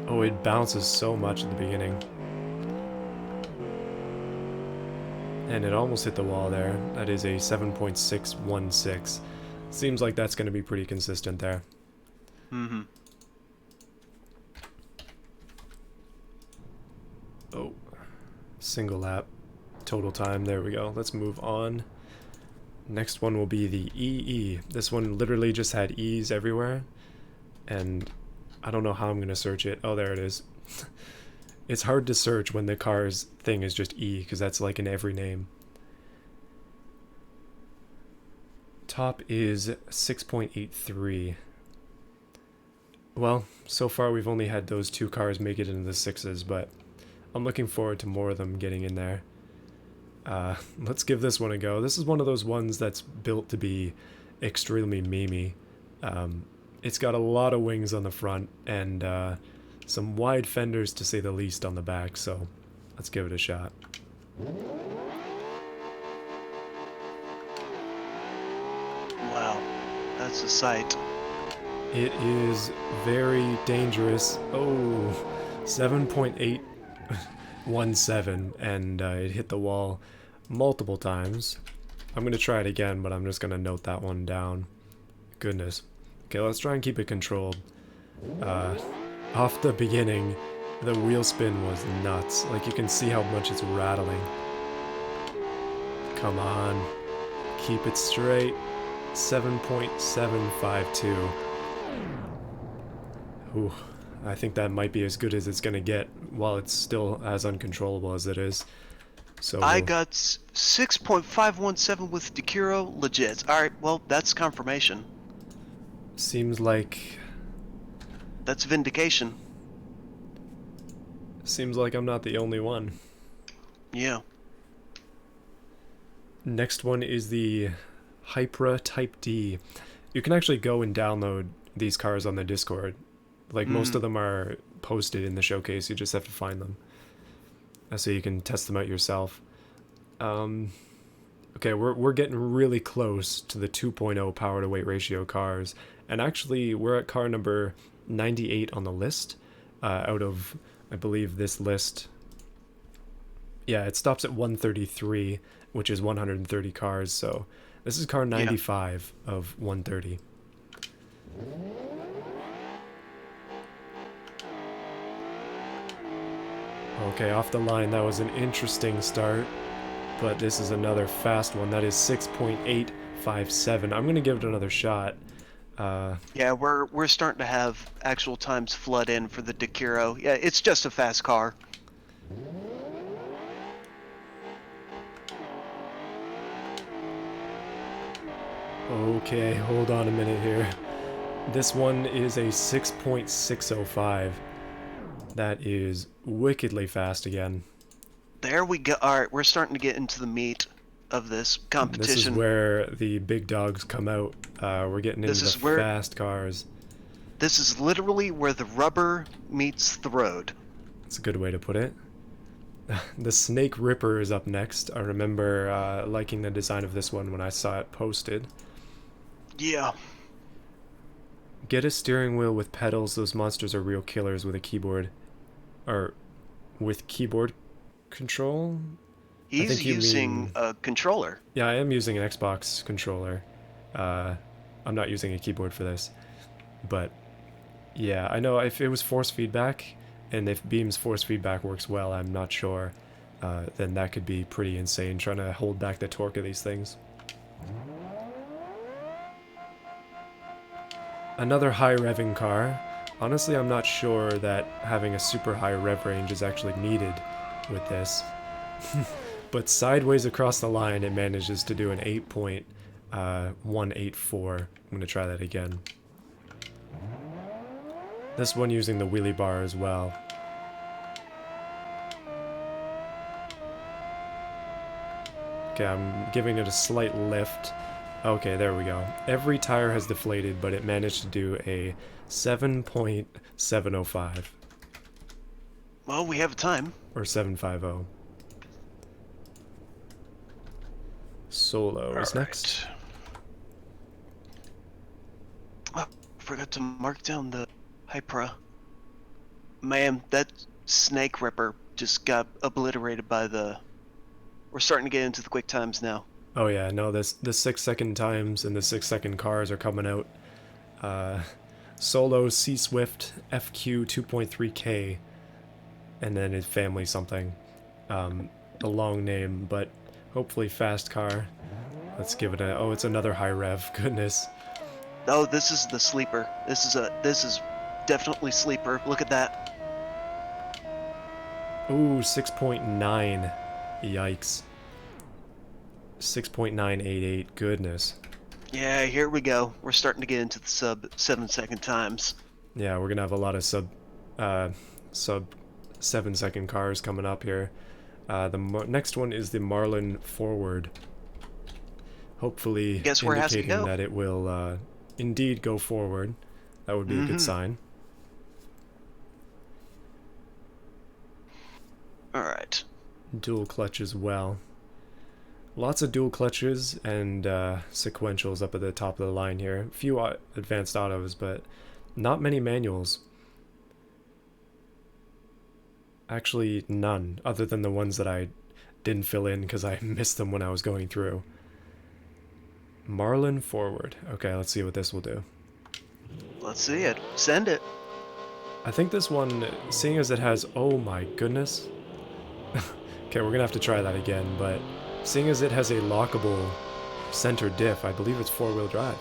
Oh, it bounces so much at the beginning. And it almost hit the wall there. That is a 7.616. Seems like that's going to be pretty consistent there. Hmm. Oh, single lap. Total time. There we go. Let's move on. Next one will be the EE. This one literally just had E's everywhere. And I don't know how I'm going to search it. Oh, there it is. It's hard to search when the car's thing is just E, because that's like in every name. Top is 6.83. Well, so far we've only had those two cars make it into the sixes, but I'm looking forward to more of them getting in there. Let's give this one a go. This is one of those ones that's built to be extremely memey. It's got a lot of wings on the front and some wide fenders to say the least on the back, so let's give it a shot. Wow, that's a sight. It is very dangerous. Oh, 7.817, and it hit the wall multiple times. I'm going to try it again, but I'm just going to note that one down. Goodness. Okay, let's try and keep it controlled. Off the beginning, the wheel spin was nuts. Like, you can see how much it's rattling. Come on. Keep it straight. 7.752. Ooh, I think that might be as good as it's gonna get while it's still as uncontrollable as it is. So I got 6.517 with Dekiro, legit. Alright, well, that's confirmation. seems like That's vindication. I'm not the only one. Yeah. Next one is the Hypra Type D. You can actually go and download these cars on the Discord. Like, most of them are posted in the showcase, you just have to find them. So you can test them out yourself. Okay, we're getting really close to the 2.0 power to weight ratio cars. And actually, we're at car number 98 on the list. Out of, I believe, this list. Yeah, it stops at 133, which is 130 cars. So this is car 95 of 130. Okay, off the line, that was an interesting start. But this is another fast one. That is 6.857. I'm going to give it another shot. Yeah, we're starting to have actual times flood in for the Dekiro. Yeah, it's just a fast car. Okay, hold on a minute here. This one is a 6.605. That is wickedly fast again. There we go. Alright, we're starting to get into the meat of this competition. This is where the big dogs come out. We're getting into the fast cars. This is literally where the rubber meets the road. That's a good way to put it. The Snake Ripper is up next. I remember liking the design of this one when I saw it posted. Yeah. Get a steering wheel with pedals. Those monsters are real killers with a keyboard. Or with keyboard control? He's using a controller. Yeah, I am using an Xbox controller. I'm not using a keyboard for this. But yeah, I know if it was force feedback, and if Beam's force feedback works well, I'm not sure, then that could be pretty insane, trying to hold back the torque of these things. Another high revving car. Honestly, I'm not sure that having a super high rev range is actually needed with this. But sideways across the line, it manages to do an 8.184. I'm going to try that again. This one using the wheelie bar as well. Okay, I'm giving it a slight lift. Okay, there we go. Every tire has deflated, but it managed to do a 7.705. Well, we have time. Or 750. Solo is next. Oh, forgot to mark down the Hypra. Man, that Snake Ripper just got obliterated by the... We're starting to get into the quick times now. Oh yeah, no, the 6-second times and the 6-second cars are coming out. Solo, C-Swift, FQ 2.3K, and then his family something. A long name, but hopefully fast car. Let's give it a... Oh, it's another high rev. Goodness. Oh, this is the sleeper. This is definitely sleeper. Look at that. Ooh, 6.9. Yikes. 6.988. Goodness. Yeah, here we go. We're starting to get into the sub 7-second times. Yeah, we're gonna have a lot of sub 7-second cars coming up here. The next one is the Marlin Forward. hopefully Guess where it has to indicating go? that it will indeed go forward. That would be a good Mm-hmm. sign. All right. Dual clutch as well. Lots of dual clutches and sequentials up at the top of the line here. A few advanced autos, but not many manuals. Actually, none, other than the ones that I didn't fill in because I missed them when I was going through. Marlin forward. Okay, let's see what this will do. Let's see it. Send it. I think this one, seeing as it has, oh my goodness. Okay, we're gonna have to try that again, but seeing as it has a lockable center diff, I believe it's four-wheel drive.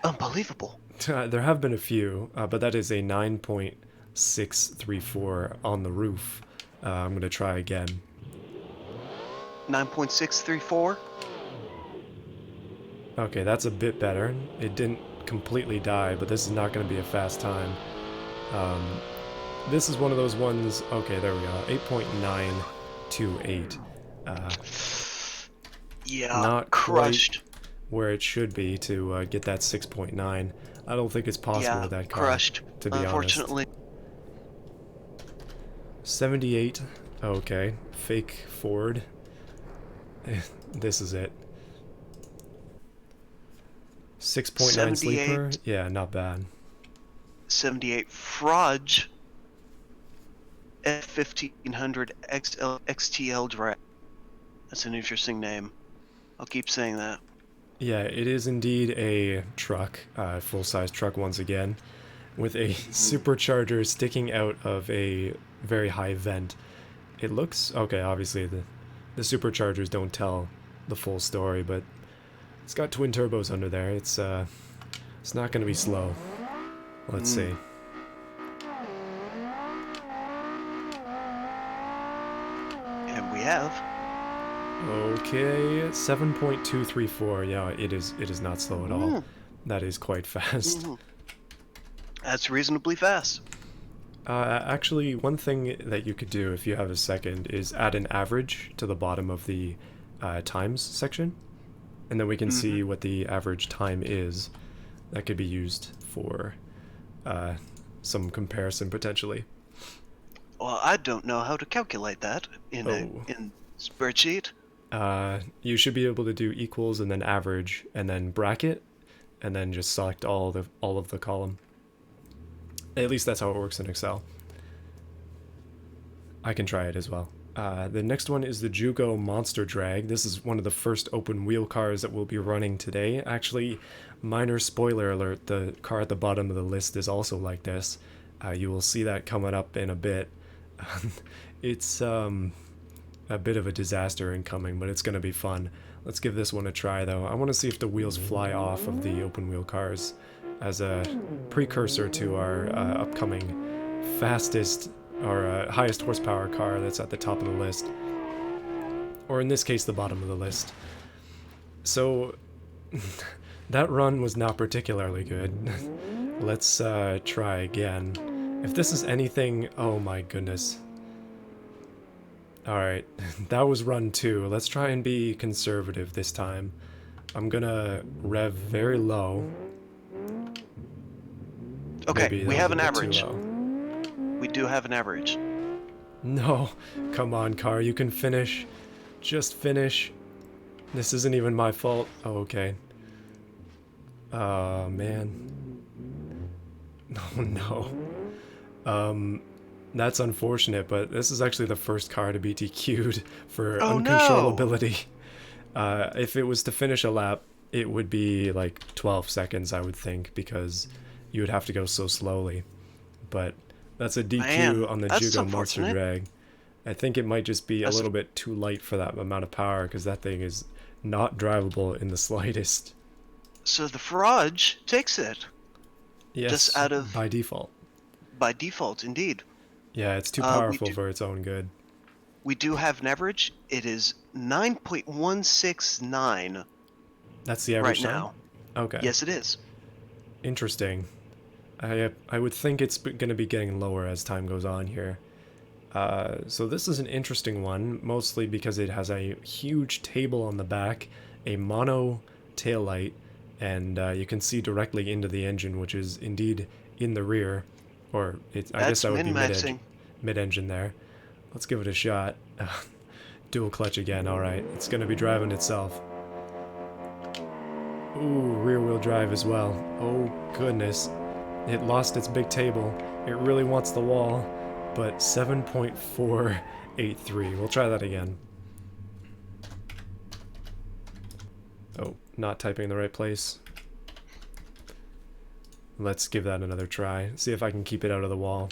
Unbelievable. There have been a few, but that is a 9.634 on the roof. I'm gonna try again. 9.634. Okay, that's a bit better. It didn't completely die, but this is not gonna be a fast time. This is one of those ones. Okay, there we go. 8.928. Yeah, Not quite crushed. where it should be to get that 6.9. I don't think it's possible Yeah, with that car, crushed. to be honest. Unfortunately. 78. Okay, fake Ford. This is it. 6.9 sleeper. 78. Yeah, not bad. 78 Frudge F1500 XTL Drive. That's an interesting name. I'll keep saying that. Yeah, it is indeed a truck, full-size truck once again, with a supercharger sticking out of a very high vent. It looks okay. Obviously, the superchargers don't tell the full story, but it's got twin turbos under there. It's not going to be slow. Let's see. And we have. Okay, 7.234. Yeah, it is not slow at all. That is quite fast. That's reasonably fast. Actually, one thing that you could do if you have a second is add an average to the bottom of the times section, and then we can see what the average time is. That could be used for some comparison potentially. Well, I don't know how to calculate that in in spreadsheet. You should be able to do equals and then average and then bracket, and then just select all of the column. At least that's how it works in Excel. I can try it as well. The next one is the Jugo Monster Drag. This is one of the first open wheel cars that we'll be running today. Actually, minor spoiler alert, the car at the bottom of the list is also like this. You will see that coming up in a bit. It's a bit of a disaster incoming, but it's going to be fun. Let's give this one a try though. I want to see if the wheels fly off of the open wheel cars as a precursor to our upcoming fastest or highest horsepower car that's at the top of the list, or in this case the bottom of the list. So that run was not particularly good. Let's try again. If this is anything, oh my goodness. Alright, that was run 2. Let's try and be conservative this time. I'm gonna rev very low. Okay, Maybe we that was have a an bit average. too low. We do have an average. No, come on, car, you can finish. Just finish. This isn't even my fault. Oh, okay. Oh, man. Oh, no. That's unfortunate, but this is actually the first car to be DQ'd for uncontrollability. If it was to finish a lap, it would be like 12 seconds, I would think, because you would have to go so slowly. But that's a DQ on the Jugo Monster Drag. I think it might just be a little bit too light for that amount of power, because that thing is not drivable in the slightest. So the Frudge takes it. Yes, just out of by default. By default, indeed. Yeah, it's too powerful for its own good. We do have an average. It is 9.169. That's the average right time? now. Okay. Yes, it is. Interesting. I would think it's going to be getting lower as time goes on here. So this is an interesting one, mostly because it has a huge table on the back, a mono taillight, and you can see directly into the engine, which is indeed in the rear, or I guess That's that would be min-maxing. mid-engine there. Let's give it a shot. Dual clutch again. All right, it's gonna be driving itself. Ooh, rear wheel drive as well. Oh goodness, it lost its big table. It really wants the wall, but 7.483. We'll try that again. Oh, not typing in the right place. Let's give that another try. See if I can keep it out of the wall.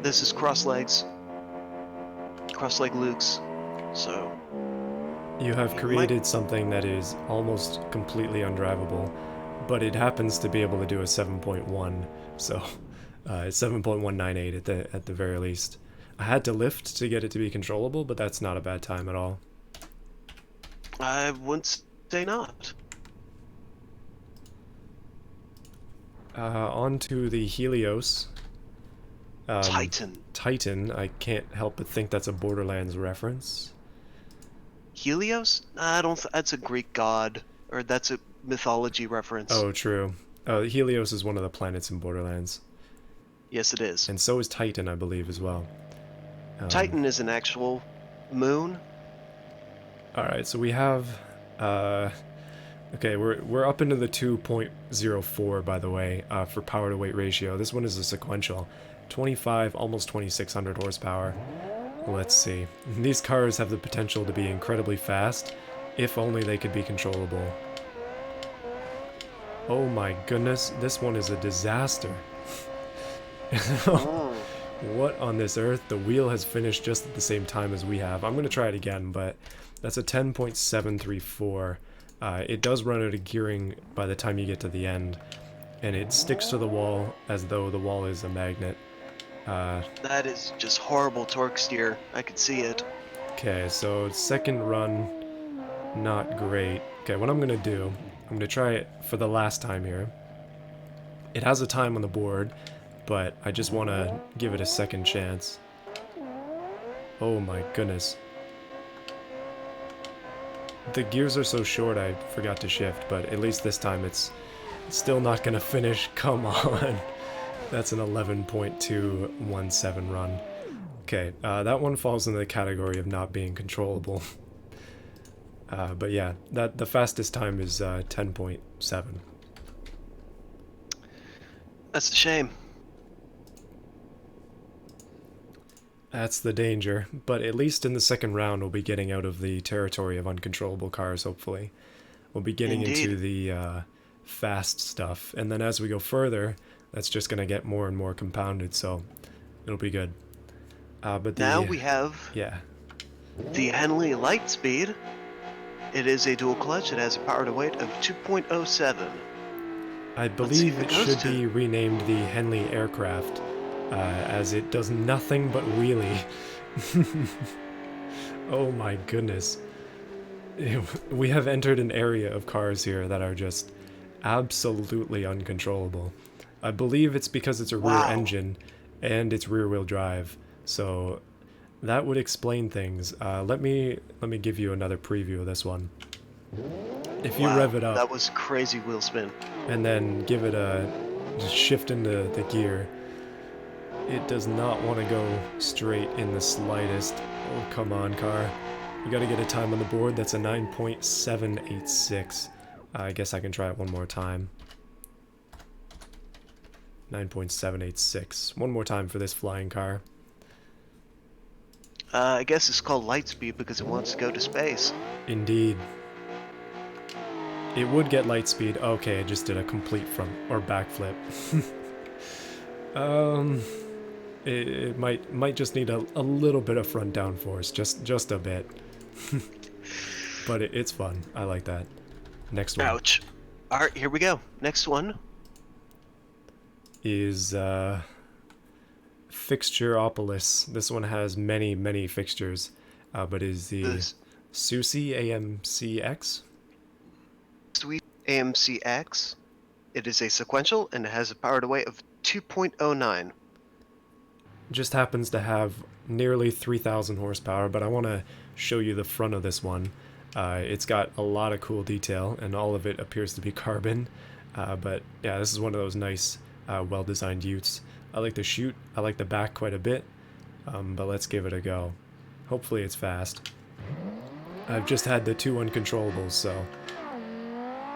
This is cross legs. Cross leg Lukes. So You have you might. created something that is almost completely undrivable, but it happens to be able to do a 7.1, so it's 7.198 at the very least. I had to lift to get it to be controllable, but that's not a bad time at all. I wouldn't say not. On to the Helios. Titan. Titan, I can't help but think that's a Borderlands reference. Helios? I don't. That's a Greek god, or that's a mythology reference. Oh, true. Helios is one of the planets in Borderlands. Yes, it is. And so is Titan, I believe, as well. Titan is an actual moon. Alright, so we have... okay, we're up into the 2.04, by the way, for power to weight ratio. This one is a sequential. 25, almost 2600 horsepower. Let's see. These cars have the potential to be incredibly fast, if only they could be controllable. Oh my goodness, this one is a disaster. What on this earth? The wheel has finished just at the same time as we have. I'm going to try it again, but that's a 10.734. It does run out of gearing by the time you get to the end, and it sticks to the wall as though the wall is a magnet. That is just horrible torque steer. I could see it. Okay, so second run, not great. Okay, what I'm going to do, I'm going to try it for the last time here. It has a time on the board, but I just want to give it a second chance. Oh my goodness. The gears are so short I forgot to shift, but at least this time it's still not gonna finish. Come on. That's an 11.217 run. Okay, that one falls into the category of not being controllable. But yeah, the fastest time is 10.7. That's a shame. That's the danger, but at least in the second round we'll be getting out of the territory of uncontrollable cars, hopefully. We'll be getting Indeed. into the fast stuff, and then as we go further, that's just going to get more and more compounded, so it'll be good. But Now we have yeah, the Henley Lightspeed. It is a dual clutch. It has a power to weight of 2.07. I believe it should be renamed the Henley Aircraft, as it does nothing but wheelie. Oh my goodness. We have entered an area of cars here that are just absolutely uncontrollable. I believe it's because it's a rear engine and it's rear wheel drive, so that would explain things. Let me give you another preview of this one. If you rev it up, that was crazy wheel spin, and then give it a shift into the gear, it does not want to go straight in the slightest. Oh, come on, car. You gotta get a time on the board. That's a 9.786. I guess I can try it one more time. 9.786. One more time for this flying car. I guess it's called Lightspeed because it wants to go to space. Indeed. It would get light speed. Okay, I just did a complete front or backflip. It might just need a little bit of front downforce, just a bit. But it's fun. I like that. Next one. Ouch. All right, here we go. Next one is Fixtureopolis. This one has many fixtures, but is the Susi AMCX. Sweet AMCX. It is a sequential and it has a power to weight of 2.09. just happens to have nearly 3,000 horsepower, but I want to show you the front of this one. It's got a lot of cool detail, and all of it appears to be carbon. But yeah, this is one of those nice, well-designed utes. I like the chute. I like the back quite a bit, but let's give it a go. Hopefully it's fast. I've just had the two uncontrollables, so...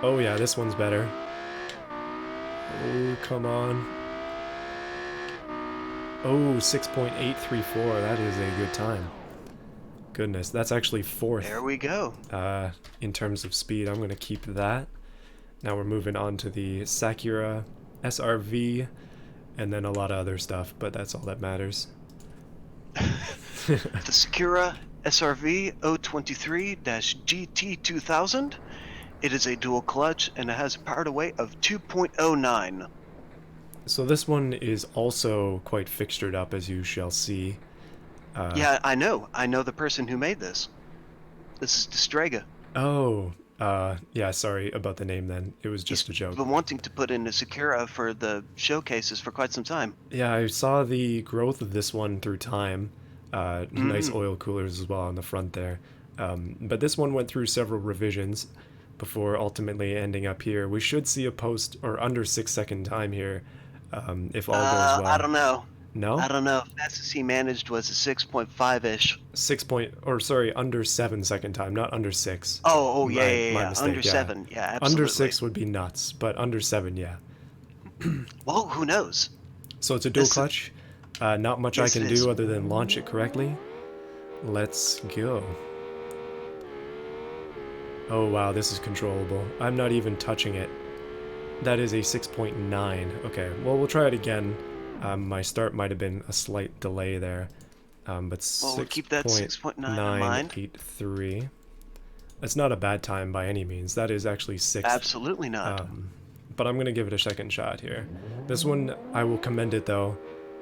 Oh yeah, this one's better. Oh, come on. Oh, 6.834. That is a good time. Goodness, that's actually fourth. There we go. In terms of speed, I'm going to keep that. Now we're moving on to the Sakura SRV, and then a lot of other stuff, but that's all that matters. The Sakura SRV 023-GT2000. It is a dual clutch and it has a power to weight of 2.09. So this one is also quite fixtured up, as you shall see. Yeah, I know. I know the person who made this. This is Destrega. Oh, yeah, sorry about the name then. It was just a joke. He's been wanting to put in a Sakura for the showcases for quite some time. Yeah, I saw the growth of this one through time. Nice oil coolers as well on the front there. But this one went through several revisions before ultimately ending up here. We should see a post or under 6-second time here, if all goes well. I don't know. No? I don't know. Fastest he managed was a 6.5-ish. Under 7-second time, not under 6. Oh, My yeah. mistake, Under yeah. 7, yeah, absolutely. Under 6 would be nuts, but under 7, yeah. Well, who knows? So it's a dual clutch. Not much I can do other than launch it correctly. Let's go. Oh wow, this is controllable. I'm not even touching it. That is a 6.9. Okay, well we'll try it again. My start might have been a slight delay there. But we'll keep that 6.9 in mind. 6.983. That's not a bad time by any means. That is actually 6th. Absolutely not. But I'm going to give it a second shot here. This one, I will commend it though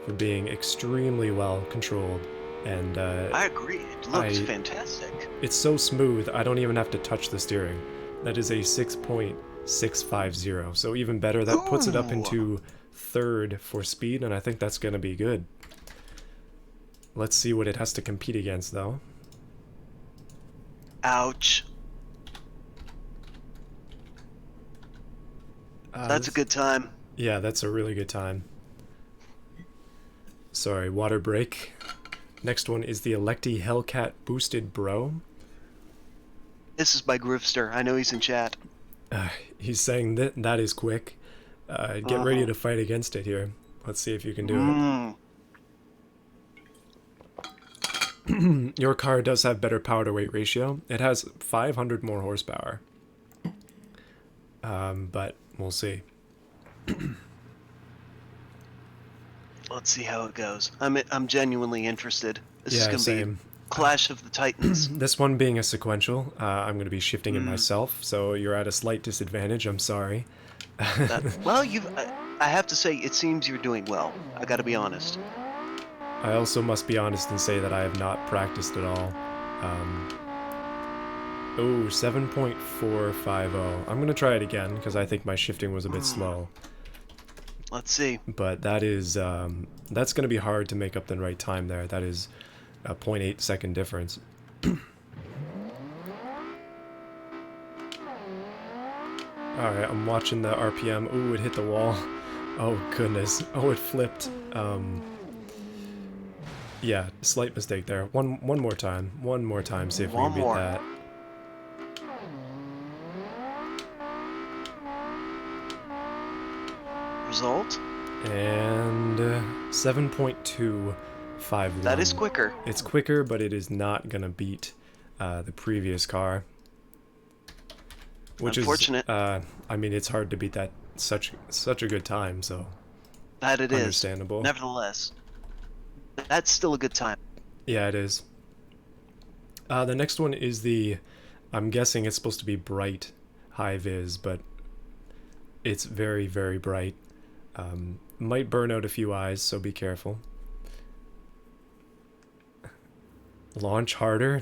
for being extremely well controlled. And I agree. It looks fantastic. It's so smooth, I don't even have to touch the steering. That is a 6.650, so even better. That puts it up into 3rd for speed, and I think that's going to be good. Let's see what it has to compete against, though. Ouch. That's a good time. Yeah, that's a really good time. Sorry, water break. Next one is the Electi Hellcat Boosted Bro. This is by Groovester. I know he's in chat. He's saying that is quick. Get ready to fight against it here. Let's see if you can do it. Your car does have better power to weight ratio. It has 500 more horsepower. But we'll see. Let's see how it goes. I'm genuinely interested. This is gonna be Clash of the Titans. This one being a sequential, I'm going to be shifting it myself, so you're at a slight disadvantage. I'm sorry. Well, I have to say, it seems you're doing well. I gotta be honest. I also must be honest and say that I have not practiced at all. 7.450. I'm going to try it again, because I think my shifting was a bit slow. Let's see. But that is, that's going to be hard to make up the right time there. That is a 0.8 second difference. Alright, I'm watching the RPM. Ooh, it hit the wall. Oh, goodness. Oh, it flipped. Yeah, slight mistake there. One more time. One more time, see if we can beat that. Result? And 7.251. That is quicker. It's quicker, but it is not gonna beat the previous car. Which unfortunate. I mean, it's hard to beat that such a good time, so that it understandable. Is. Nevertheless, that's still a good time. Yeah, it is. The next one is the, I'm guessing it's supposed to be bright high vis, but it's very, very bright. Might burn out a few eyes, so be careful. Launch harder?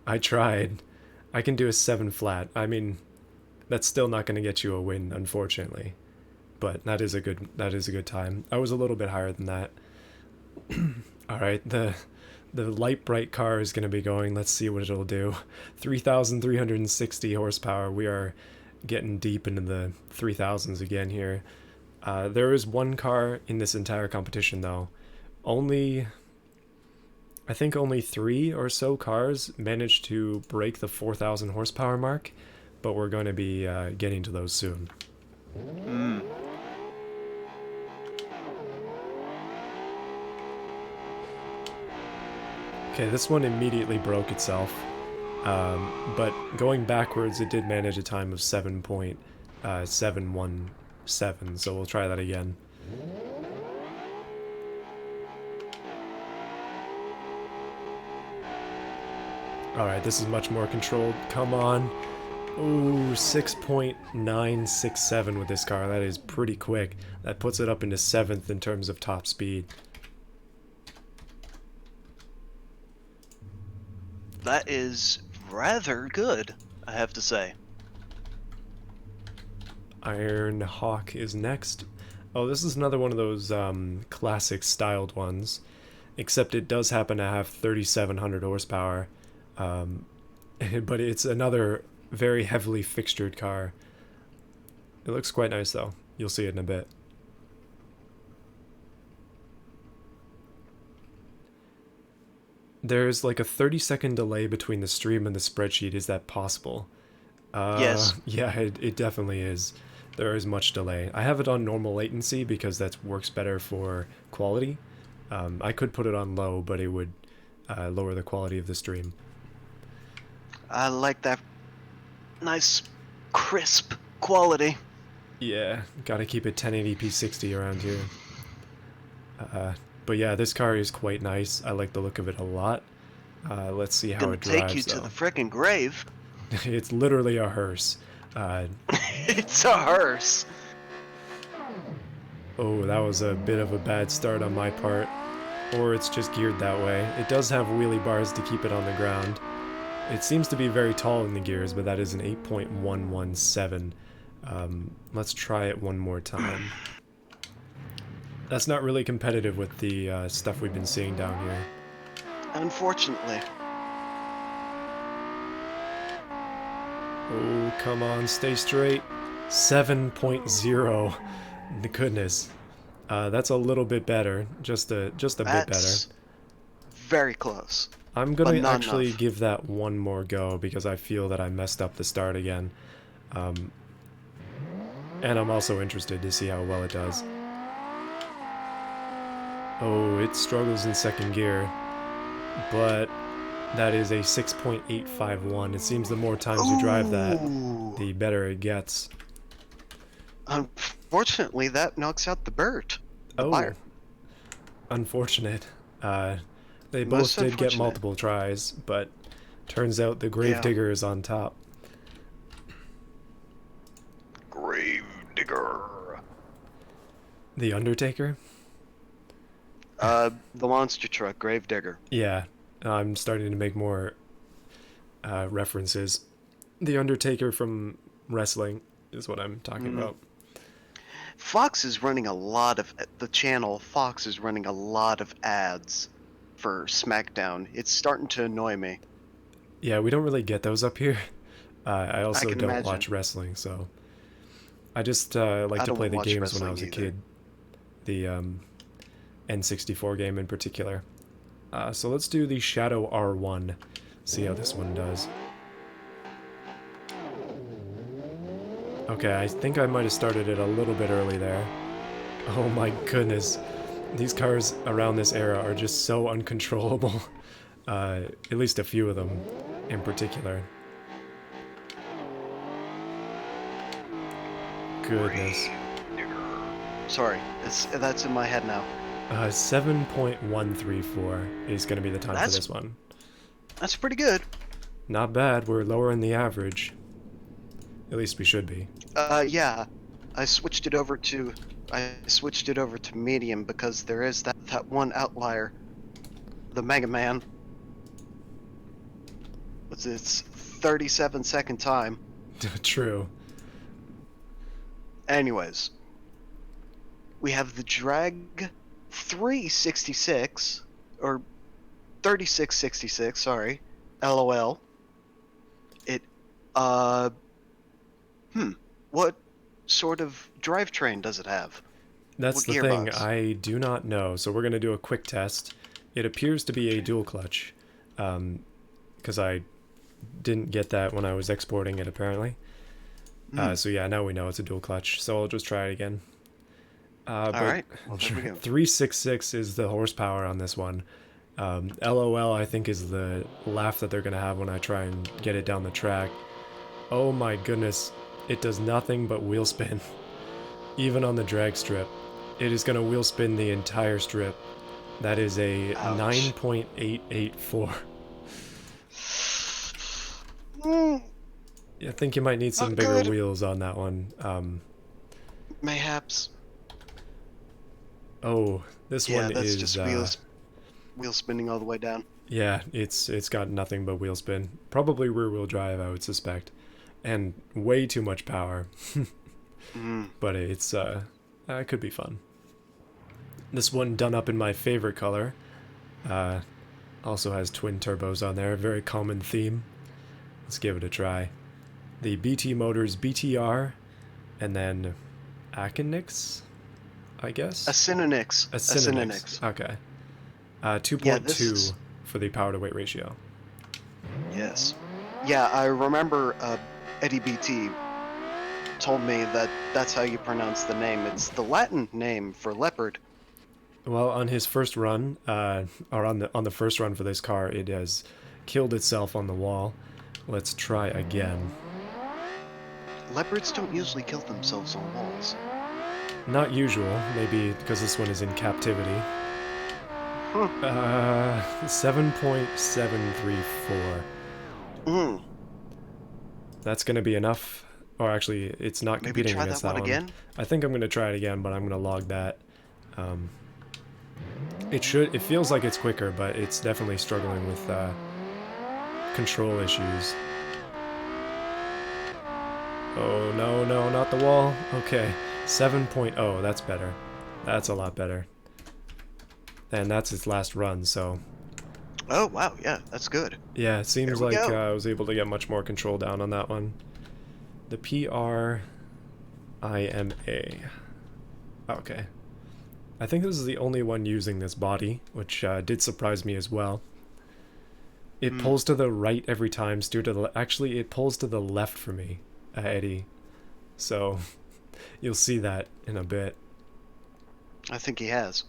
I tried. I can do a 7 flat. I mean, that's still not going to get you a win, unfortunately. But that is a good time. I was a little bit higher than that. All right, the light bright car is going to be going. Let's see what it'll do. 3,360 horsepower. We are getting deep into the 3,000s again here. There is one car in this entire competition, though. I think only 3 or so cars managed to break the 4,000 horsepower mark, but we're going to be getting to those soon. Mm. Okay, this one immediately broke itself. But going backwards, it did manage a time of 7.717, so we'll try that again. Alright, this is much more controlled. Come on. Ooh, 6.967 with this car. That is pretty quick. That puts it up into 7th in terms of top speed. That is rather good, I have to say. Iron Hawk is next. Oh, this is another one of those classic styled ones, except it does happen to have 3,700 horsepower, but it's another very heavily fixtured car. It looks quite nice though. You'll see it in a bit. There's like a 30-second delay between the stream and the spreadsheet. Is that possible? Yes. Yeah, it definitely is. There is much delay. I have it on normal latency because that works better for quality. I could put it on low, but it would lower the quality of the stream. I like that nice, crisp quality. Yeah, gotta keep it 1080p 60 around here. But yeah, this car is quite nice. I like the look of it a lot. Let's see how Gonna it take you drives, to though. the frickin' grave. It's literally a hearse. It's a hearse. Oh, that was a bit of a bad start on my part. Or it's just geared that way. It does have wheelie bars to keep it on the ground. It seems to be very tall in the gears, but that is an 8.117. Let's try it one more time. That's not really competitive with the stuff we've been seeing down here. Unfortunately. Oh, come on, stay straight. 7.0. Goodness. That's a little bit better. Just a bit better. That's very close. I'm gonna not actually enough. give that one more go because I feel that I messed up the start again. And I'm also interested to see how well it does. Oh, it struggles in second gear, but that is a 6.851. It seems the more times you drive that, Ooh. the better it gets. Unfortunately, that knocks out the Bert. The Oh, buyer. unfortunate. They both Most did get unfortunate. multiple tries, but turns out the Yeah. Gravedigger is on top. Gravedigger. The Undertaker? The monster truck, Gravedigger. Yeah, I'm starting to make more references. The Undertaker from wrestling is what I'm talking about. Fox is running a lot of the channel. Fox is running a lot of ads for SmackDown. It's starting to annoy me. Yeah, we don't really get those up here. I also can don't imagine. watch wrestling, so I just like I to don't play the watch games when I wrestling was a either. kid. The N64 game in particular. So let's do the Shadow R1. See how this one does. Okay, I think I might have started it a little bit early there. Oh my goodness. These cars around this era are just so uncontrollable. At least a few of them in particular. Goodness. Sorry, that's in my head now. 7.134 is going to be the time for this one. That's pretty good. Not bad, we're lowering the average. At least we should be. Yeah. I switched it over to medium because there is that one outlier. The Mega Man. It's 37-second time. True. Anyways, we have the drag 366 or 3666, sorry. LOL. It uh what sort of drivetrain does it have? That's What the thing, gearbox? I do not know. So we're going to do a quick test. It appears to be a Okay. dual clutch, because I didn't get that when I was exporting it apparently. Hmm. So yeah, now we know it's a dual clutch. So I'll just try it again. All But right. Well, there we go. 366 is the horsepower on this one. LOL, I think, is the laugh that they're going to have when I try and get it down the track. Oh my goodness, it does nothing but wheel spin. Even on the drag strip. It is going to wheel spin the entire strip. That is a Ouch. 9.884. Mm, I think you might need some not bigger good. wheels on that one. Mayhaps. Oh, this Yeah, one that's is just wheel spinning all the way down. yeah, it's got nothing but wheel spin. Probably rear wheel drive, I would suspect, and way too much power. Mm. But it could be fun. This one done up in my favorite color. Uh, Also has twin turbos on there. Very common theme. Let's give it a try. The BT Motors BTR, and then Akinix, I A guess. Synonix. A A Synonix. Synonix. Okay. Yeah, this is 2.2 for the power to weight ratio. yes. Yeah, I remember Eddie BT told me that that's how you pronounce the name. It's the Latin name for leopard. Well, on his first run, or on the first run for this car, it has killed itself on the wall. Let's try again. Leopards don't usually kill themselves on walls. Not usual, maybe because this one is in captivity. Hmm. 7.734. Mm. That's going to be enough. Or actually, it's not Maybe competing try against that that one one. again. I think I'm going to try it again, but I'm going to log that. Um, it feels like it's quicker, but it's definitely struggling with control issues. Oh, no, no, not the wall. Okay, 7.0, that's better. That's a lot better. And that's its last run, so Oh wow, yeah, that's good. yeah, it There seems we like go. I was able to get much more control down on that one. The PRIMA. Okay. I think this is the only one using this body, which did surprise me as well. It Hmm. pulls to the right every time, steer to the actually it pulls to the left for me, Eddie. So you'll see that in a bit. I think he has.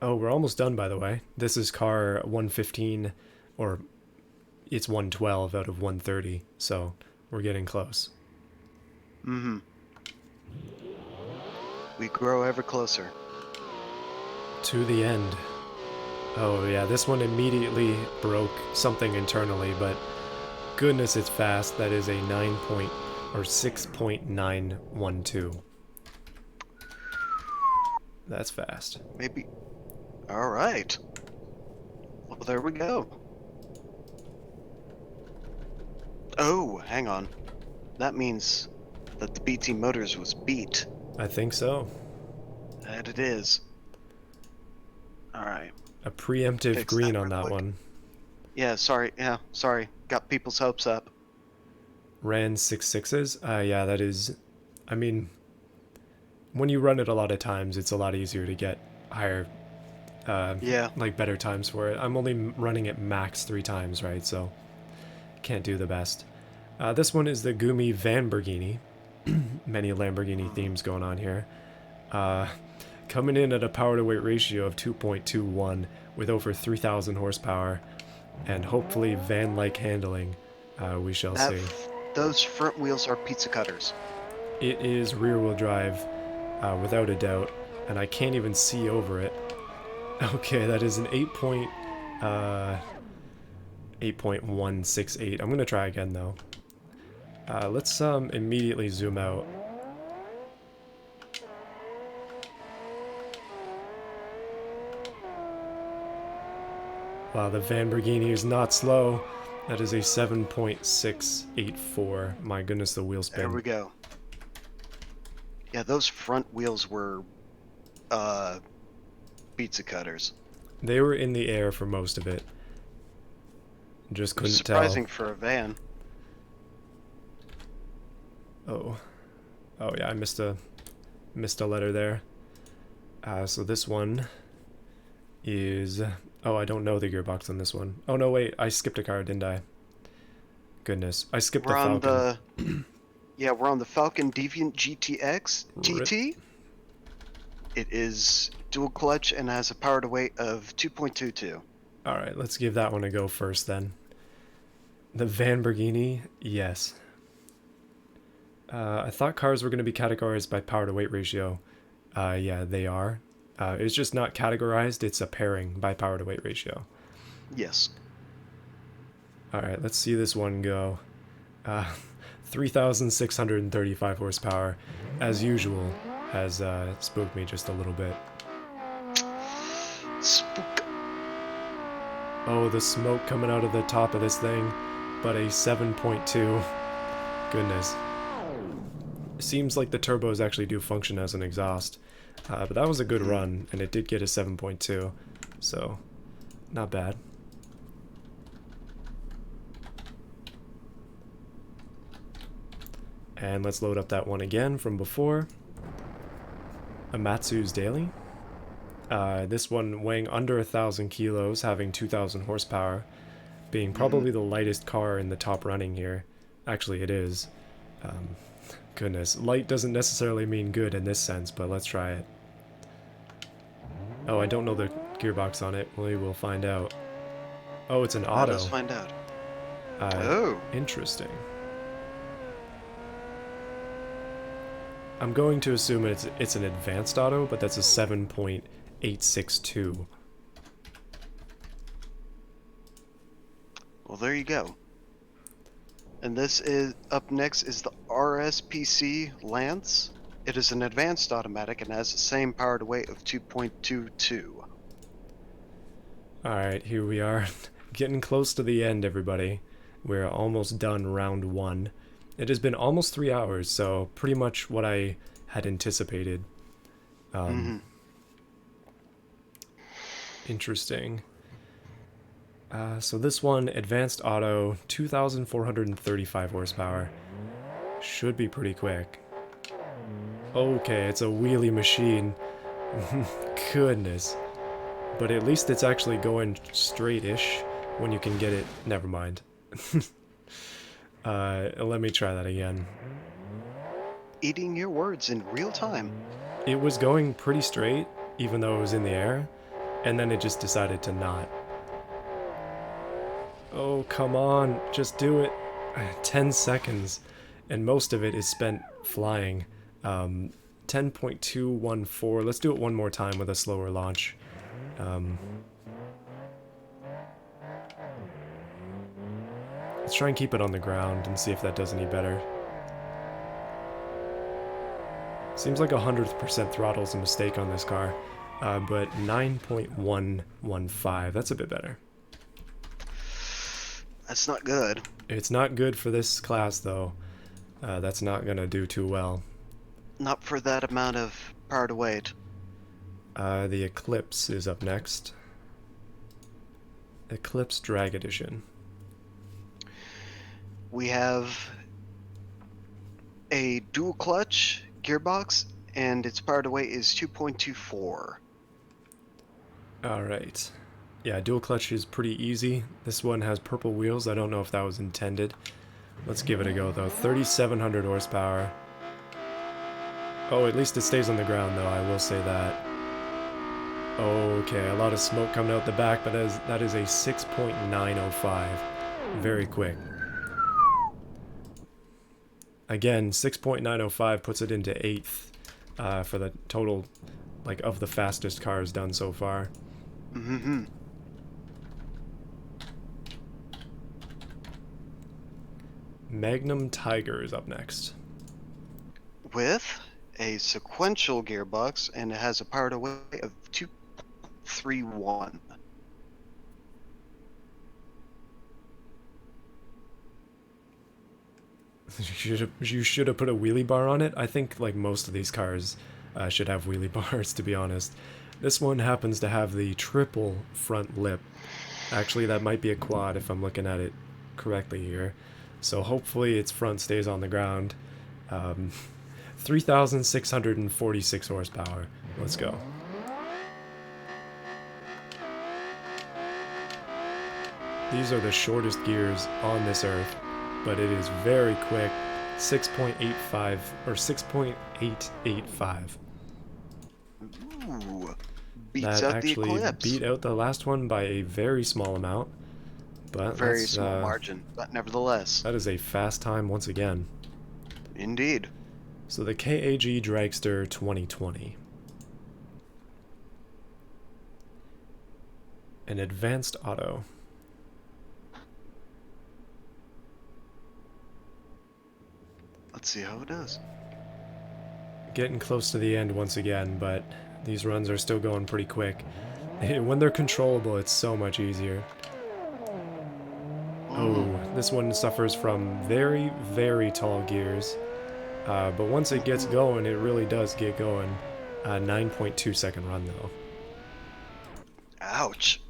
Oh, we're almost done, by the way. This is car 115, or it's 112 out of 130, so we're getting close. Mm-hmm. We grow ever closer. To the end. Oh yeah, this one immediately broke something internally, but goodness, it's fast. That is a 9 point or 6.912. That's fast. Maybe. All right. Well, there we go. Oh, hang on. That means that the BT Motors was beat. I think so. And it is. All right. A preemptive Fix that green on real that quick. one. Yeah, sorry. Yeah, sorry. Got people's hopes up. Ran 6.6s. Yeah, that is. I mean, when you run it a lot of times, it's a lot easier to get higher, uh, Yeah. like better times for it. I'm only running it max 3 times, right? So can't do the best. This one is the Gumi Vanberghini. Many Lamborghini Mm. themes going on here. Uh, Coming in at a power to weight ratio of 2.21 with over 3,000 horsepower and hopefully van like handling. We shall That see. those front wheels are pizza cutters. It is rear wheel drive, without a doubt, and I can't even see over it. Okay, that is an 8.168. I'm gonna try again though. Let's immediately zoom out. Wow, the Lamborghini is not slow. That is a 7.684. My goodness, the wheel There spin. we go. Yeah, those front wheels were pizza cutters. They were in the air for most of it. Just It was couldn't tell. surprising for a van. Oh. Oh yeah, I missed a letter there. So this one is... Oh, I don't know the gearbox on this one. Oh no, wait, I skipped a car, didn't I? Goodness, I skipped the We're on Falcon. the we're on the Falcon Deviant GTX Rip. TT. It is dual clutch and has a power to weight of 2.22. Alright, let's give that one a go first then. The Lamborghini, yes. I thought cars were going to be categorized by power to weight ratio. Yeah, they are. It's just not categorized, it's a pairing by power to weight ratio. Yes. Alright, let's see this one go. Uh, 3,635 horsepower, as usual, has spooked me just a little bit. Spook. Oh, the smoke coming out of the top of this thing, but a 7.2. Goodness. Seems like the turbos actually do function as an exhaust. But that was a good run, and it did get a 7.2, so not bad. And let's load up that one again from before. Amatsu's Daily. This one weighing under 1,000 kilos, having 2,000 horsepower, being probably the lightest car in the top running here. Actually, it is. Goodness, light doesn't necessarily mean good in this sense, but let's try it. Oh, I don't know the gearbox on it. We will find out. Oh, it's an Let us auto. find out. Oh. Interesting. I'm going to assume it's an advanced auto, but that's a 7.862. Well, there you go. And this is up next is the RSPC Lance. It is an advanced automatic and has the same power to weight of 2.22. Alright, here we are. Getting close to the end, everybody. We're almost done round 1. It has been almost 3 hours, so pretty much what I had anticipated. Interesting. So this one, advanced auto, 2,435 horsepower. Should be pretty quick. Okay, it's a wheelie machine. Goodness. But at least it's actually going straight-ish when you can get it. Never mind. Let me try that again. Eating your words in real time. It was going pretty straight, even though it was in the air, and then it just decided to not. Oh, come on, just do it. 10 seconds, and most of it is spent flying. 10.214. Let's do it one more time with a slower launch. Let's try and keep it on the ground and see if that does any better. Seems like 100% throttle is a mistake on this car, but 9.115, that's a bit better. That's not good. It's not good for this class, though. That's not gonna do too well. Not for that amount of power to weight. The Eclipse is up next. Eclipse Drag Edition. We have a dual clutch gearbox, and its power to weight is 2.24. Alright. Yeah, dual clutch is pretty easy. This one has purple wheels. I don't know if that was intended. Let's give it a go, though. 3,700 horsepower. Oh, at least it stays on the ground, though. I will say that. Okay, a lot of smoke coming out the back, but that is a 6.905. Very quick. Again, 6.905 puts it into 8th for the total, like, of the fastest cars done so far. Magnum Tiger is up next. With a sequential gearbox, and it has a power to weight of 2.31. You should have put a wheelie bar on it. I think like most of these cars should have wheelie bars, to be honest. This one happens to have the triple front lip. Actually, that might be a quad if I'm looking at it correctly here. So hopefully its front stays on the ground. Um, 3,646 horsepower. Let's go. These are the shortest gears on this earth, but it is very quick. 6.85 or 6.885. Ooh, beats That out the actually Eclipse. beat out the last one by a very small amount, but Very small margin, but nevertheless. that is a fast time once again. Indeed. So the KAG Dragster 2020. An advanced auto. Let's see how it does. Getting close to the end once again, but these runs are still going pretty quick. When they're controllable, it's so much easier. Oh, this one suffers from very, very tall gears. But once it gets going, it really does get going. 9.2 second run though. Ouch.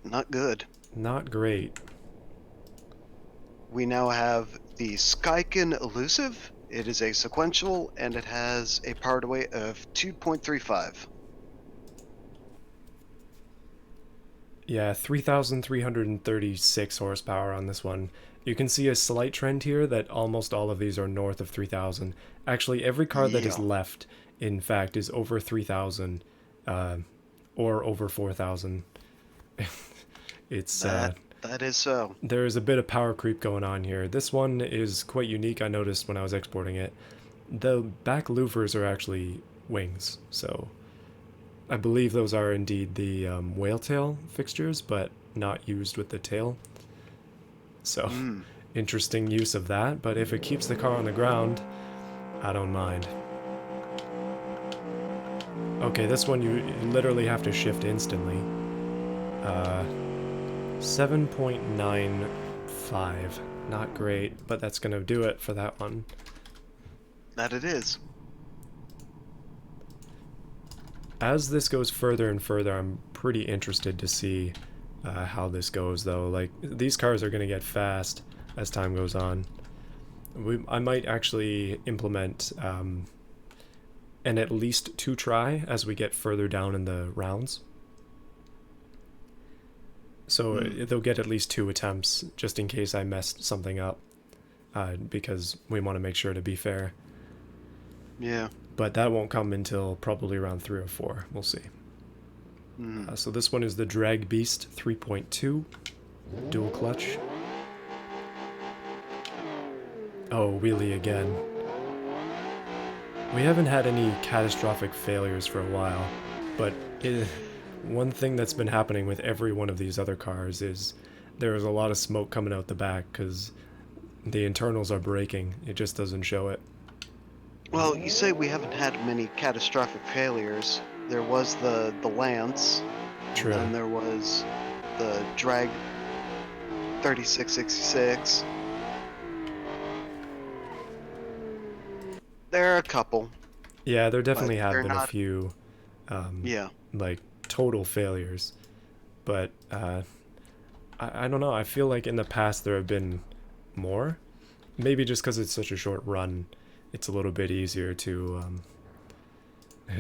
Not good. Not great. We now have the Skykin Elusive. It is a sequential and it has a power to weight of 2.35. Yeah, 3,336 horsepower on this one. You can see a slight trend here that almost all of these are north of 3,000. Actually, every car that is Yeah. left, in fact, is over 3,000 or over 4,000. It's That is so. There's a bit of power creep going on here. This one is quite unique. I noticed when I was exporting it. The back louvers are actually wings, so I believe those are indeed the whale tail fixtures, but not used with the tail. So, interesting use of that, but if it keeps the car on the ground, I don't mind. Okay, this one you literally have to shift instantly. 7.95. Not great, but that's gonna do it for that one. That it is. As this goes further and further, I'm pretty interested to see how this goes, though. Like, these cars are gonna get fast as time goes on. I might actually implement an at least 2 try as we get further down in the rounds. So they'll get at least 2 attempts, just in case I messed something up, because we want to make sure to be fair. Yeah. But that won't come until probably around 3 or 4. We'll see. So this one is the Drag Beast 3.2, dual clutch. Oh, wheelie again. We haven't had any catastrophic failures for a while, but one thing that's been happening with every one of these other cars is there's a lot of smoke coming out the back because the internals are breaking. It just doesn't show it. Well, you say we haven't had many catastrophic failures. There was the Lance, True. and there was the Drag 3666. There are a couple. Yeah, there definitely have they're been a not- few, Yeah. like, total failures. But, I don't know. I feel like in the past there have been more. Maybe just because it's such a short run, it's a little bit easier to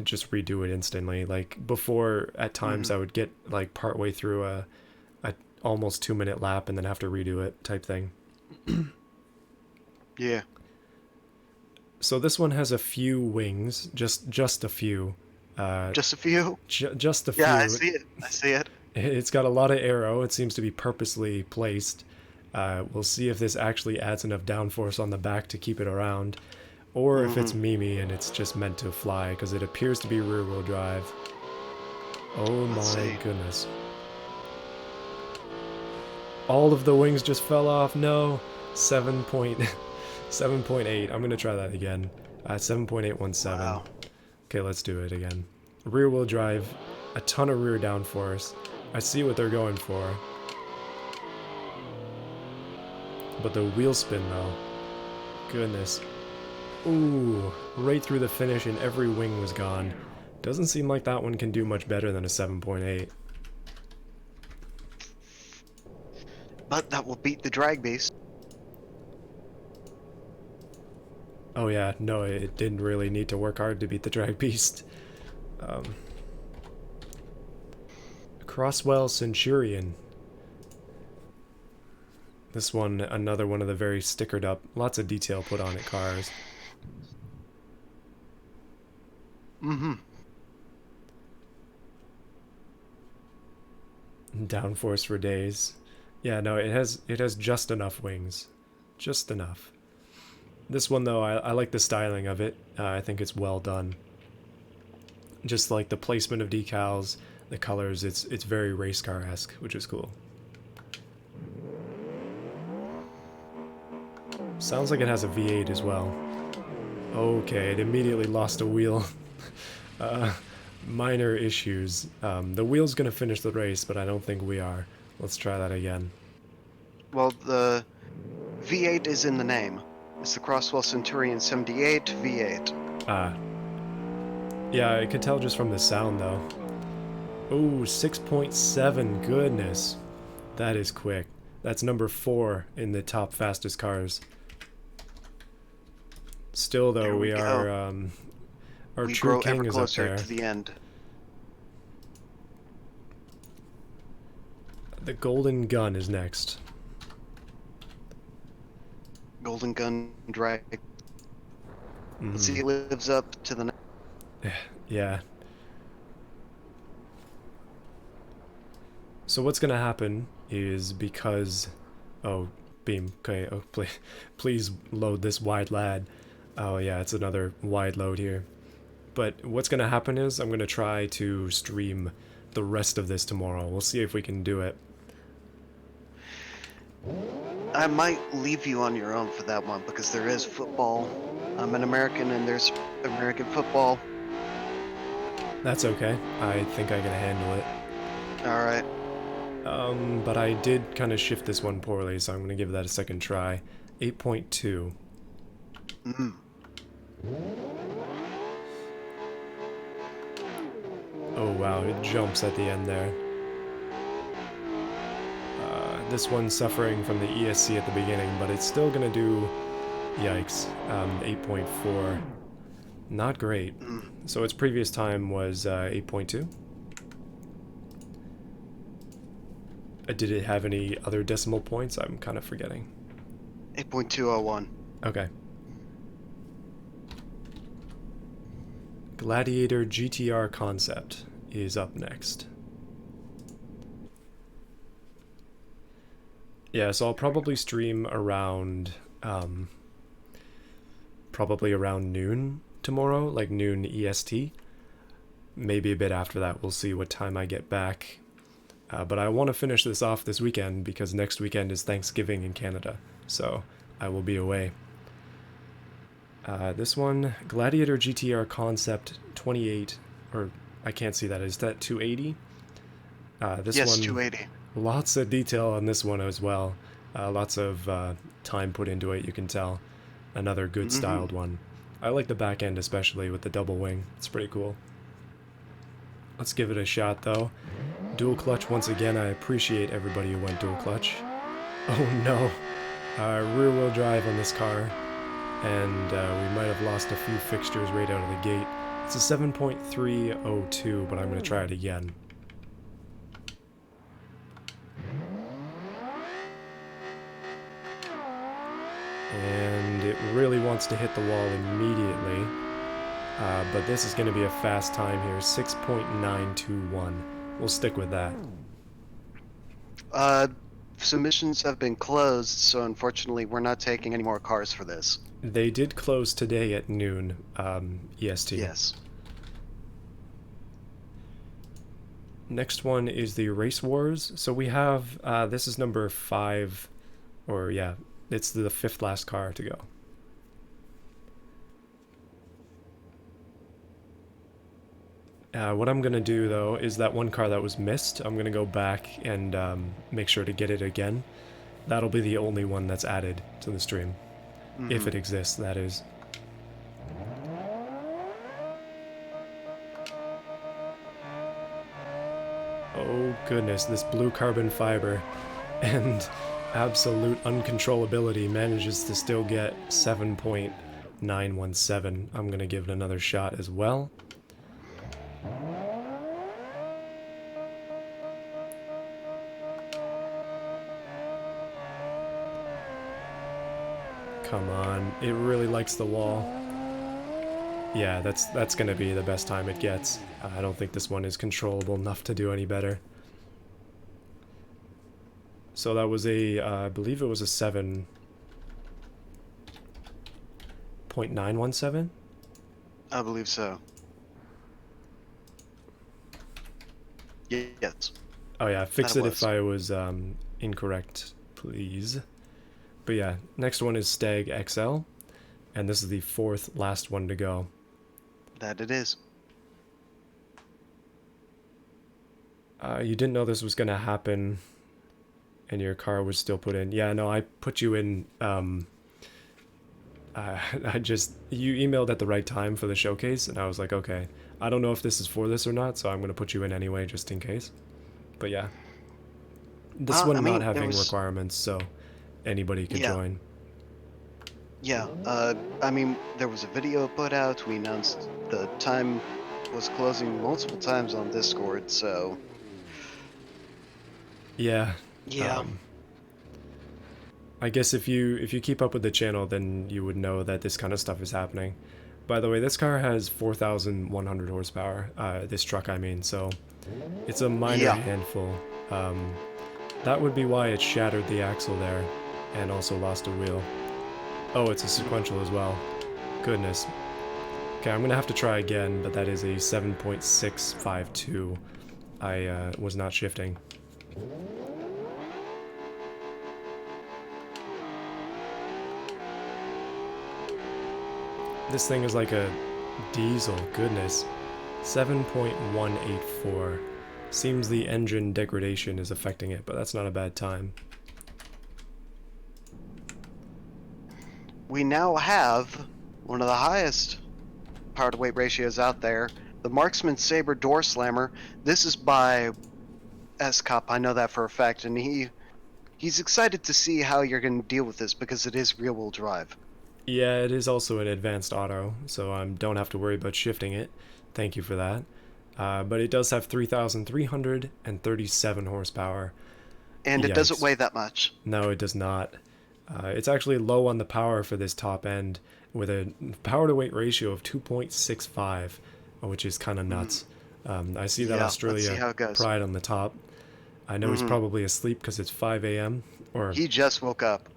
just redo it instantly. Like, before, at times I would get, like, partway through a almost 2-minute lap and then have to redo it type thing. Yeah. So this one has a few wings, just a few. Just a few? Just a few. Yeah, I see it. I see it. It's got a lot of aero. It seems to be purposely placed. We'll see if this actually adds enough downforce on the back to keep it around, or if it's Mimi and it's just meant to fly, because it appears to be rear-wheel drive. Oh Let's my see. goodness. All of the wings just fell off. No. 7.8. I'm going to try that again. 7.817. Wow. Okay, let's do it again. Rear-wheel drive, a ton of rear downforce. I see what they're going for. But the wheel spin, though. Goodness. Ooh, right through the finish and every wing was gone. Doesn't seem like that one can do much better than a 7.8. But that will beat the drag beast. Oh yeah, no, it didn't really need to work hard to beat the drag beast. Crosswell Centurion. This one, another one of the very stickered up, lots of detail put on it cars. Mm-hmm. Downforce for days. Yeah, no, it has just enough wings. Just enough. This one though, I like the styling of it. I think it's well done. Just like the placement of decals, the colors, it's very race car-esque, which is cool. Sounds like it has a V8 as well. Okay, it immediately lost a wheel. Minor issues. The wheel's gonna finish the race, but I don't think we are. Let's try that again. Well, the V8 is in the name. It's the Crosswell Centurion 78 V8. Yeah, I could tell just from the sound though. Ooh, 6.7, goodness. That is quick. That's number 4 in the top fastest cars. Still though, There we are, go. our We true grow king ever is up closer there. to the end. The Golden Gun is next. Golden Gun drag. Let's see, it lives up to the. Yeah. So what's gonna happen is because, oh, beam. Okay. Oh, please load this wide lad. Oh yeah, it's another wide load here. But what's gonna happen is I'm gonna try to stream the rest of this tomorrow. We'll see if we can do it. I might leave you on your own for that one because there is football. I'm an American and there's American football. That's okay. I think I can handle it. Alright. But I did kind of shift this one poorly, so I'm gonna give that a second try. 8.2. Oh wow, it jumps at the end there. This one's suffering from the ESC at the beginning, but it's still gonna do, yikes, 8.4. Not great. So its previous time was 8.2. Did it have any other decimal points? I'm kind of forgetting. 8.201. Okay. Gladiator GTR Concept is up next. Yeah, so I'll probably stream around, probably around noon tomorrow, like noon EST. Maybe a bit after that, we'll see what time I get back. But I want to finish this off this weekend because next weekend is Thanksgiving in Canada, so I will be away. This one, Gladiator GTR Concept 28, or I can't see that. Is that 280? This Yes, one, 280. lots of detail on this one as well. Lots of time put into it, you can tell. Another good styled one. I like the back end especially with the double wing. It's pretty cool. Let's give it a shot though. Dual clutch once again. I appreciate everybody who went dual clutch. Oh no. Rear wheel drive on this car. And we might have lost a few fixtures right out of the gate. It's a 7.302, but I'm going to try it again. And it really wants to hit the wall immediately. But this is going to be a fast time here, 6.921. We'll stick with that. Submissions have been closed, so unfortunately we're not taking any more cars for this. They did close today at noon, EST. Yes. Next one is the Race Wars. So we have, this is number 5, or yeah, it's the 5th last car to go. What I'm going to do, though, is that one car that was missed, I'm going to go back and make sure to get it again. That'll be the only one that's added to the stream. If Mm-hmm. it exists, that is. Oh goodness, this blue carbon fiber and absolute uncontrollability manages to still get 7.917. I'm gonna give it another shot as well. Come on, it really likes the wall. Yeah, that's gonna be the best time it gets. I don't think this one is controllable enough to do any better. So that was I believe it was a 7.917. I believe so. Yes, Oh yeah, that fix it it if was. I was incorrect, please. But yeah, next one is Stag XL, and this is the fourth last one to go. That it is. You didn't know this was gonna happen, and your car was still put in. Yeah, no, I put you in. I just you emailed at the right time for the showcase, and I was like, okay, I don't know if this is for this or not, so I'm gonna put you in anyway just in case. But yeah, this Well, I one not mean, there having was, requirements, so anybody could yeah, join. yeah. I mean, there was a video put out. We announced the time was closing multiple times on Discord, so Yeah, yeah. um, I guess if you keep up with the channel, then you would know that this kind of stuff is happening. By the way, this car has 4,100 horsepower. This truck, I mean, so it's a minor Yeah. handful. That would be why it shattered the axle there, and also lost a wheel. Oh, it's a sequential as well. Goodness. Okay, I'm gonna have to try again, but that is a 7.652. I was not shifting. This thing is like a diesel, goodness. 7.184. Seems the engine degradation is affecting it, but that's not a bad time. We now have one of the highest power to weight ratios out there. The Marksman Saber Door Slammer. This is by S-Cop. I know that for a fact, and he's excited to see how you're going to deal with this because it is rear-wheel drive. Yeah, it is also an advanced auto, so I don't have to worry about shifting it. Thank you for that. But it does have 3,337 horsepower. And it doesn't Yikes. weigh that much. No, it does not. It's actually low on the power for this top end with a power to weight ratio of 2.65, which is kind of nuts. I see that Yeah, let's see Australia how it goes. Pride on the top. I know he's Mm-hmm. probably asleep because it's 5 a.m. Or He just woke up,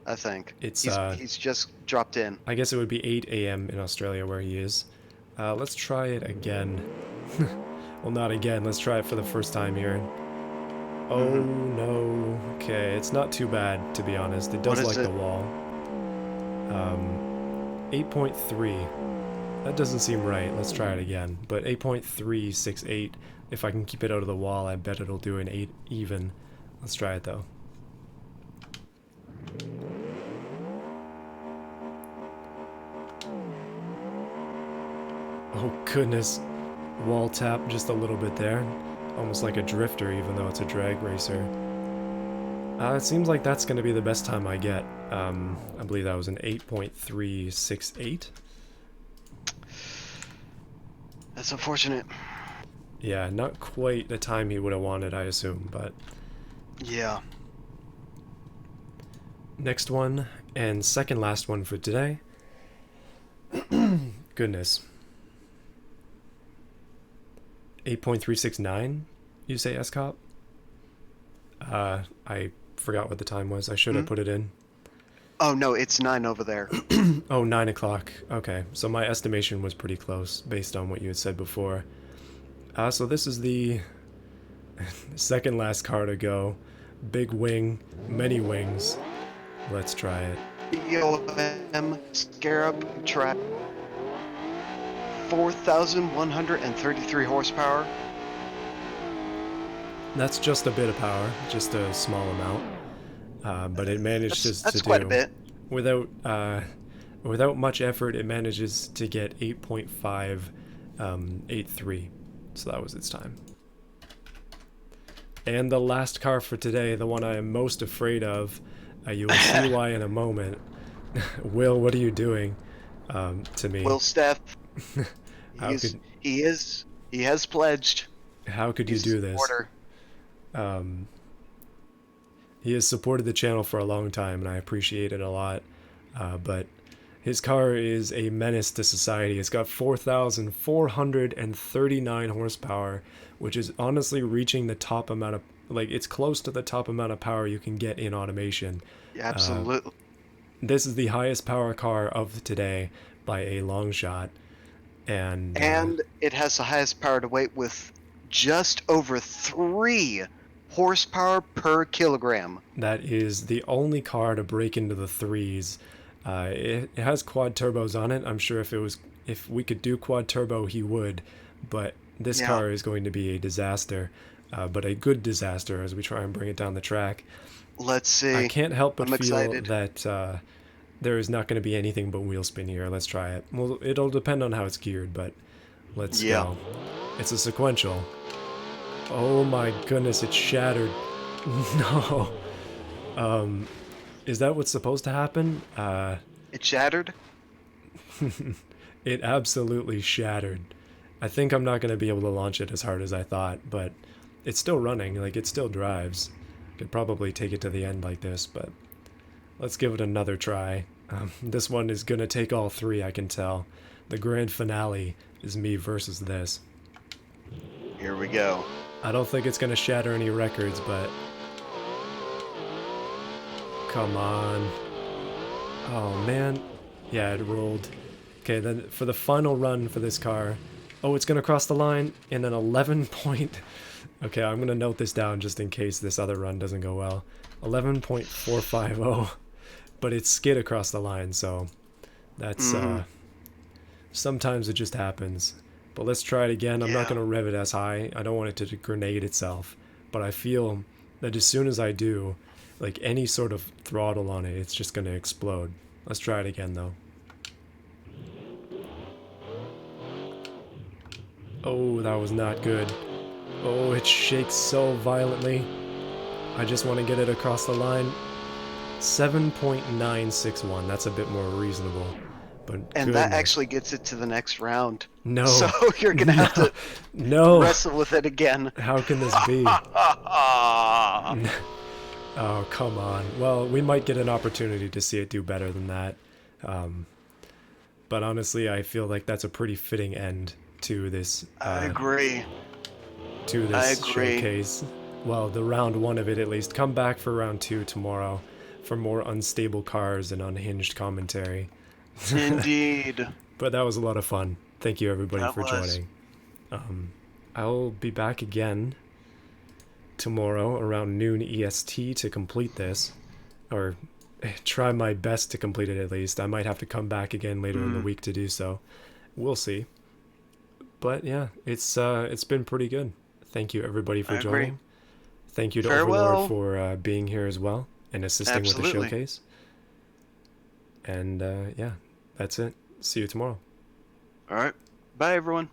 I think. it's, He's just dropped in. I guess it would be 8 a.m. in Australia where he is. Let's try it again. Well, not again. Let's try it for the first time here. Oh Mm-hmm. no. Okay, it's not too bad, to be honest. It What does is like the it? wall. 8.3. That doesn't seem right. Let's try it again. But 8.368. If I can keep it out of the wall, I bet it'll do an 8 even. Let's try it though. Oh goodness. Wall tap just a little bit there. Almost like a drifter, even though it's a drag racer. It seems like that's going to be the best time I get. I believe that was an 8.368. That's unfortunate. Yeah, not quite the time he would have wanted, I assume, but Yeah. next one, and second last one for today. Goodness. 8.369, you say, S-Cop? I forgot what the time was. I should have put it in. Oh, no, it's 9 over there. Oh, 9 o'clock. Okay, so my estimation was pretty close based on what you had said before. So this is the second last car to go. Big wing, many wings. Let's try it. BOM Scarab Track. 4,133 horsepower. That's just a bit of power, just a small amount. But it managed That's to quite a do. bit. without without much effort, it manages to get 8.583. So that was its time. And the last car for today, the one I am most afraid of, you will see why in a moment. Will, what are you doing to me? Will Steph, How could he has pledged. how could you He's a do this? supporter. Um, he has supported the channel for a long time, and I appreciate it a lot. But his car is a menace to society. It's got 4,439 horsepower, which is honestly reaching the top amount of, like, it's close to the top amount of power you can get in automation. Absolutely. This is the highest power car of today by a long shot. And And it has the highest power to weight with just over 3 horsepower per kilogram. that is the only car to break into the threes. It has quad turbos on it. I'm sure if we could do quad turbo, he would. But this Yeah. car is going to be a disaster, but a good disaster as we try and bring it down the track. Let's see. I can't help but I'm feel excited. that there is not going to be anything but wheel spin here. Let's try it. Well, it'll depend on how it's geared, but let's go. It's a sequential. Oh my goodness, it shattered. No. Is that what's supposed to happen? It shattered? It absolutely shattered. I think I'm not going to be able to launch it as hard as I thought, but it's still running. Like, it still drives. Could probably take it to the end like this, but let's give it another try. This one is going to take all three, I can tell. The grand finale is me versus this. Here we go. I don't think it's going to shatter any records, but come on. Oh, man. Yeah, it rolled. Okay, then for the final run for this car. Oh, it's going to cross the line in an 11 point. Okay, I'm going to note this down just in case this other run doesn't go well. 11.450. But it skid across the line, so that's, sometimes it just happens. But let's try it again. I'm not going to rev it as high. I don't want it to grenade itself. But I feel that as soon as I do, like any sort of throttle on it, it's just going to explode. Let's try it again, though. Oh, that was not good. Oh, it shakes so violently. I just want to get it across the line. 7.961. That's a bit more reasonable. But And goodness. that actually gets it to the next round. No. So you're going to have to wrestle with it again. How can this be? Oh, come on. Well, we might get an opportunity to see it do better than that. But honestly, I feel like that's a pretty fitting end to this. I agree. To this showcase. Well, the round one of it at least. Come back for round two tomorrow for more unstable cars and unhinged commentary. Indeed. But that was a lot of fun. Thank you everybody for joining. I'll be back again tomorrow around noon EST to complete this, or try my best to complete it at least. I might have to come back again later in the week to do so. We'll see. But yeah, it's been pretty good. Thank you everybody for joining. Thank you to Overlord for being here as well and assisting with the showcase. And yeah, that's it. See you tomorrow. All right. Bye, everyone.